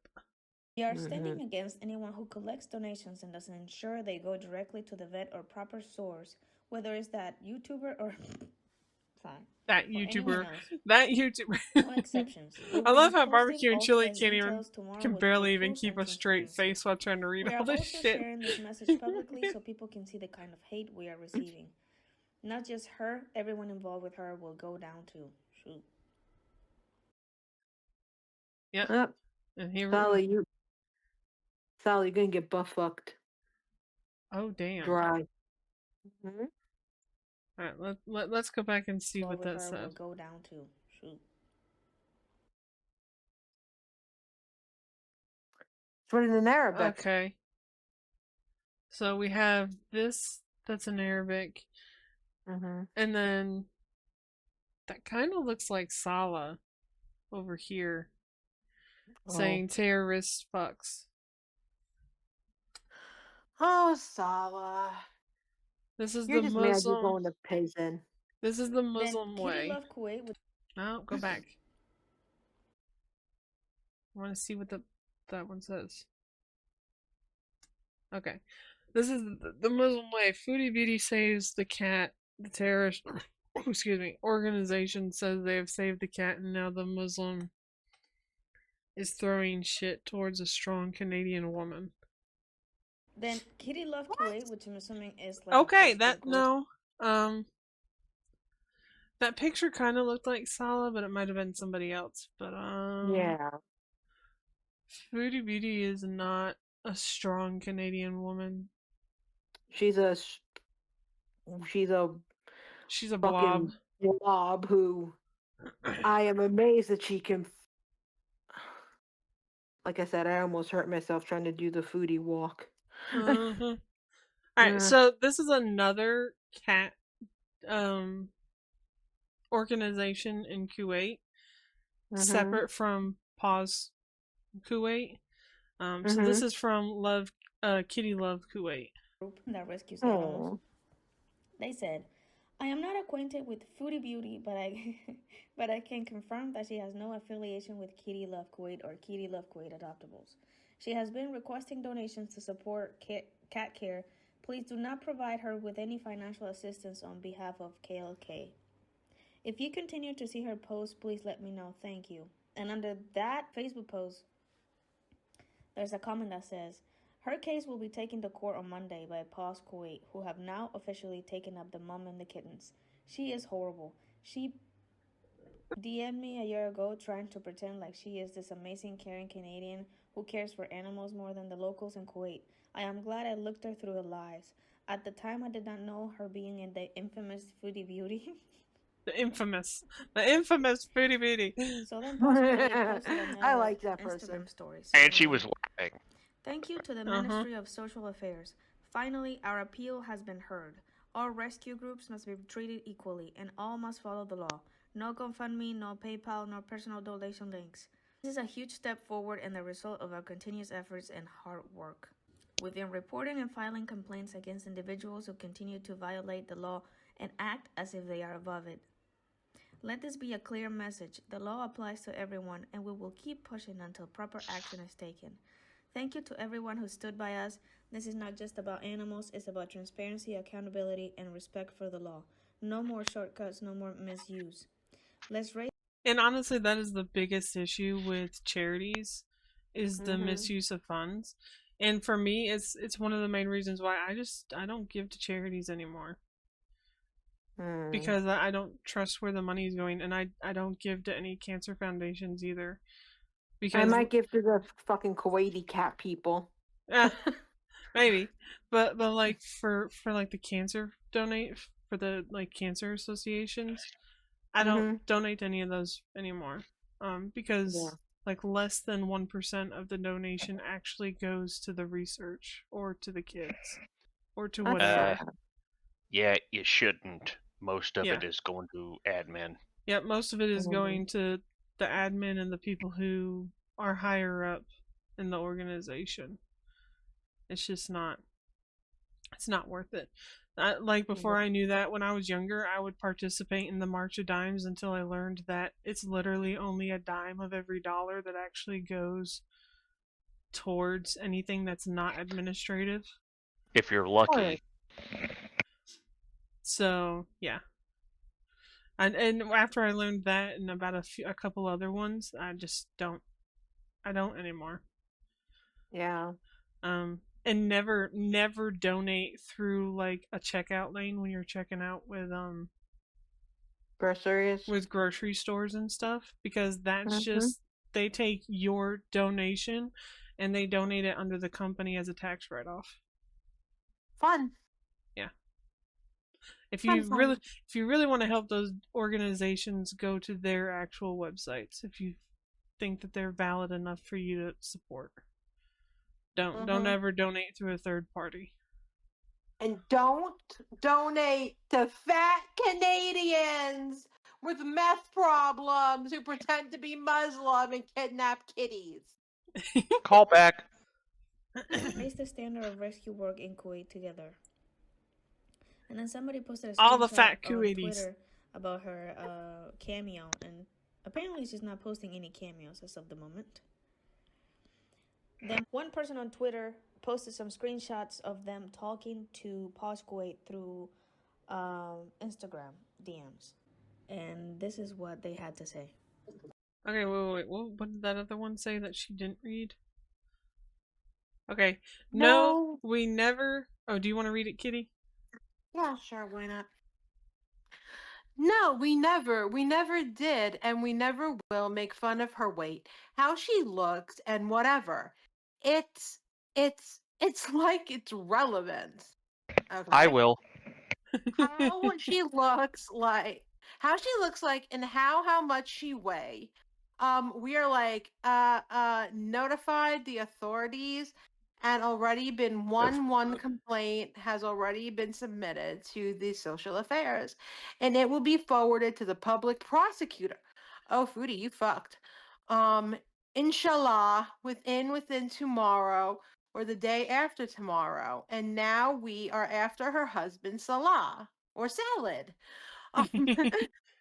We are standing against anyone who collects donations and doesn't ensure they go directly to the vet or proper source, whether it's that YouTuber or that YouTuber. No exceptions. I love how Barbecue and Chili can barely even keep a straight face while trying to read all this shit. We are also sharing this message publicly so people can see the kind of hate we are receiving. Not just her, everyone involved with her will go down too. Shoot. Yep. And here Sally, you're gonna get butt fucked. Oh damn. Dry. Alright, let's go back and see what that said. Go down to. Shoot. It's written in Arabic. Okay. So we have this that's in Arabic. And then that kind of looks like Sala over here saying terrorist fucks. Oh, Sala. This is You're the just Muslim. mad you're going to prison. This is the Muslim way. Love Kuwait would... No, go back. I want to see what that one says. Okay. This is the Muslim way. Foodie Beauty saves the cat. The terrorist organization says they have saved the cat, and now the Muslim is throwing shit towards a strong Canadian woman. Then Kitty Love Kuwait, which I'm assuming is like okay, that that picture kind of looked like Sala, but it might have been somebody else. But yeah, Foodie Beauty is not a strong Canadian woman. She's a blob. Blob who I am amazed that she can. Like I said, I almost hurt myself trying to do the Foodie walk. Alright, so this is another cat organization in Kuwait, separate from Paws Kuwait. So this is from Kitty Love Kuwait. Group that rescues animals. They said, I am not acquainted with Foodie Beauty, but I can confirm that she has no affiliation with Kitty Love Kuwait or Kitty Love Kuwait Adoptables. She has been requesting donations to support cat care. Please do not provide her with any financial assistance on behalf of KLK. If you continue to see her post, please let me know. Thank you. And under that Facebook post, there's a comment that says, her case will be taken to court on Monday by Paws Kuwait, who have now officially taken up the mom and the kittens. She is horrible. She DM'd me a year ago trying to pretend like she is this amazing, caring Canadian who cares for animals more than the locals in Kuwait. I am glad I looked her through the lies. At the time, I did not know her being in the infamous Foodie Beauty. The infamous Foodie Beauty. So then Paws Kuwait posted another I like that Instagram person. story. And she was laughing. Thank you to the Ministry of Social Affairs. Finally, our appeal has been heard. All rescue groups must be treated equally, and all must follow the law. No GoFundMe, no PayPal, no personal donation links. This is a huge step forward and the result of our continuous efforts and hard work. We've been reporting and filing complaints against individuals who continue to violate the law and act as if they are above it. Let this be a clear message. The law applies to everyone, and we will keep pushing until proper action is taken. Thank you to everyone who stood by us. This is not just about animals, it's about transparency, accountability, and respect for the law. No more shortcuts, no more misuse. Let's raise. And honestly, that is the biggest issue with charities, is the misuse of funds. And for me, it's one of the main reasons why I don't give to charities anymore. because I don't trust where the money is going, and I don't give to any cancer foundations either. Because I might give to the fucking Kuwaiti cat people. Maybe, but like for like the cancer donate for the like cancer associations, I don't donate to any of those anymore. Because like less than 1% of the donation actually goes to the research or to the kids or to whatever. Yeah, you shouldn't. Most of it is going to admin. Yeah, most of it is going to the admin and the people who are higher up in the organization. It's just not. It's not worth it. Like before I knew that, when I was younger, I would participate in the March of Dimes until I learned that it's literally only a dime of every dollar that actually goes towards anything that's not administrative. If you're lucky. So yeah. And after I learned that and about a couple other ones, I just don't. I don't anymore. Yeah. And never donate through like a checkout lane when you're checking out with groceries, with grocery stores and stuff, because that's just they take your donation and they donate it under the company as a tax write-off. Fun. Yeah. If you really want to help those organizations, go to their actual websites if you think that they're valid enough for you to support. Don't ever donate through a third party. And don't donate to fat Canadians with meth problems who pretend to be Muslim and kidnap kitties. Call back. Raise the standard of rescue work in Kuwait together. And then somebody posted a screenshot all the fat on Kuwaitis Twitter about her cameo, and apparently she's not posting any cameos as of the moment. Then one person on Twitter posted some screenshots of them talking to Posh Kuwait through Instagram DMs. And this is what they had to say. Okay, wait. What did that other one say that she didn't read? Okay. No, we never... Oh, do you want to read it, Kitty? Yeah, sure, why not? No, we never did, and we never will make fun of her weight, how she looks, and whatever. It's like it's relevant. Okay. I will. How she looks like, and how much she weigh. We are like notified the authorities, and already been one complaint has already been submitted to the social affairs, and it will be forwarded to the public prosecutor. Oh, Foodie, you fucked. Inshallah, within tomorrow or the day after tomorrow, and now we are after her husband Salah or Salad.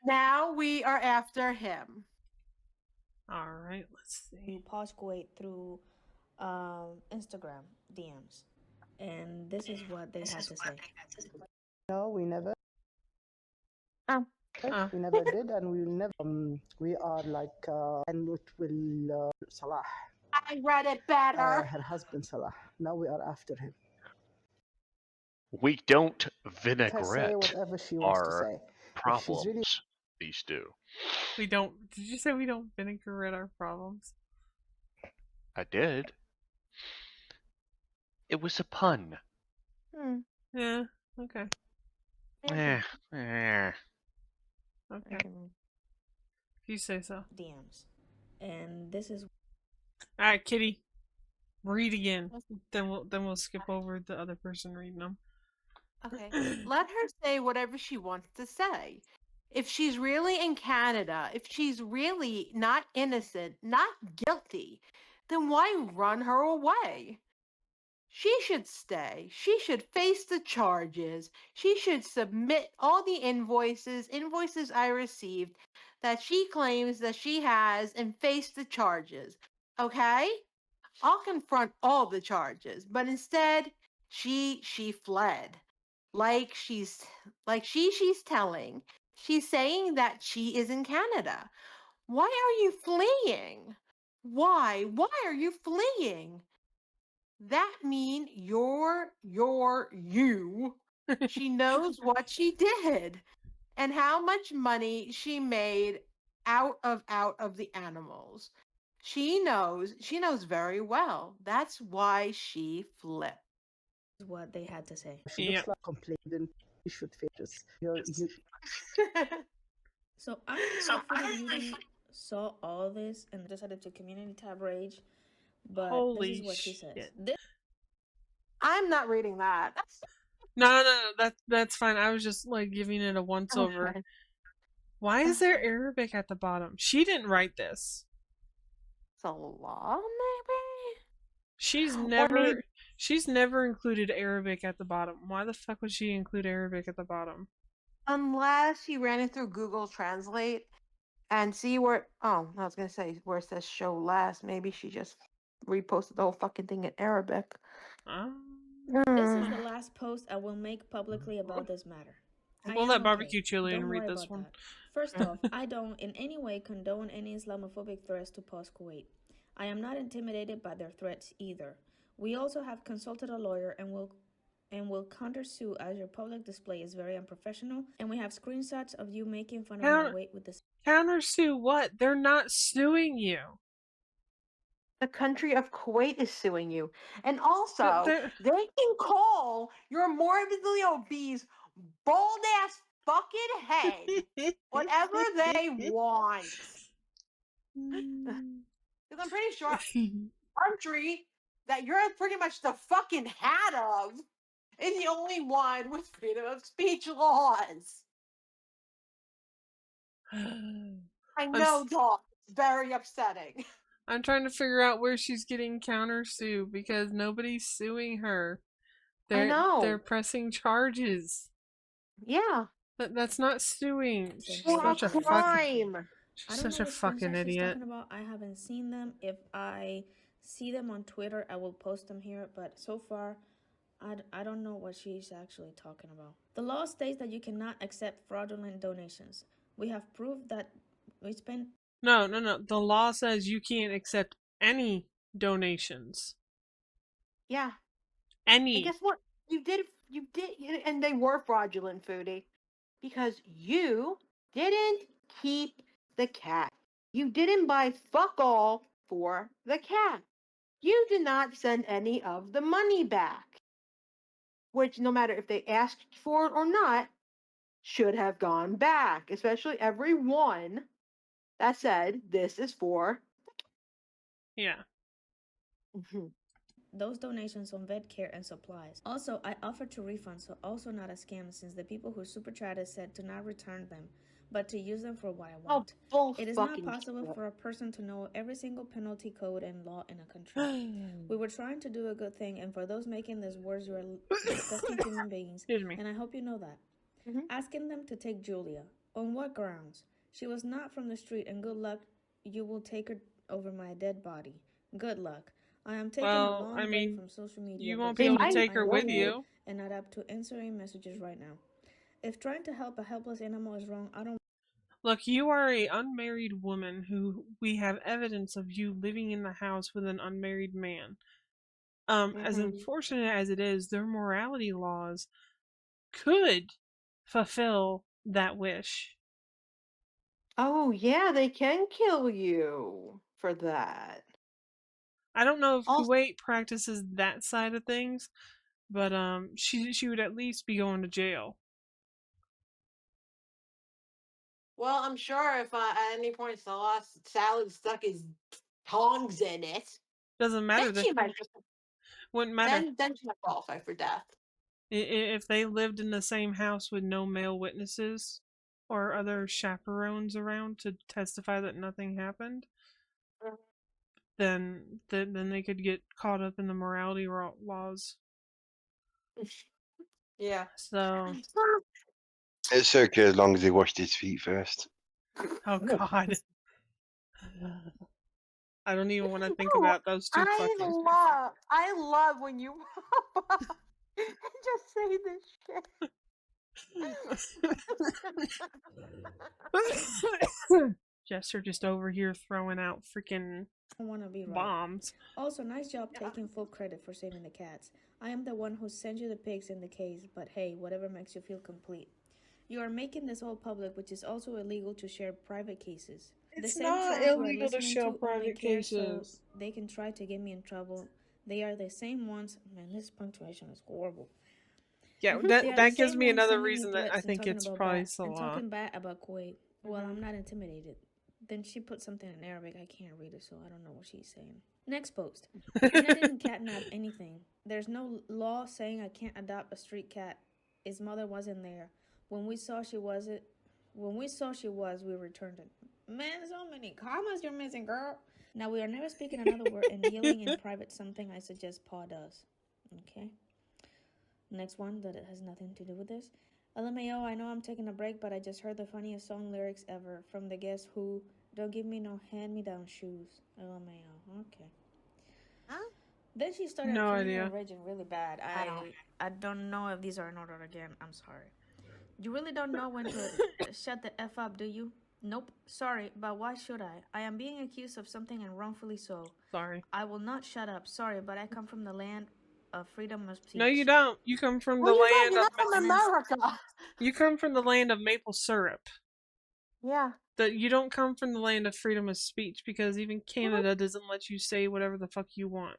Now we are after him. All right, let's see. Posh Kuwait through Instagram DMs, and this is what they had to say. No, we never. We never did, and we will never. We are like, and it will Salah. I read it better. Her husband Salah. Now we are after him. We don't vinaigrette say whatever she wants to say. Problems. Really... These do. We don't. Did you say we don't vinaigrette our problems? I did. It was a pun. Yeah. Okay. Okay. If you say so. DMs, and this is. All right, Kitty. Read again. Then we'll skip over the other person reading them. Okay. Let her say whatever she wants to say. If she's really in Canada, if she's really not innocent, not guilty, then why run her away? She should stay. She should face the charges. She should submit all the invoices I received that she claims that she has, and face the charges. Okay? I'll confront all the charges, but instead she fled. Like she's telling. She's saying that she is in Canada. Why are you fleeing? Why? Why are you fleeing? That mean you're you. She knows what she did. and how much money she made out of the animals. She knows very well. That's why she flipped. What they had to say. She looks like complaining. You should fix this. So I don't know if Foodie Beauty saw all this and decided to community tab rage, but Holy this is what she says. I'm not reading that. No, that's fine. I was just like giving it a once over. Okay. Why is there Arabic at the bottom? She didn't write this. It's a law, maybe? She's never included Arabic at the bottom. Why the fuck would she include Arabic at the bottom? Unless you ran it through Google Translate and see where. Oh, I was gonna say where it says show last. Maybe she just reposted the whole fucking thing in Arabic. This is the last post I will make publicly about this matter. We'll let Barbecue Chilean read this one. First off, I don't in any way condone any Islamophobic threats to post-Kuwait. I am not intimidated by their threats either. We also have consulted a lawyer and will countersue as your public display is very unprofessional, and we have screenshots of you making fun of my weight with this. Countersue what? They're not suing you. The country of Kuwait is suing you. And also, they can call your morbidly obese, bald-ass fucking head whatever they want. Because I'm pretty sure country that you're pretty much the fucking head of is the only one with freedom of speech laws. I know, dog. It's very upsetting. I'm trying to figure out where she's getting countersue because nobody's suing her. I know. They're pressing charges. Yeah. That's not suing. She's such a crime. She's such a fucking idiot. I haven't seen them. If I see them on Twitter, I will post them here. But so far, I don't know what she's actually talking about. The law states that you cannot accept fraudulent donations. We have proved that we spent... No. The law says you can't accept any donations. Yeah. Any. And guess what? You did, and they were fraudulent, Foodie, because you didn't keep the cat. You didn't buy fuck all for the cat. You did not send any of the money back, which no matter if they asked for it or not, should have gone back, especially every one that said this is for. Yeah. Those donations on vet care and supplies. Also, I offered to refund, so also not a scam since the people who super chatted said to not return them, but to use them for what I want. It is not possible for a person to know every single penalty code and law in a country. We were trying to do a good thing, and for those making this worse, you are disgusting human beings, and I hope you know that. Asking them to take Julia. On what grounds? She was not from the street, and good luck, you will take her over my dead body. Good luck. I am taking a long break from social media. You won't be able to take her with you. And not up to answering messages right now. If trying to help a helpless animal is wrong, I don't... Look, you are an unmarried woman who we have evidence of you living in the house with an unmarried man. As unfortunate as it is, their morality laws could fulfill that wish. Oh, yeah, they can kill you for that. I don't know if Kuwait practices that side of things, but she would at least be going to jail. Well, I'm sure if at any point Salah's salad stuck his tongs in it, doesn't matter. Then she might just, wouldn't matter. Then she might qualify for death. If they lived in the same house with no male witnesses or other chaperones around to testify that nothing happened, then they could get caught up in the morality laws. Yeah. So it's okay as long as he washed his feet first. Oh God. I don't even want to think about those two fuckers. I love when you just say this shit. Jester just over here throwing out freaking bombs. Also, nice job taking full credit for saving the cats. I am the one who sent you the pigs in the case, but hey, whatever makes you feel complete. You are making this all public, which is also illegal to share private cases. The It's same not trolls you are illegal to listening share to only private care so cases. they can try to get me in trouble. They are the same ones. Man, this punctuation is horrible. Yeah, They are that the gives same me ones another sending me reason that I threats and think talking it's about probably bad and Salah. talking bad about Kuwait. Well, I'm not intimidated. Then she put something in Arabic. I can't read it, so I don't know what she's saying. Next post. Hannah didn't catnap anything. There's no law saying I can't adopt a street cat. His mother wasn't there. When we saw she was, we returned it. Man, so many commas you're missing, girl. Now we are never speaking another word and dealing in private, something I suggest Paul does. Okay. Next one that has nothing to do with this. LMAO, I know I'm taking a break, but I just heard the funniest song lyrics ever from the Guess Who. Don't give me no hand-me-down shoes. LMAO. Okay. Huh? Then she started No cleaning idea. and raging really bad. I don't know if these are in order again. I'm sorry. You really don't know when to shut the F up, do you? Nope. Sorry, but why should I? I am being accused of something and wrongfully so. Sorry. I will not shut up. Sorry, but I come from the land of freedom of speech. No, you don't. You come from the Well, land you're of not from America. You come from the land of maple syrup. Yeah. You don't come from the land of freedom of speech, because even Canada doesn't let you say whatever the fuck you want.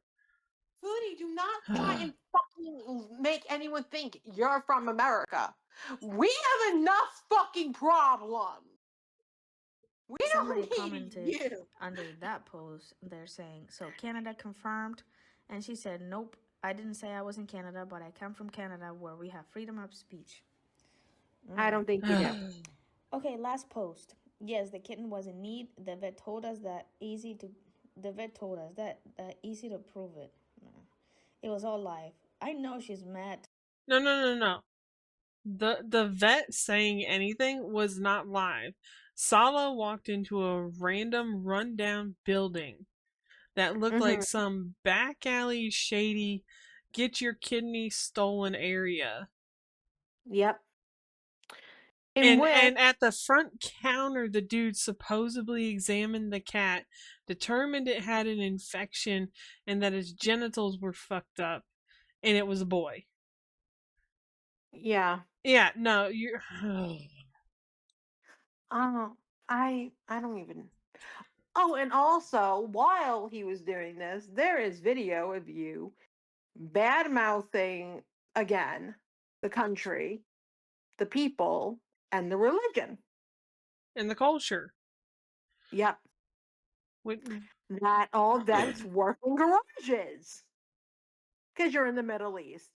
Foodie, do not try and fucking make anyone think you're from America. We have enough fucking problems. We Somebody don't need commented you. under that post, they're saying, so Canada confirmed, and she said, nope, I didn't say I was in Canada, but I come from Canada where we have freedom of speech. I don't think you do. Okay, last post. Yes, the kitten was in need. The vet told us that easy to prove it. It was all live. I know she's mad. No. The vet saying anything was not live. Salah walked into a random rundown building that looked like some back alley shady get your kidney stolen area. Yep. And at the front counter, the dude supposedly examined the cat, determined it had an infection and that its genitals were fucked up, and it was a boy. Yeah. Yeah, no, you're I don't even. Oh, and also, while he was doing this, there is video of you bad mouthing again the country, the people, and the religion. in the culture. Yep. That all vets work in garages. Because you're in the Middle East.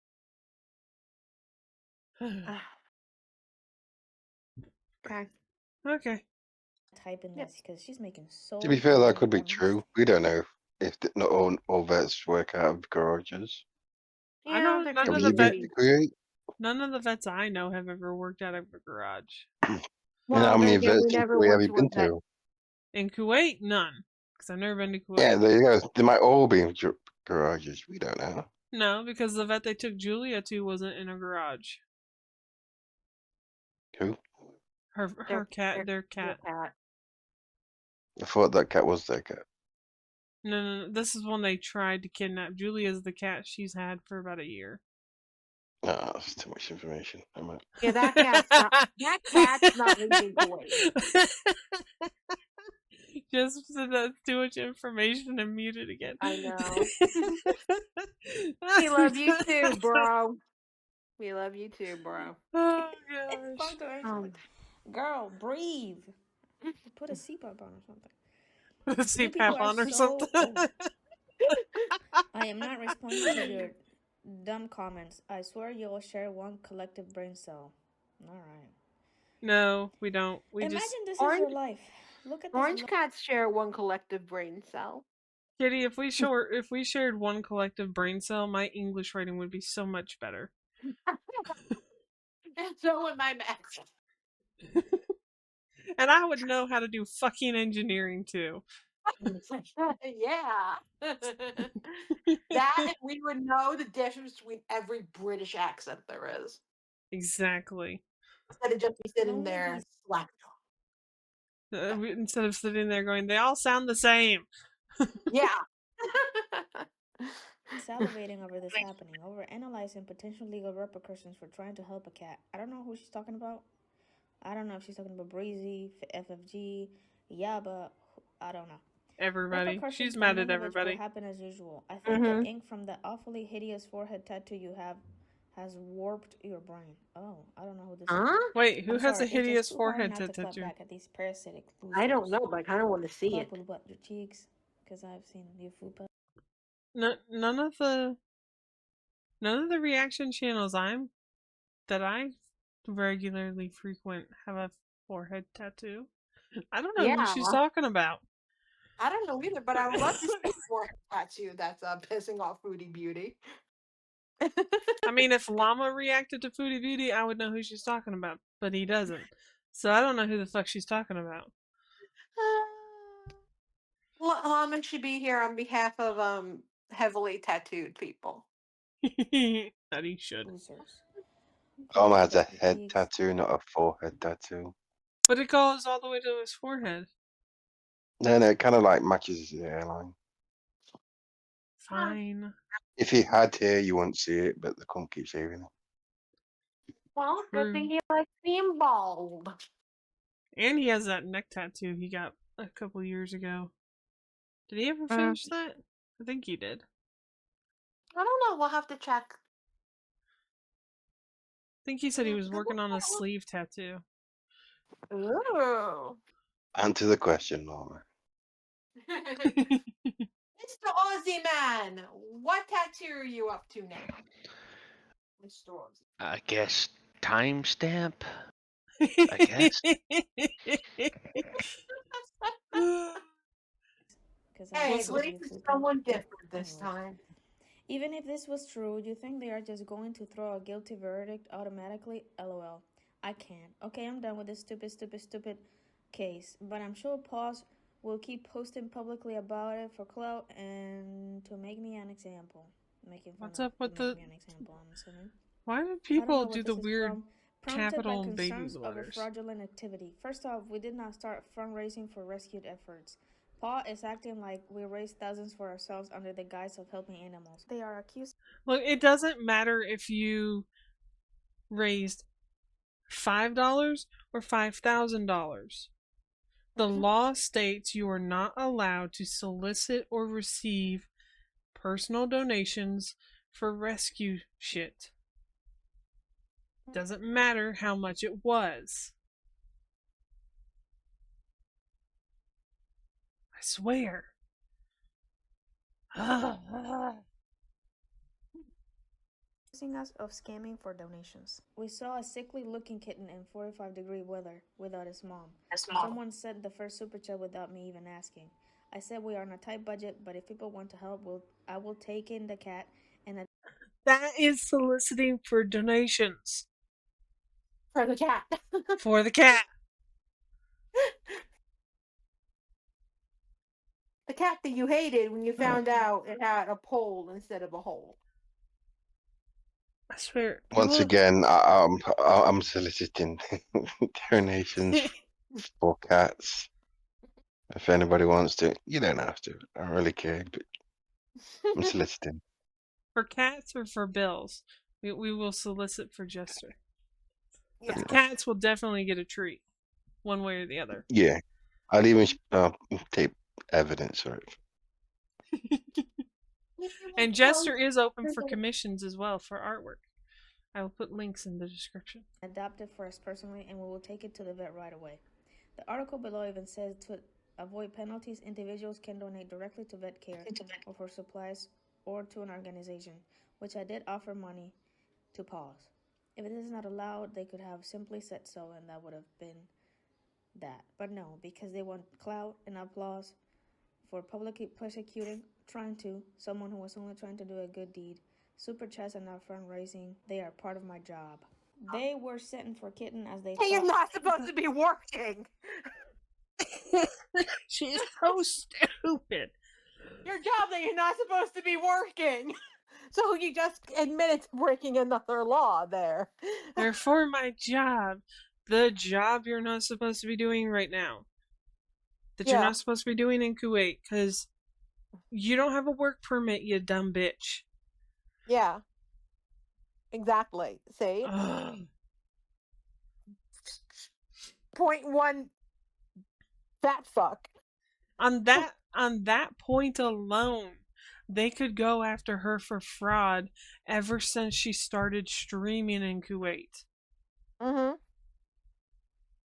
Okay. Okay. Type in this because she's making so. To be fair, that could be points. true. We don't know if not all vets work out of garages. I know there none could of be the Have you vets. been to Kuwait? None of the vets I know have ever worked out of a garage. And how then many again, we vets in never Kuwait have went you to a been vet. to? In Kuwait, none. Because I've never been to Kuwait. Yeah, there you go. They might all be in garages. We don't know. No, because the vet they took Julia to wasn't in a garage. Who? Their cat. I thought that cat was their cat. No. This is when they tried to kidnap. Julia's the cat she's had for about a year. No, that's too much information. Yeah, that cat's not leaving Kuwait. Just said that's too much information and muted again. I know. We love you too, bro. We love you too, bro. Oh gosh. Girl, breathe. Put a CPAP on or something. Put a CPAP on or something. I am not responding to your dumb comments. I swear you'll share one collective brain cell. All right. No, we don't. Imagine this is your life. Look at this. Orange cats share one collective brain cell. Kitty, if we shared one collective brain cell, my English writing would be so much better. And so would my math. And I would know how to do fucking engineering too. Yeah. That and we would know the difference between every British accent there is. Exactly. Instead of just be sitting there slack. Instead of sitting there going, they all sound the same. Yeah. Salivating over this happening, over analyzing potential legal repercussions for trying to help a cat. I don't know who she's talking about. I don't know if she's talking about Breezy, FFG, Yaba. I don't know. Everybody. She's Repercussions mad on at many of which will everybody. happen as usual. I think the ink from the awfully hideous forehead tattoo you have has warped your brain. Oh, I don't know who this is. Wait, who I'm has sorry, a it's just hideous too hard forehead not to clap tattoo? back at these parasitic losers. I don't know, but I kind of want to see Clap it. with what, your cheeks? Because I've seen your fupa. None of the reaction channels that I regularly frequent have a forehead tattoo. I don't know who she's talking about. I don't know either, but I would love to see a forehead tattoo that's pissing off Foodie Beauty. I mean, if Llama reacted to Foodie Beauty, I would know who she's talking about, but he doesn't. So I don't know who the fuck she's talking about. Llama should be here on behalf of heavily tattooed people. That he should. Losers. Llama has a head tattoo, not a forehead tattoo. But it goes all the way to his forehead. No, it kind of like matches his hairline. Fine. If he had hair, you wouldn't see it, but the cunt keeps shaving it. Well, good thing he likes being bald. And he has that neck tattoo he got a couple years ago. Did he ever finish that? I think he did. I don't know. We'll have to check. I think he said he was working on a sleeve tattoo. Ooh. Answer the question, Llama. Mr. Aussie Man, what tattoo are you up to now? Mr. Aussie. I guess timestamp. I guess. Hey, at least it's someone different this time. Even if this was true, you think they are just going to throw a guilty verdict automatically? LOL. I can't. Okay, I'm done with this stupid case. But I'm sure Paws will keep posting publicly about it for clout and to make me an example. What's up with the... Me an example, I'm assuming. Why do people do the weird capital baby letters? Over fraudulent activity. First off, we did not start fundraising for rescued efforts. Paul is acting like we raised thousands for ourselves under the guise of helping animals. They are accused. Look, it doesn't matter if you raised $5 or $5,000. The law states you are not allowed to solicit or receive personal donations for rescue shit. Doesn't matter how much it was. I swear. Us of scamming for donations. We saw a sickly looking kitten in 45-degree weather without his mom. Someone sent the first super chat without me even asking. I said we are on a tight budget, but if people want to help, I will take in the cat and that is soliciting for donations. For the cat. For the cat. The cat that you hated when you found out it had a pole instead of a hole. I swear. Once again, I'm soliciting donations for cats. If anybody wants to, you don't have to. I don't really care, but I'm soliciting. For cats or for bills? We will solicit for Jester. Yeah. But the cats will definitely get a treat, one way or the other. Yeah, I'll even take evidence for it. And Jester is open for commissions as well for artwork. I will put links in the description. Adopted for us personally, and we will take it to the vet right away. The article below even says to avoid penalties, individuals can donate directly to vet care or for supplies or to an organization, which I did offer money to Paws. If it is not allowed, they could have simply said so, and that would have been that. But no, because they want clout and applause for publicly persecuting, someone who was only trying to do a good deed. Super chats are not fundraising. They are part of my job. They were sitting for kitten as they Hey, you're not supposed to be working. She's so stupid. Your job that you're not supposed to be working. So you just admitted to breaking another law there. They're for my job. The job you're not supposed to be doing right now. That you're not supposed to be doing in Kuwait. Because you don't have a work permit, you dumb bitch. Yeah. Exactly. See? 0.1 fat fuck. On that point alone, they could go after her for fraud ever since she started streaming in Kuwait. Mm-hmm.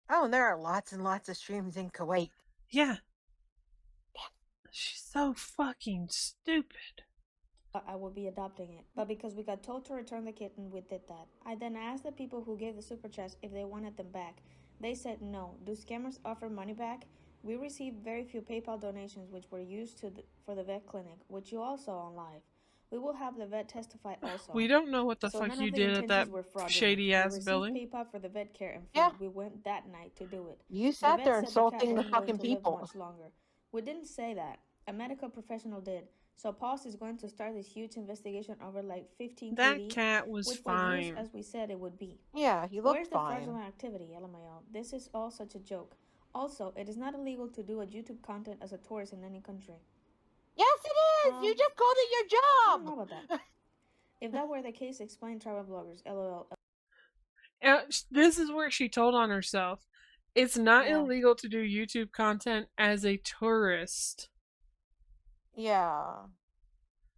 Oh, and there are lots and lots of streams in Kuwait. Yeah. She's so fucking stupid. I would be adopting it. But because we got told to return the kitten, we did that. I then asked the people who gave the super chats if they wanted them back. They said no. Do scammers offer money back? We received very few PayPal donations which were used for the vet clinic, which you all saw on live. We will have the vet testify also. We don't know what the fuck you did at that shady ass building. We received PayPal for the vet care and food. Yeah. We went that night to do it. You sat there insulting the fucking people. Much longer. We didn't say that. A medical professional did. So Paws is going to start this huge investigation over like 15 That KD, cat was which fine. Years, as we said it would be. Yeah, he looked Where's fine. Where's the fraudulent activity, LMAO? This is all such a joke. Also, it is not illegal to do a YouTube content as a tourist in any country. Yes, it is! You just called it your job! I don't know about that. If that were the case, explain travel bloggers, LOL. This is where she told on herself. It's not illegal to do YouTube content as a tourist. Yeah.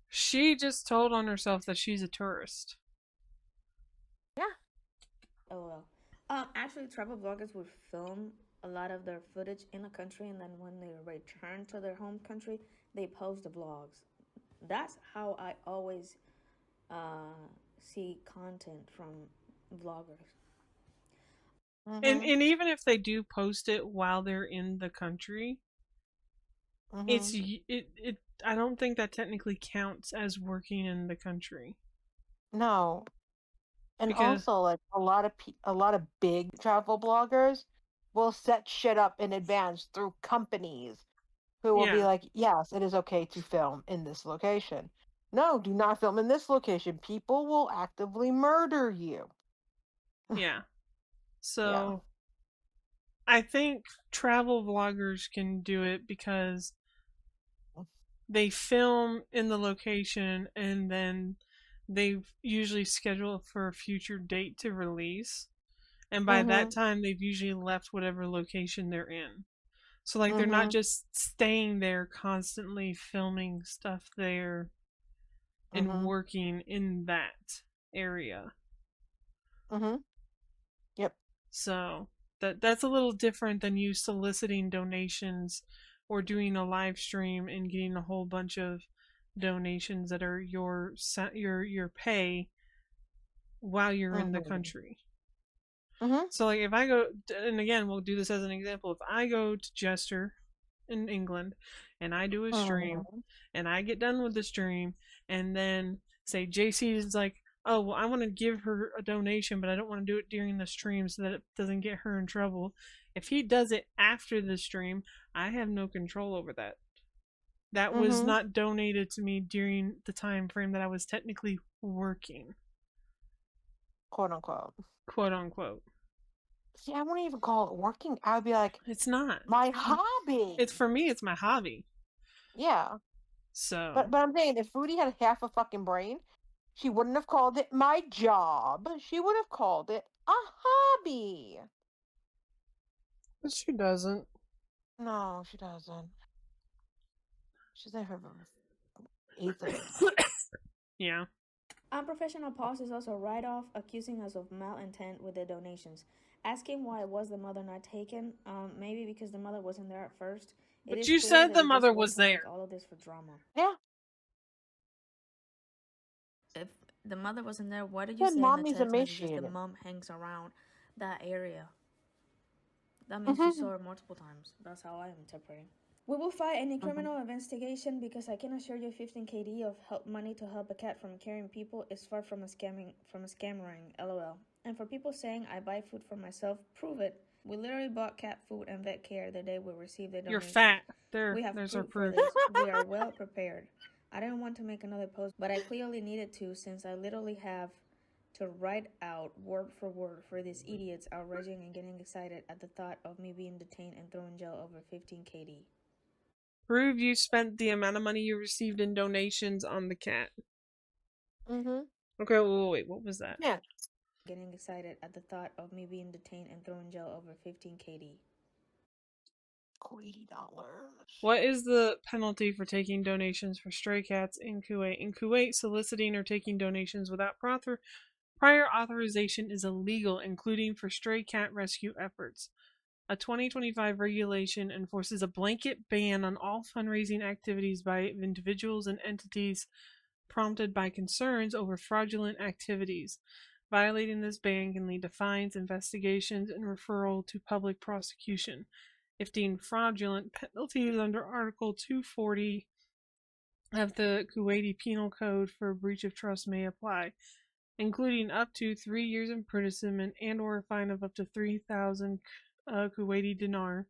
She just told on herself that she's a tourist. Yeah. LOL. Actually, travel bloggers would film a lot of their footage in a country, and then when they return to their home country, they post the vlogs. That's how I always see content from vloggers. Mm-hmm. And even if they do post it while they're in the country, mm-hmm. I don't think that technically counts as working in the country. No. And also, like a lot of big travel bloggers will set shit up in advance through companies who will be like, yes, it is okay to film in this location. No, do not film in this location. People will actively murder you. Yeah. So I think travel vloggers can do it because they film in the location and then they usually schedule for a future date to release. And by that time, they've usually left whatever location they're in. So, like, they're not just staying there constantly filming stuff there and working in that area. Yep. So, that's a little different than you soliciting donations or doing a live stream and getting a whole bunch of donations that are your pay while you're in the country. So, like, if I go, and again, we'll do this as an example. If I go to Jester in England and I do a stream and I get done with the stream and then say JC is like, oh, well, I want to give her a donation, but I don't want to do it during the stream so that it doesn't get her in trouble. If he does it after the stream, I have no control over that. That was not donated to me during the time frame that I was technically working. Quote unquote. Quote unquote. See, I wouldn't even call it working. I would be like, it's not my hobby. It's for me. It's my hobby. Yeah. So. But I'm saying, if Foodie had half a fucking brain, she wouldn't have called it my job. She would have called it a hobby. But she doesn't. No, she doesn't. She's in her eighth of it. Yeah. Unprofessional pause is also write-off, accusing us of malintent with the donations. Asking why was the mother not taken? Maybe because the mother wasn't there at first. But you said the mother was there. All of this for drama. Yeah. If the mother wasn't there, why did you say in the text messages the mom hangs around that area? That means you saw her multiple times. That's how I am interpreting. We will fight any criminal investigation because I can assure you 15 KD of money to help a cat from carrying people is far from a scammering, LOL. And for people saying I buy food for myself, prove it. We literally bought cat food and vet care the day we received the donation. You're fat. There's our proof. We are well prepared. I didn't want to make another post, but I clearly needed to since I literally have to write out word for word for these idiots outraging and getting excited at the thought of me being detained and thrown in jail over 15 KD. Prove you spent the amount of money you received in donations on the cat. Okay, well, wait, what was that? Yeah. getting excited at the thought of me being detained and thrown in jail over 15 KD. $80. What is the penalty for taking donations for stray cats in Kuwait? In Kuwait, soliciting or taking donations without prior authorization is illegal, including for stray cat rescue efforts. A 2025 regulation enforces a blanket ban on all fundraising activities by individuals and entities prompted by concerns over fraudulent activities. Violating this ban can lead to fines, investigations, and referral to public prosecution. If deemed fraudulent, penalties under Article 240 of the Kuwaiti Penal Code for breach of trust may apply, including up to 3 years imprisonment and/or a fine of up to 3,000 Kuwaiti dinar,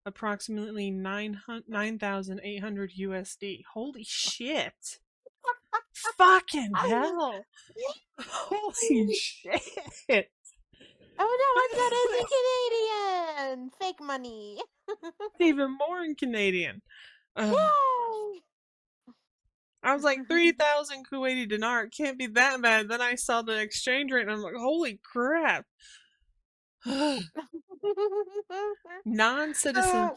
approximately 9,800 USD. Holy shit! Fucking hell! Holy shit! Oh no, I thought it was in Canadian! Fake money! It's even more in Canadian. Yay! I was like, 3,000 Kuwaiti dinar. It can't be that bad. Then I saw the exchange rate and I'm like, holy crap. Non-citizen.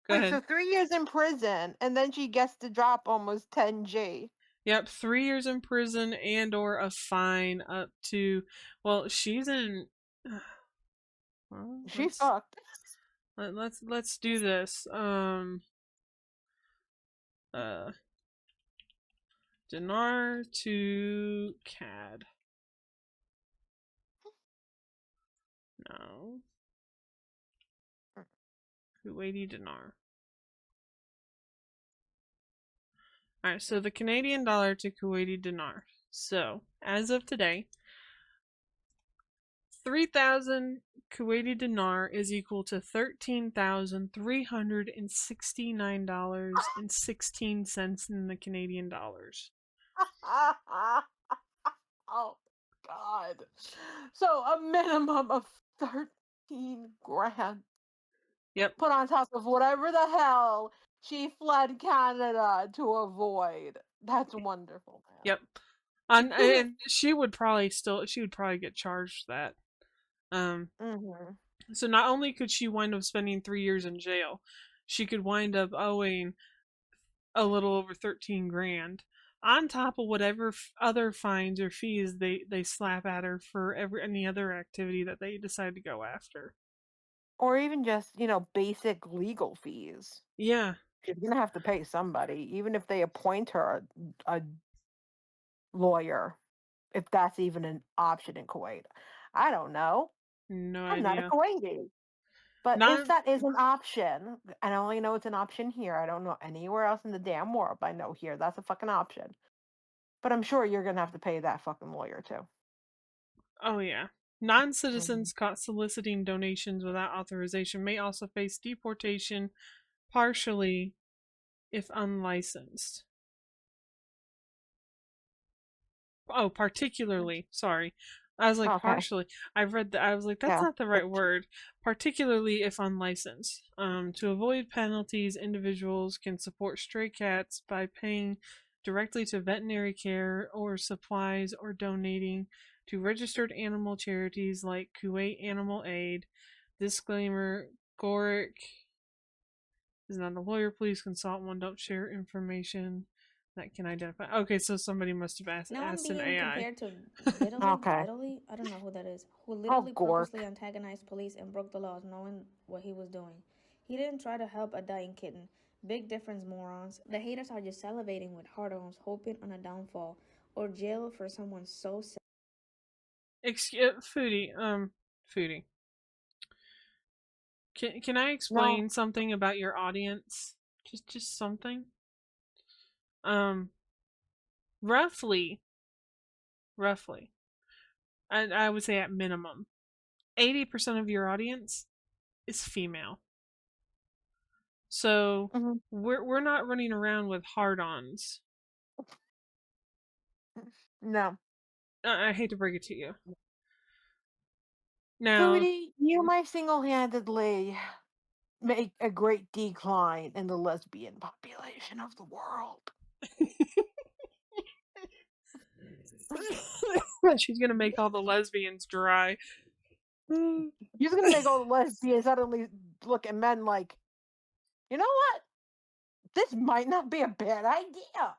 Go ahead. So 3 years in prison, and then she gets to drop almost 10G. Yep, 3 years in prison and/or a fine up to. Well, she's in. Well, She's fucked. Let's do this. Dinar to CAD. No. Kuwaiti dinar. Alright, so the Canadian dollar to Kuwaiti dinar. So, as of today, 3,000 Kuwaiti dinar is equal to $13,369.16 in the Canadian dollars. Oh, God. So, a minimum of 13 grand. Yep. Put on top of whatever the hell she fled Canada to avoid. That's wonderful, man. Yep. And she would probably get charged that. So not only could she wind up spending 3 years in jail, she could wind up owing a little over 13 grand on top of whatever other fines or fees they slap at her for any other activity that they decide to go after. Or even just, basic legal fees. Yeah. She's going to have to pay somebody, even if they appoint her a lawyer, if that's even an option in Kuwait. I don't know. No I'm idea. not a Kuwaiti. But if that is an option, and I only know it's an option here, I don't know anywhere else in the damn world, but I know here that's a fucking option. But I'm sure you're going to have to pay that fucking lawyer too. Oh, yeah. Non-citizens caught soliciting donations without authorization may also face deportation partially if unlicensed. Oh, particularly. Sorry. I was like, Okay. partially. I read that. I was like, that's not the right word. Particularly if unlicensed. To avoid penalties, individuals can support stray cats by paying directly to veterinary care or supplies or donating to registered animal charities like Kuwait Animal Aid. Disclaimer, Gorick is not a lawyer. Please consult one. Don't share information that can identify. Okay, so somebody must have asked Now I'm an being AI. compared to Vitally, I don't know who that is, who literally purposely antagonized police and broke the laws knowing what he was doing. He didn't try to help a dying kitten. Big difference, morons. The haters are just salivating with hard-ons, hoping on a downfall or jail for someone so sad. Foodie. Can I explain something about your audience? Just something. Roughly, and I would say at minimum, 80% of your audience is female. So we're not running around with hard-ons. No. I hate to break it to you. Now, Foodie, you might single-handedly make a great decline in the lesbian population of the world. She's gonna make all the lesbians dry. She's gonna make all the lesbians suddenly look at men like, you know what? This might not be a bad idea.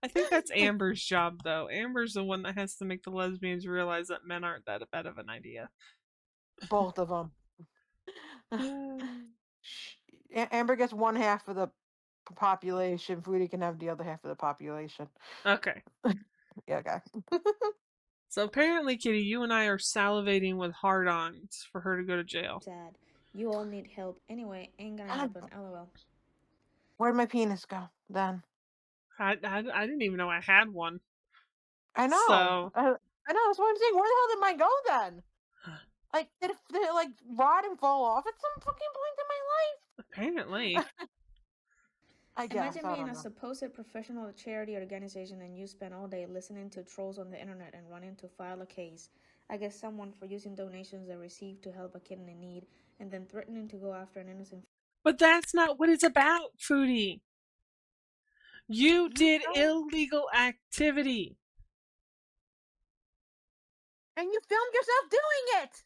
I think that's Amber's job, though. Amber's the one that has to make the lesbians realize that men aren't that bad of an idea. Both of them. Amber gets one half of the population. Foodie can have the other half of the population. Okay. Yeah, okay. So apparently, Kitty, you and I are salivating with hard-ons for her to go to jail. Sad. You all need help. Anyway, ain't gonna happen. LOL. Where'd my penis go then? I didn't even know I had one. I know. So I know. That's what I'm saying. Where the hell did mine go then? Like, did it like rot and fall off at some fucking point in my life? Apparently. I guess. Imagine being a supposed professional charity organization and you spend all day listening to trolls on the internet and running to file a case against someone for using donations they received to help a kid in need and then threatening to go after an innocent. But that's not what it's about, Foodie. You did illegal activity. And you filmed yourself doing it.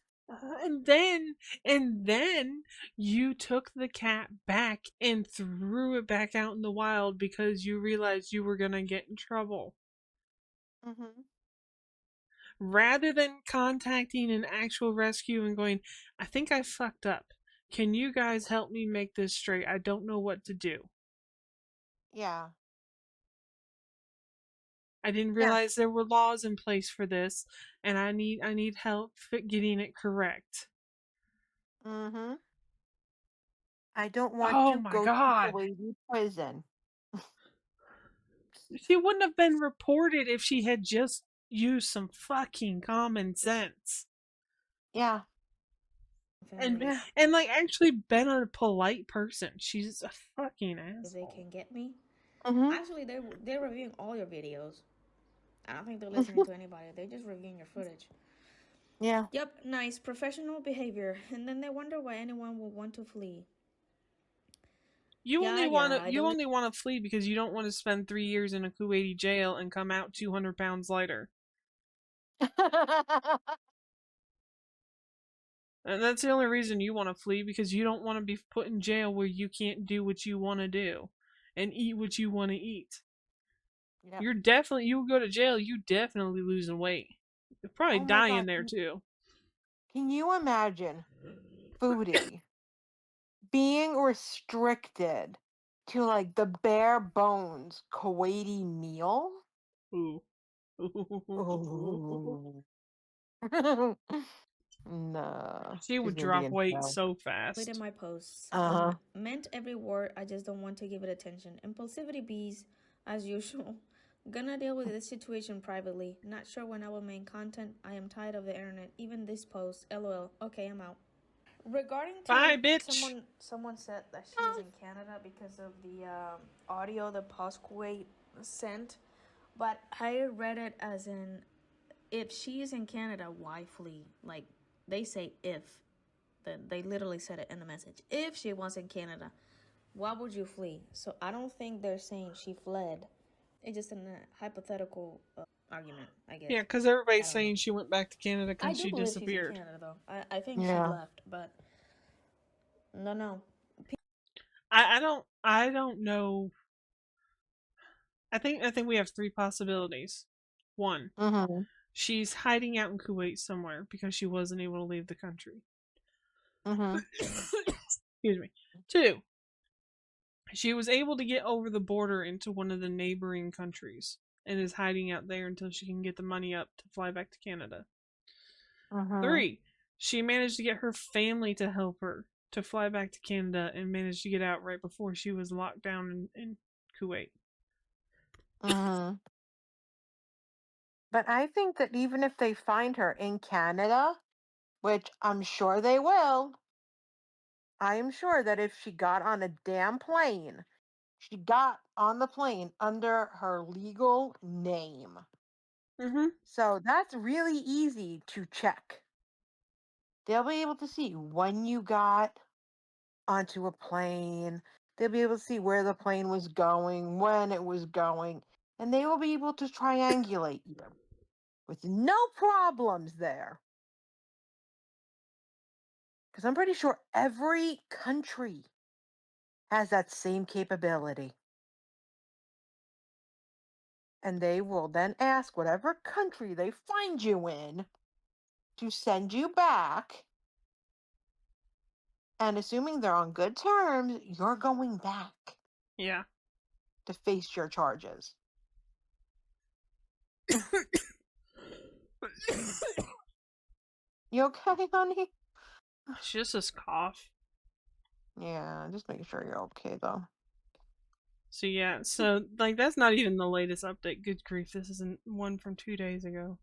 And then you took the cat back and threw it back out in the wild because you realized you were gonna get in trouble. Mm-hmm. Rather than contacting an actual rescue and going, I think I fucked up. Can you guys help me make this straight? I don't know what to do. Yeah. I didn't realize there were laws in place for this, and I need help getting it correct. Mm-hmm. I don't want to go to prison. She wouldn't have been reported if she had just used some fucking common sense. Yeah. And like actually been a polite person. She's a fucking asshole. They can get me. Mm-hmm. Actually, they're reviewing all your videos. I don't think they're listening to anybody. They're just reviewing your footage. Yeah. Yep, nice professional behavior. And then they wonder why anyone would want to flee. You only want to flee because you don't want to spend 3 years in a Kuwaiti jail and come out 200 pounds lighter. And that's the only reason you want to flee, because you don't want to be put in jail where you can't do what you want to do and eat what you want to eat. Yep. You go to jail, you definitely losing weight. You'll probably die in there too. Can you imagine Foodie being restricted to like the bare bones Kuwaiti meal? Ooh. Ooh. No. She would drop weight so fast. Read in my posts. Meant every word. I just don't want to give it attention. Impulsivity bees, as usual. Gonna deal with this situation privately. Not sure when I will make content. I am tired of the internet. Even this post. LOL. Okay, I'm out. Regarding to bye, bitch. Someone said that she's in Canada because of the audio the Postquate sent, but I read it as in, if she is in Canada, why flee? Like, they say if. They literally said it in the message. If she was in Canada, why would you flee? So I don't think they're saying she fled. It's just a hypothetical argument, I guess. Yeah, because everybody's saying she went back to Canada because she disappeared. She's in Canada, though. I think she left, but no. I don't know. I think we have 3 possibilities. 1, she's hiding out in Kuwait somewhere because she wasn't able to leave the country. Excuse me. 2, she was able to get over the border into one of the neighboring countries and is hiding out there until she can get the money up to fly back to Canada. 3, she managed to get her family to help her to fly back to Canada and managed to get out right before she was locked down in Kuwait. But I think that even if they find her in Canada, which I'm sure they will, I am sure that if she got on a damn plane, she got on the plane under her legal name. So that's really easy to check. They'll be able to see when you got onto a plane. They'll be able to see where the plane was going, when it was going. and they will be able to triangulate you with no problems there. Because I'm pretty sure every country has that same capability. And they will then ask whatever country they find you in to send you back. And assuming they're on good terms, you're going back. Yeah. To face your charges. You okay, honey? It's just this cough. Yeah, just making sure you're okay, though. So yeah, so like that's not even the latest update. Good grief, this isn't one from 2 days ago.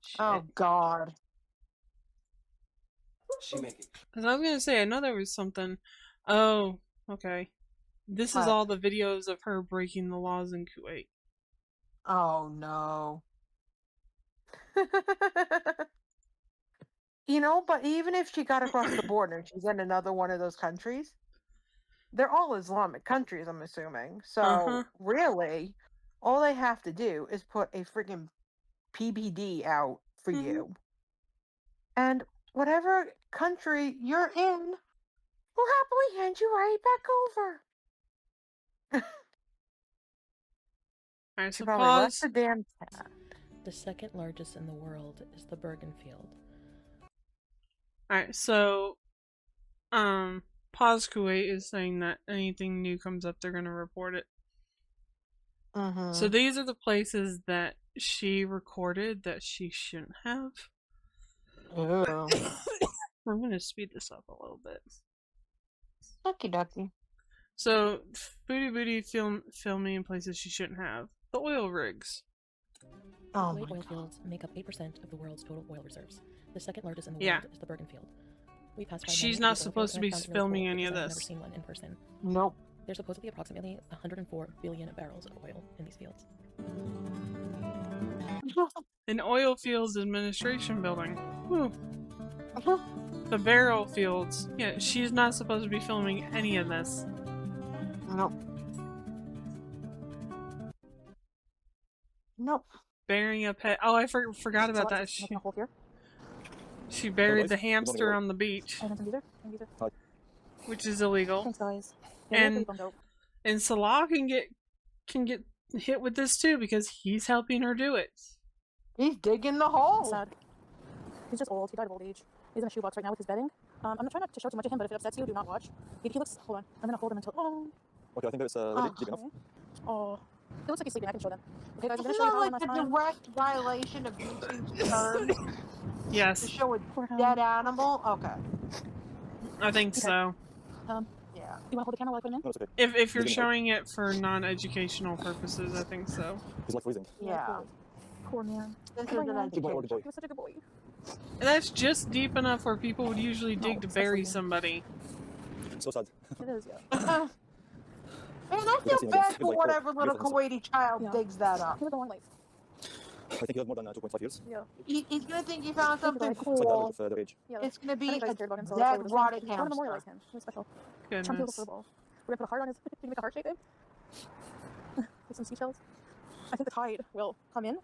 Shit. Oh God. Because I was gonna say, I know there was something. Oh, okay. This is all the videos of her breaking the laws in Kuwait. Oh no. You know, but even if she got across the border and she's in another one of those countries, they're all Islamic countries, I'm assuming. So really, all they have to do is put a freaking PBD out for you. And whatever country you're in will happily hand you right back over. Alright, so probably pause. left the damn cat. The second largest in the world is the Bergenfield. Alright, so Pause Kuwait is saying that anything new comes up, they're gonna report it. So these are the places that she recorded that she shouldn't have. Oh. I'm gonna speed this up a little bit. Ducky ducky. So Foodie Booty filming in places she shouldn't have. The oil rigs. Oh, Kuwait oil fields make up 8% of the world's total oil reserves. The second largest in the world is the Bergenfield. We passed by She's not supposed to be filming any of this. I've never seen one in person. Nope. There's supposedly approximately 104 billion barrels of oil in these fields. An oil fields administration building. Whew. The barrel fields. Yeah, she's not supposed to be filming any of this. Nope. Nope. Burying a pet. Oh, I forgot about that. She buried the hamster on the beach, which is illegal. Thanks, guys. And Salah can get hit with this too because he's helping her do it. He's digging the hole. Sad. He's just old. He died of old age. He's in a shoebox right now with his bedding. I'm not trying not to show too much of him, but if it upsets you, do not watch. He looks. Hold on. I'm gonna hold him until. Oh. Okay, I think that's ready. Deep enough. Oh. It looks like he's sleeping. I can show them. Okay, guys, I'm Isn't gonna show you that how like a direct violation of YouTube's terms? Yes. To show a dead animal? Okay. I think so. Yeah. You wanna hold the camera while I put him in? No, it's okay. If you're showing it for non-educational purposes, I think so. He's like freezing. Yeah. Poor man. This is an education. He was such a good boy. And that's just deep enough where people would usually dig to bury somebody. So sad. It is, yeah. Man, I feel bad for whatever little Kuwaiti child digs that up. He lived a long life. I think he has more than 2.5 years. Yeah. He's gonna think he found something It's like cool. of their age. Yeah, it's gonna be a dead, rotted hamster. I want to memorialize hamster. him. He was special. Goodness. Some people for a ball. We're gonna put a heart on his. Can you make a heart shape, babe? With some seashells. I think the tide will come in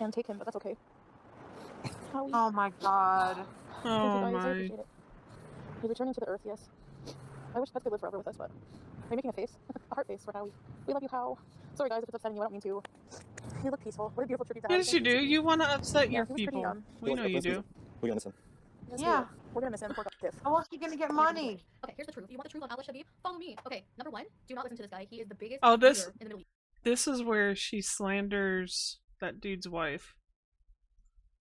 and take him, but that's okay. Howie. Oh my God. Oh I my. appreciate it. He's returning to the earth, yes. I wish pets could live forever with us, but are you making a face? A heart face for Howie. We love you, How. Sorry guys if it's upsetting you, I don't mean to. You look peaceful. What a beautiful tribute to Howie. Yes, you do. You want to upset your he was pretty, people. We know you do. We're gonna miss him. Yeah. We're gonna miss him. Poor guy. How else are you gonna get money? Okay, here's the truth. You want the truth on Al Shabib? Follow me. Okay, number one, do not listen to this guy. He is the biggest Oh, this leader in the Middle East. this is where she slanders that dude's wife.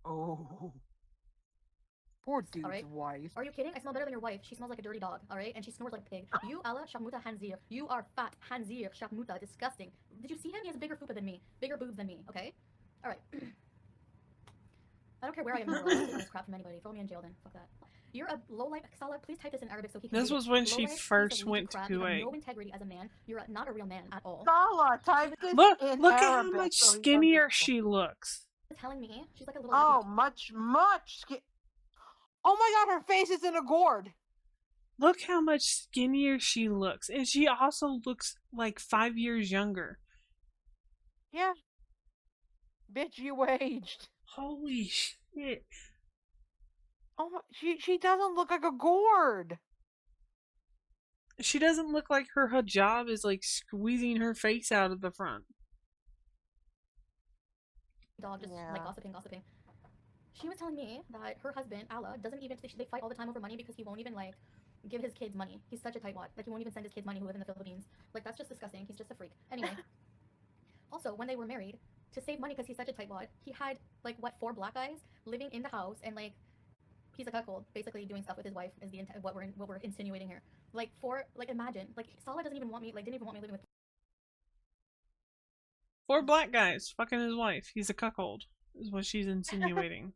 Oh. Poor dude's wife. Are you kidding? I smell better than your wife. She smells like a dirty dog, alright? And she snores like a pig. You, Allah, Sharmuta Hanzir. You are fat. Hanzir, Sharmuta. Disgusting. Did you see him? He has a bigger fupa than me. Bigger boobs than me, okay? Alright. I don't care where I am in the world. I don't take this crap from anybody. Throw me in jail then. Fuck that. You're a low-life. Salah, please type this in Arabic so he can This read was it. when she Low-life, first piece of went to crap. You have Kuwait. no integrity as a man. You're not a real man at all. Salah, type this Look in at how Arabic much so he skinnier she looks. Telling me she's like a little. Oh, much Oh my God, her face is in a gourd. Look how much skinnier she looks. And she also looks like 5 years younger. Yeah. Bitch, you aged. Holy shit. Oh my, she doesn't look like a gourd. She doesn't look like her hijab is like squeezing her face out of the front. Dog just like gossiping. She was telling me that her husband, Allah, doesn't even, they fight all the time over money because he won't even like give his kids money. He's such a tightwad. Like he won't even send his kids money who live in the Philippines. Like that's just disgusting. He's just a freak. Anyway. Also, when they were married, to save money because he's such a tightwad, he had like what 4 black guys living in the house and like he's a cuckold, basically doing stuff with his wife is the what we're insinuating here. Like imagine, like Salah doesn't even want me, like didn't even want me living with 4 black guys fucking his wife. He's a cuckold, is what she's insinuating.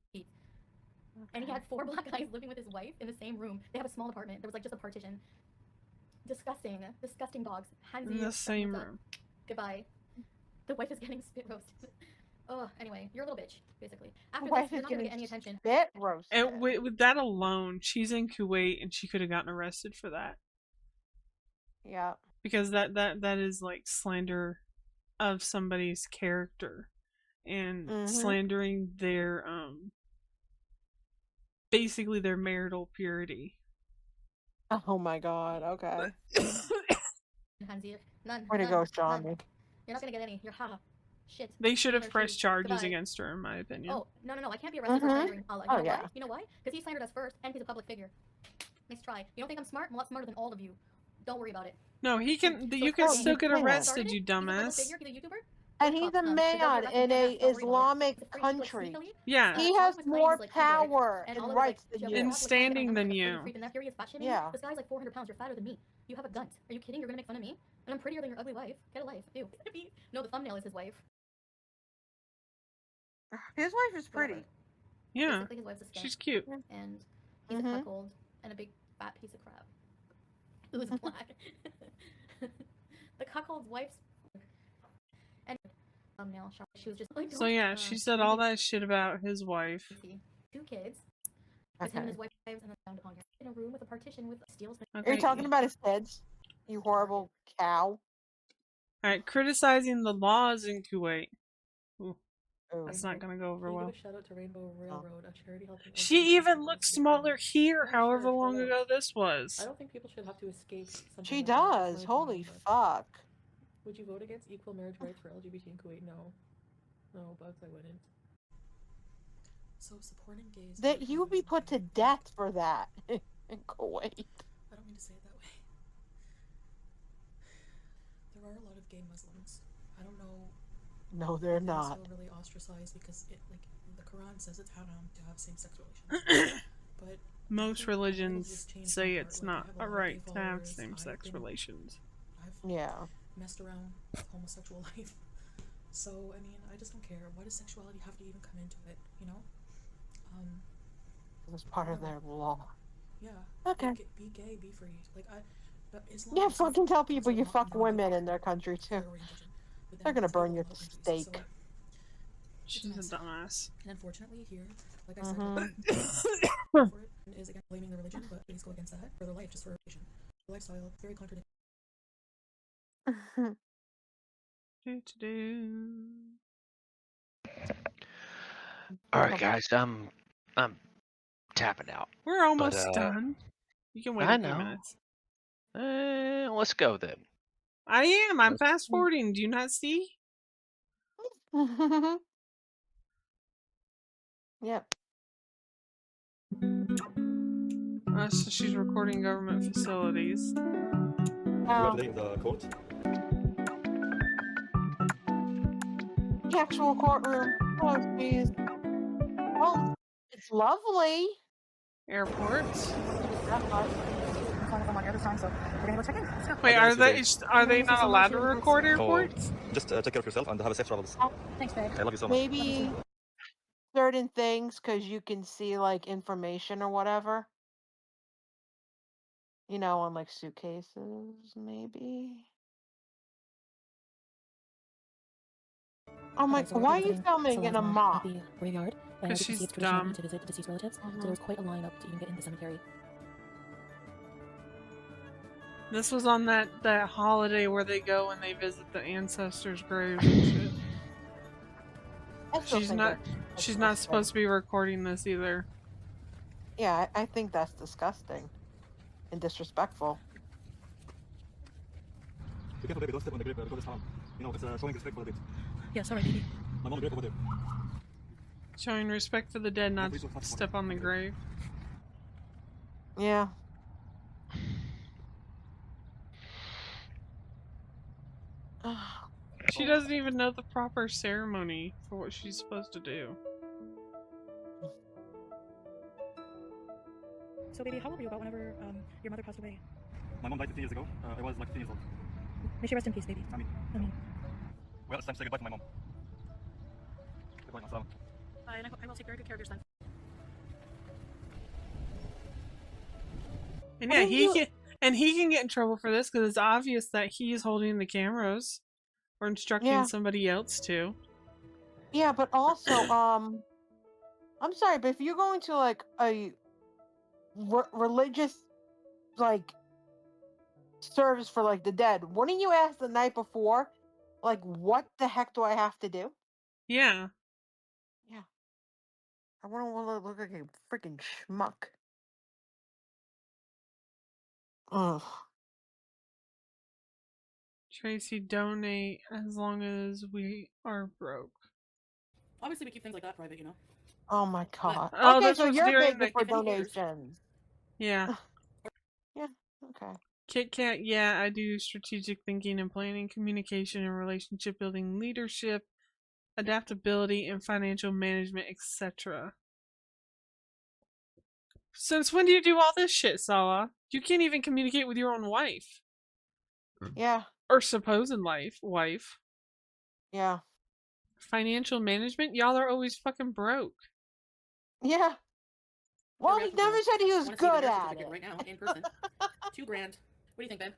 And he had 4 black guys living with his wife in the same room. They have a small apartment. There was like just a partition. Disgusting dogs. In the same room. Goodbye. The wife is getting spit roasted. Oh, anyway, you're a little bitch, basically. After Wife this, you're is not gonna getting get any attention. Spit roasted. And with that alone, she's in Kuwait and she could have gotten arrested for that. Yeah. Because that is like slander of somebody's character and slandering their basically their marital purity. Oh my god, okay. None. Where to go, Sean? You're not gonna get any. You're haha. Shit. They should have pressed charges against her, in my opinion. Oh, no, I can't be arrested for slandering Allah. You know why? You know why? Because he slandered us first, and he's a public figure. Nice try. You don't think I'm smart? I'm a lot smarter than all of you. Don't worry about it. No, he can. You can still get arrested, you dumbass. He's a YouTuber? And he's a man in a Islamic country. Yeah. He has more power and rights than you. And standing than you. Yeah. This guy's like 400 pounds. You're fatter than me. You have a gunt. Are you kidding? You're gonna make fun of me? And I'm prettier than your ugly wife. Get a life. Ew. No, the thumbnail is his wife. His wife is pretty. Yeah. His wife's a skunk. She's cute. And he's a cuckold and a big fat piece of crap. Who's black. The cuckold's wife's and thumbnail shot. She was just like, so yeah, she said all that shit about his wife. 2 kids. Him and his wife and then found upon in a room with a partition with steels. Are you talking about his kids? You horrible cow. Alright, criticizing the laws in Kuwait. Ooh, that's not gonna go over well. Shout out to Rainbow Railroad, a charity helping. She even looks smaller here, however long ago this was. I don't think people should have to escape. She does. Holy fuck. Would you vote against equal marriage rights for LGBT in Kuwait? No. No, Bugs, I wouldn't. So supporting gays. That he would be put to death for that in Kuwait. I don't mean to say it that way. There are a lot of gay Muslims. I don't know. No, they're not. Feel really ostracized because it, like, the Quran says it's haram to have same-sex relations. But most religions say it's not a right to have same-sex relations. I've messed around with homosexual life. So, I mean, I just don't care. Why does sexuality have to even come into it, you know? It's part of their law. Yeah. Okay. Be gay, be free. Like, yeah, fucking tell people you fuck women in their country, too. They're gonna burn you at the stake. She's a dumbass. And unfortunately here, like I said, is again blaming the religion, but please go against that for their life, just for a religion. Their lifestyle, very contradictory. Alright guys, I'm tapping out. We're almost done. You can wait a few minutes. Let's go then. I am. I'm fast forwarding. Do you not see? Yep. So she's recording government facilities. Today in the court. The actual courtroom. Oh, jeez. Oh, it's lovely. Airports. On the other side, so we're gonna go check in. Wait, are they not allowed to record airports? Just take care of yourself and have a safe travels. Thanks, babe. I love you so much. Maybe certain things because you can see like information or whatever. You know, on like suitcases, maybe. Oh my! Why are you filming in a mock? The graveyard, and because she's dumb. To visit the deceased relatives, so there was quite a lineup to even get in the cemetery. This was on that holiday where they go and they visit the ancestors' graves and shit. She's not supposed to be recording this either. Yeah, I think that's disgusting and disrespectful. Be careful, baby. Don't step on the grave because it's haram. You know, it's showing respect for the dead. Yeah, sorry, baby. My mom grave over there. Showing respect for the dead, not step on the grave. Yeah. She doesn't even know the proper ceremony for what she's supposed to do. So, baby, how old were you about whenever your mother passed away? My mom died 15 years ago. I was like 15 years old. May she rest in peace, baby. I mean. Well, it's time to say goodbye to my mom. Goodbye, Masala. And I will take very good care of your son. And yeah, he can get in trouble for this because it's obvious that he's holding the cameras or instructing somebody else to. Yeah, but also, I'm sorry, but if you're going to like a religious like service for like the dead, wouldn't you ask the night before, like, what the heck do I have to do? Yeah. Yeah. I wouldn't want to look like a freaking schmuck. Ugh. Tracy, donate as long as we are broke. Obviously, we keep things like that private, you know. Oh my god. Oh, okay, that's so what's you're doing begging for donations. Yeah. Yeah. Okay. Kit Kat, yeah, I do strategic thinking and planning, communication and relationship building, leadership, adaptability, and financial management, etc. Since when do you do all this shit, Sala? You can't even communicate with your own wife. Yeah. Or supposed wife. Yeah. Financial management? Y'all are always fucking broke. Yeah. Well, he never said he was good at it. Right now, in person. $2,000. What do you think, babe?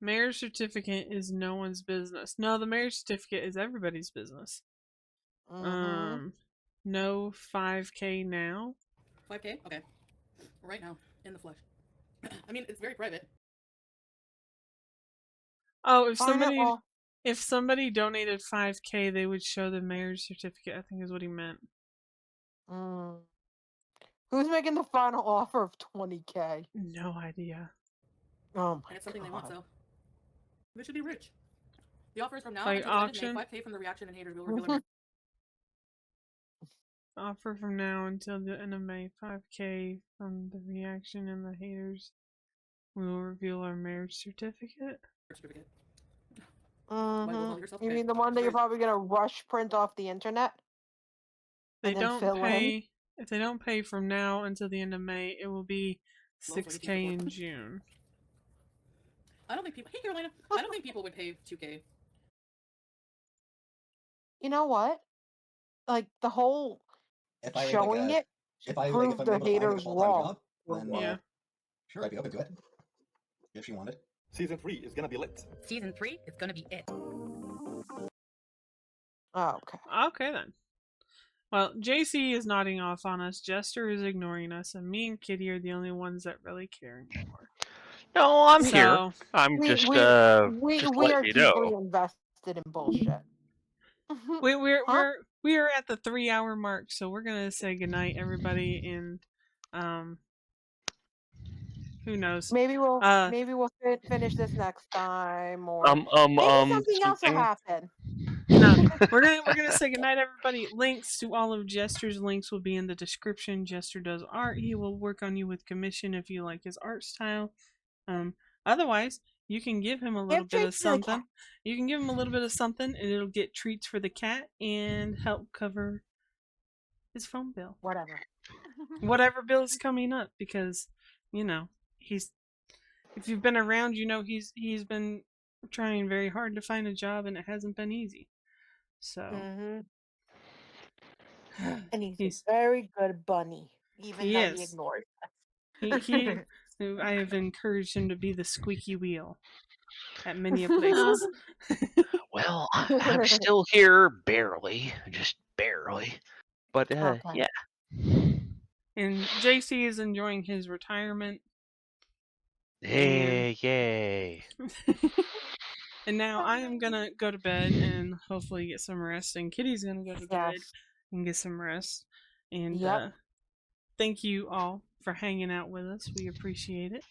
Marriage certificate is no one's business. No, the marriage certificate is everybody's business. No 5K now. 5K? Okay. Right now, in the flesh. I mean, it's very private. Oh, if somebody donated 5K, they would show the marriage certificate, I think is what he meant. Who's making the final offer of 20K? No idea. Oh my And it's something they want, so they should be rich. The offers from now like until auction? the end of May, 5K from the reaction and haters will reveal our Offer from now until the end of May, 5K from the reaction and the haters. We will reveal our marriage certificate. You mean the one that you're probably gonna rush print off the internet? They don't pay. If they don't pay from now until the end of May, it will be 6K in June. I don't think people. Hey, Carolina. I don't think people would pay 2K. You know what? Like the whole showing it proved the haters wrong. Yeah. Sure, I'd be open to it. If she wanted. Season 3 is gonna be lit. Season 3 is gonna be it. Oh, okay. Okay then. Well, JC is nodding off on us, Jester is ignoring us, and me and Kitty are the only ones that really care anymore. No, I'm here. I'm we just are letting you deeply know. invested in bullshit. We are at the 3-hour mark, so we're gonna say goodnight, everybody, and who knows? Maybe we'll finish this next time, or maybe something else will happen. No, we're gonna say goodnight, everybody. Links to all of Jester's links will be in the description. Jester does art. He will work on you with commission if you like his art style. Otherwise, you can give him a little bit of something. You can give him a little bit of something, and it'll get treats for the cat and help cover his phone bill. Whatever bill is coming up, because you know if you've been around, you know he's been trying very hard to find a job, and it hasn't been easy. So, and he's a very good bunny, even though he ignores us. I have encouraged him to be the squeaky wheel at many places. Well, I'm still here, barely, just barely, but yeah. And JC is enjoying his retirement. Hey, yay! And now I am gonna go to bed and hopefully get some rest. And Kitty's gonna go to bed and get some rest. And thank you all for hanging out with us. We appreciate it.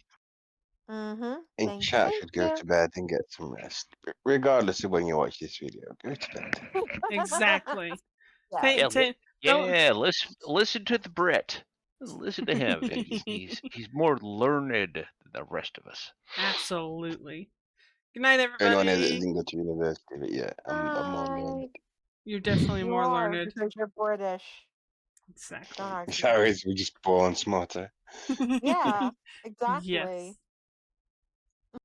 In chat should go to bed and get some rest, regardless of when you watch this video. Go to bed. Exactly. Listen to the Brit. Listen to him. He's more learned than the rest of us. Absolutely. Good night, everybody. Anyone that didn't go to university, but yeah, I'm more learned. You're definitely more learned. Because you're British. Exactly. Sorry, we're just born smarter. Yeah, exactly. Yes.